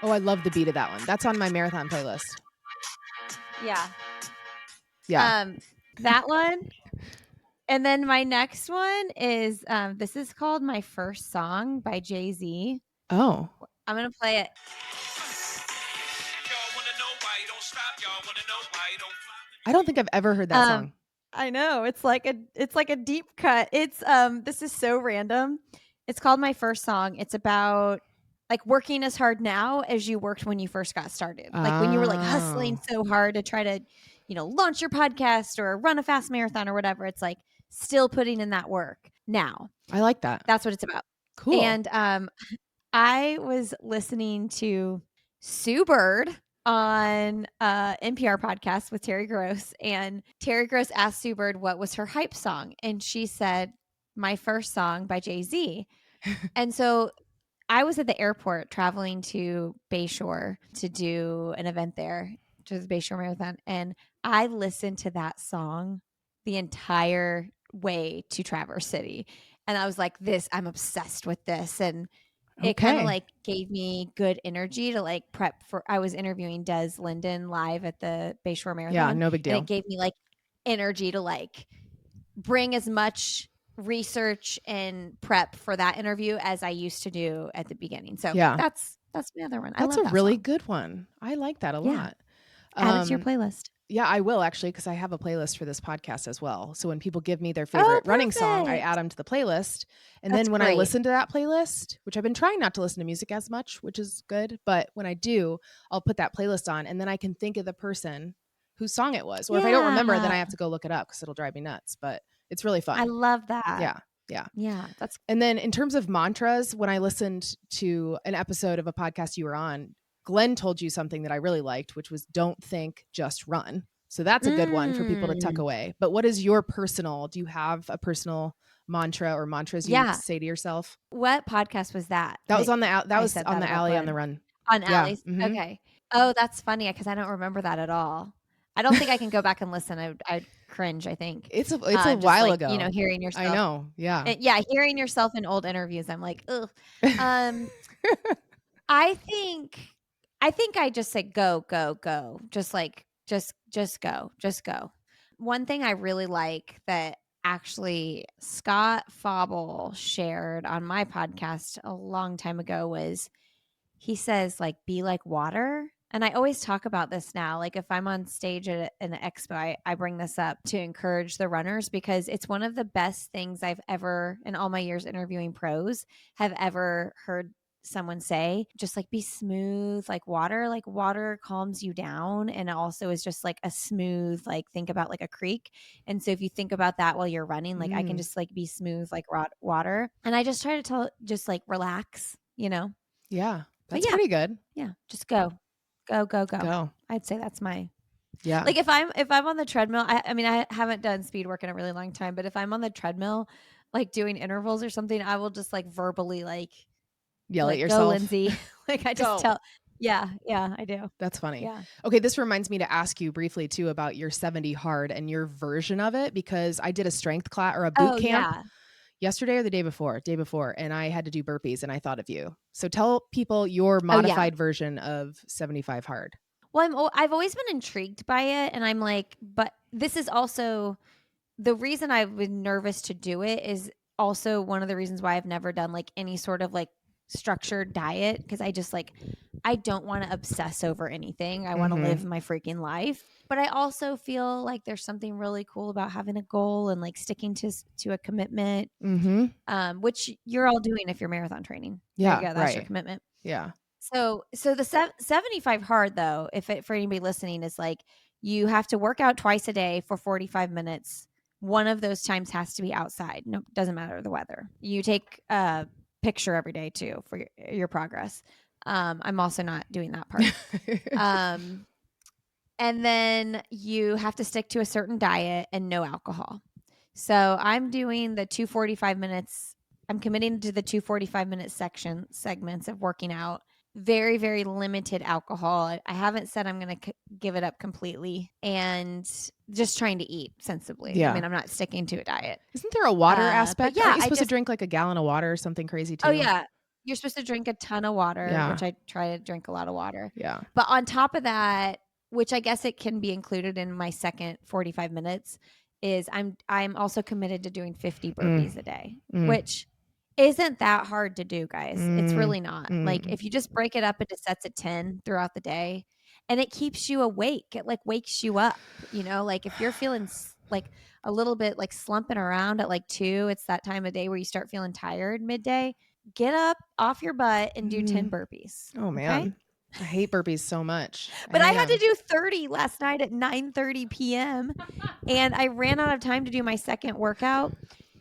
Oh, I love the beat of that one. That's on my marathon playlist. Yeah. Yeah. That one. And then my next one is this is called My First Song by Jay-Z. Oh. I'm going to play it. I don't think I've ever heard that song. I know. It's like a deep cut. It's this is so random. It's called My First Song. It's about like working as hard now as you worked when you first got started. Like when you were like hustling so hard to try to, launch your podcast or run a fast marathon or whatever. It's like still putting in that work now. I like that. That's what it's about. Cool. And I was listening to Sue Bird on NPR podcast with Terry Gross, and Terry Gross asked Sue Bird what was her hype song, and she said My First Song by Jay-Z. And so I was at the airport traveling to Bayshore to do an event there, which is the Bayshore Marathon, and I listened to that song the entire way to Traverse City. And I was like, I'm obsessed with this. And it kind of like gave me good energy to like prep for, I was interviewing Des Linden live at the Bayshore Marathon. Yeah, no big deal. And it gave me like energy to like bring as much research and prep for that interview as I used to do at the beginning. So yeah, that's my other one. That's I love a really song. good one. I like that a lot. Add it to your playlist. Yeah, I will actually, because I have a playlist for this podcast as well. So when people give me their favorite running song, I add them to the playlist. And then when I listen to that playlist, which I've been trying not to listen to music as much, which is good, but when I do, I'll put that playlist on and then I can think of the person whose song it was. Or if I don't remember, then I have to go look it up because it'll drive me nuts. But it's really fun. I love that. Yeah. Yeah. Yeah. And then in terms of mantras, when I listened to an episode of a podcast you were on, Glenn told you something that I really liked, which was don't think, just run. So that's a good one for people to tuck away. But what is your do you have a personal mantra or mantras you say to yourself? What podcast was that? That was on the Alley on the Run. On Alley's. Mm-hmm. Okay. Oh, that's funny because I don't remember that at all. I don't think I can go back and listen. I'd cringe, I think. It's a while ago. Hearing yourself. I know. Yeah. Hearing yourself in old interviews, I'm like, ugh. I think I just say go, go, go. Just like, just go. One thing I really like that actually Scott Fauble shared on my podcast a long time ago was he says like, be like water. And I always talk about this now. Like if I'm on stage at an expo, I bring this up to encourage the runners because it's one of the best things I've ever, in all my years interviewing pros, have ever heard someone say. Just like be smooth, like water calms you down. And it also is just like a smooth, like think about like a creek. And so if you think about that while you're running, like I can just like be smooth like water. And I just try to tell, just like relax, Yeah. That's pretty good. Yeah. Just go. I'd say that's my like if I'm on the treadmill, I haven't done speed work in a really long time, but if I'm on the treadmill like doing intervals or something, I will just like verbally like yell at yourself. Go, Lindsay. Like I just tell yeah, I do. That's funny. Yeah. Okay, this reminds me to ask you briefly too about your 70 hard and your version of it because I did a strength class or a boot camp. Yesterday or the day before, and I had to do burpees and I thought of you. So tell people your modified version of 75 hard. Well, I've always been intrigued by it. And I'm like, but this is also the reason I've been nervous to do it is also one of the reasons why I've never done like any sort of like structured diet. Cause I just like, I don't want to obsess over anything. I want to live my freaking life. But I also feel like there's something really cool about having a goal and like sticking to a commitment, which you're all doing if you're marathon training. Yeah, there you go. That's your commitment. Yeah. So the 75 hard though, for anybody listening, is like you have to work out twice a day for 45 minutes one of those times has to be outside. No, doesn't matter the weather. You take a picture every day too for your progress. I'm also not doing that part. And then you have to stick to a certain diet and no alcohol. So I'm doing the 245 minutes. I'm committing to the 245-minute segments of working out. Very, very limited alcohol. I haven't said I'm going to give it up completely, and just trying to eat sensibly. Yeah. I mean, I'm not sticking to a diet. Isn't there a water aspect? Yeah, Aren't you supposed to drink like a gallon of water or something crazy too? Oh yeah. You're supposed to drink a ton of water, which I try to drink a lot of water. Yeah. But on top of that, which I guess it can be included in my second 45 minutes, is I'm also committed to doing 50 burpees a day, which isn't that hard to do, guys. It's really not. Like if you just break it up into sets of 10 throughout the day, and it keeps you awake. It like wakes you up, you know, like if you're feeling like a little bit like slumping around at like 2, it's that time of day where you start feeling tired midday. Get up off your butt and do 10 burpees. Oh man. Okay? I hate burpees so much. But I had to do 30 last night at 9:30 p.m. and I ran out of time to do my second workout.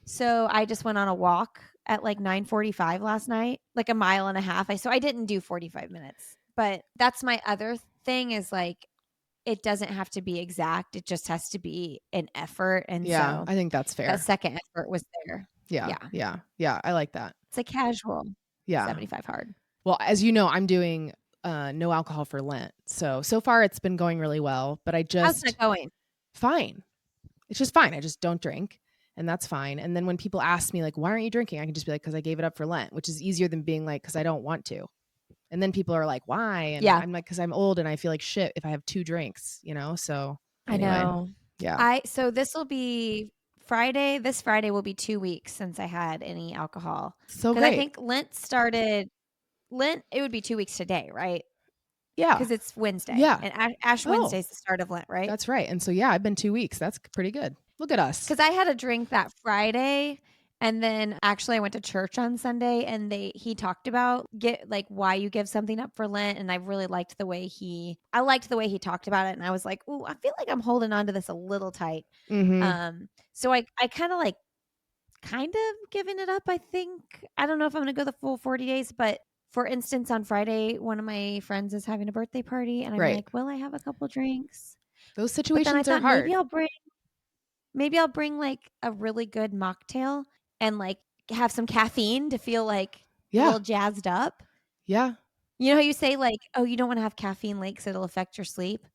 So I just went on a walk at like 9:45 last night, like a mile and a half. So I didn't do 45 minutes. But that's my other thing is like it doesn't have to be exact. It just has to be an effort. And so I think that's fair. That second effort was there. Yeah. I like that. It's a casual 75 hard. Well, as you know, I'm doing no alcohol for Lent. So far it's been going really well, but I just... How's that going? Fine. It's just fine. I just don't drink, and that's fine. And then when people ask me like, why aren't you drinking? I can just be like, because I gave it up for Lent, which is easier than being like, because I don't want to. And then people are like, why? And I'm like, because I'm old and I feel like shit if I have 2 drinks, you know? So anyway. I know. Yeah. So this will be Friday. This Friday will be 2 weeks since I had any alcohol. So great. I think Lent, it would be 2 weeks today, right? Yeah. Because it's Wednesday. Yeah. And Ash Wednesday is the start of Lent, right? That's right. And so, I've been 2 weeks. That's pretty good. Look at us. Because I had a drink that Friday. And then actually I went to church on Sunday and he talked about why you give something up for Lent. And I really liked the way he talked about it. And I was like, ooh, I feel like I'm holding on to this a little tight. So I kind of giving it up, I think. I don't know if I'm going to go the full 40 days, but for instance, on Friday, one of my friends is having a birthday party and I'm like, will I have a couple drinks? Those situations are hard. Maybe I'll bring like a really good mocktail and like have some caffeine to feel like a little jazzed up. Yeah. You know how you say like, oh, you don't want to have caffeine late because it'll affect your sleep?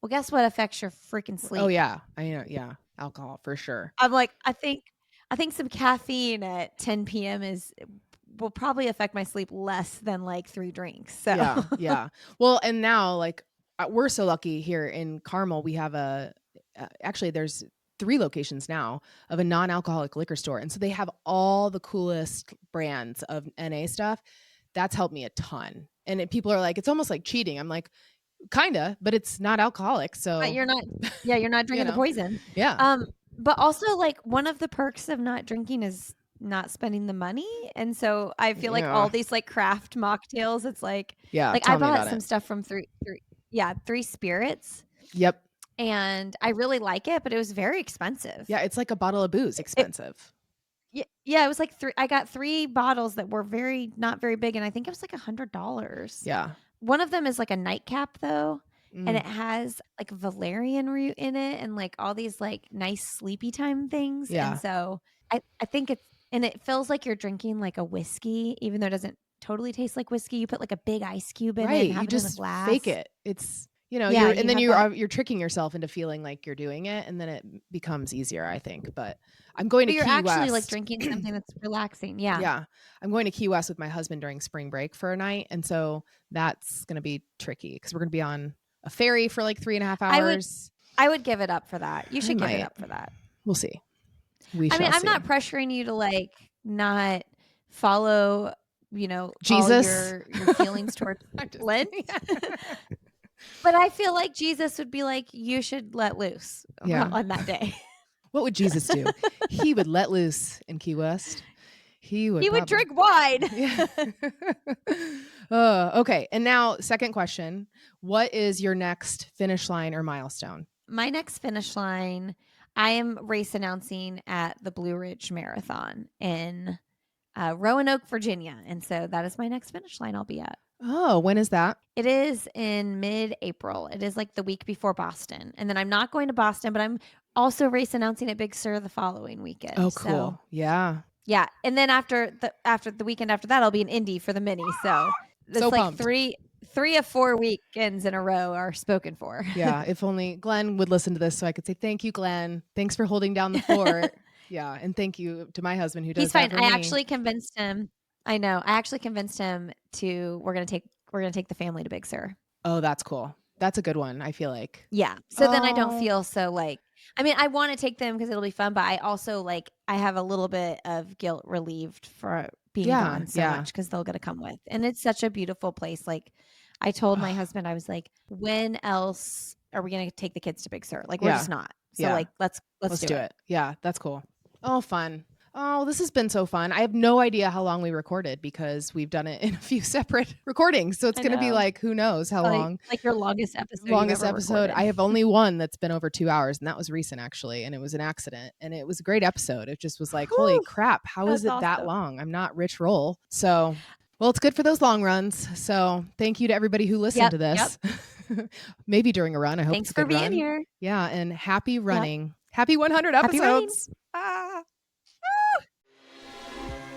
Well, guess what affects your freaking sleep? Oh yeah. I know. Yeah. Alcohol for sure. I'm like, I think some caffeine at 10 p.m. will probably affect my sleep less than like 3 drinks. So yeah. Well, and now like we're so lucky here in Carmel. We have actually there's 3 locations now of a non-alcoholic liquor store. And so they have all the coolest brands of NA stuff. That's helped me a ton. And people are like, it's almost like cheating. I'm like, kinda, but it's not alcoholic. So but you're not drinking the poison. Yeah. But also like one of the perks of not drinking is not spending the money. And so I feel like all these like craft mocktails, it's like, like I bought some stuff from Three Spirits. Yep. And I really like it, but it was very expensive. Yeah, it's like a bottle of booze expensive. Yeah, it was like I got 3 bottles that were not very big, and I think it was like $100. Yeah. One of them is like a nightcap though, and it has like valerian root in it and like all these like nice sleepy time things. Yeah. And so I think it feels like you're drinking like a whiskey, even though it doesn't totally taste like whiskey. You put like a big ice cube in it and have it in a glass. Fake it. It's you're tricking yourself into feeling like you're doing it, and then it becomes easier, I think. But I'm going to Key West. You're actually like drinking something that's relaxing. Yeah. Yeah. I'm going to Key West with my husband during spring break for a night. And so that's going to be tricky because we're going to be on a ferry for like 3.5 hours. I would give it up for that. You should give it up for that. We'll see. I'm not pressuring you to like not follow, Jesus, all your feelings towards Lent. But I feel like Jesus would be like, you should let loose on that day. What would Jesus do? He would let loose in Key West. He would drink wine. Yeah. Okay. And now, second question. What is your next finish line or milestone? My next finish line, I am race announcing at the Blue Ridge Marathon in Roanoke, Virginia. And so that is my next finish line I'll be at. Oh, when is that? It is in mid-April. It is like the week before Boston. And then I'm not going to Boston, but I'm also race announcing at Big Sur the following weekend. Oh, cool. So, yeah. yeah. And then after the weekend after that, I'll be in Indy for the Mini. So it's So like pumped. three of 4 weekends in a row are spoken for. Yeah. If only Glenn would listen to this so I could say, thank you, Glenn. Thanks for holding down the fort. Yeah. And thank you to my husband who does He's fine. that for I me. actually convinced him. I know. I actually convinced him we're gonna take the family to Big Sur. Oh, that's cool. That's a good one, I feel like. Yeah. So then I don't feel so like, I mean, I want to take them because it'll be fun, but I also like, I have a little bit of guilt relieved for being gone so much because they're going to come with. And it's such a beautiful place. Like I told my husband, I was like, when else are we going to take the kids to Big Sur? Like we're just not. So like, let's do it. Yeah. That's cool. Oh, fun. Oh, this has been so fun. I have no idea how long we recorded because we've done it in a few separate recordings. So it's going to be like, who knows how long. Like your longest episode. Recorded. I have only one that's been over 2 hours, and that was recent actually. And it was an accident, and it was a great episode. It just was like, holy crap, how is it that long? I'm not Rich Roll. So, well, it's good for those long runs. So thank you to everybody who listened to this. Maybe during a run. I hope Thanks it's a for good being run. here. Yeah. And happy running. Happy 100 episodes.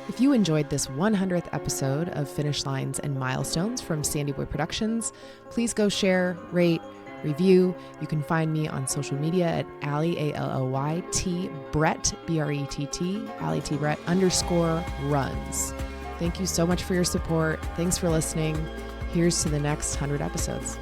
If you enjoyed this 100th episode of Finish Lines and Milestones from Sandy Boy Productions, please go share, rate, review. You can find me on social media at Allie, ALLYT, Brett, BRETT, Allie T Brett _runs. Thank you so much for your support. Thanks for listening. Here's to the next 100 episodes.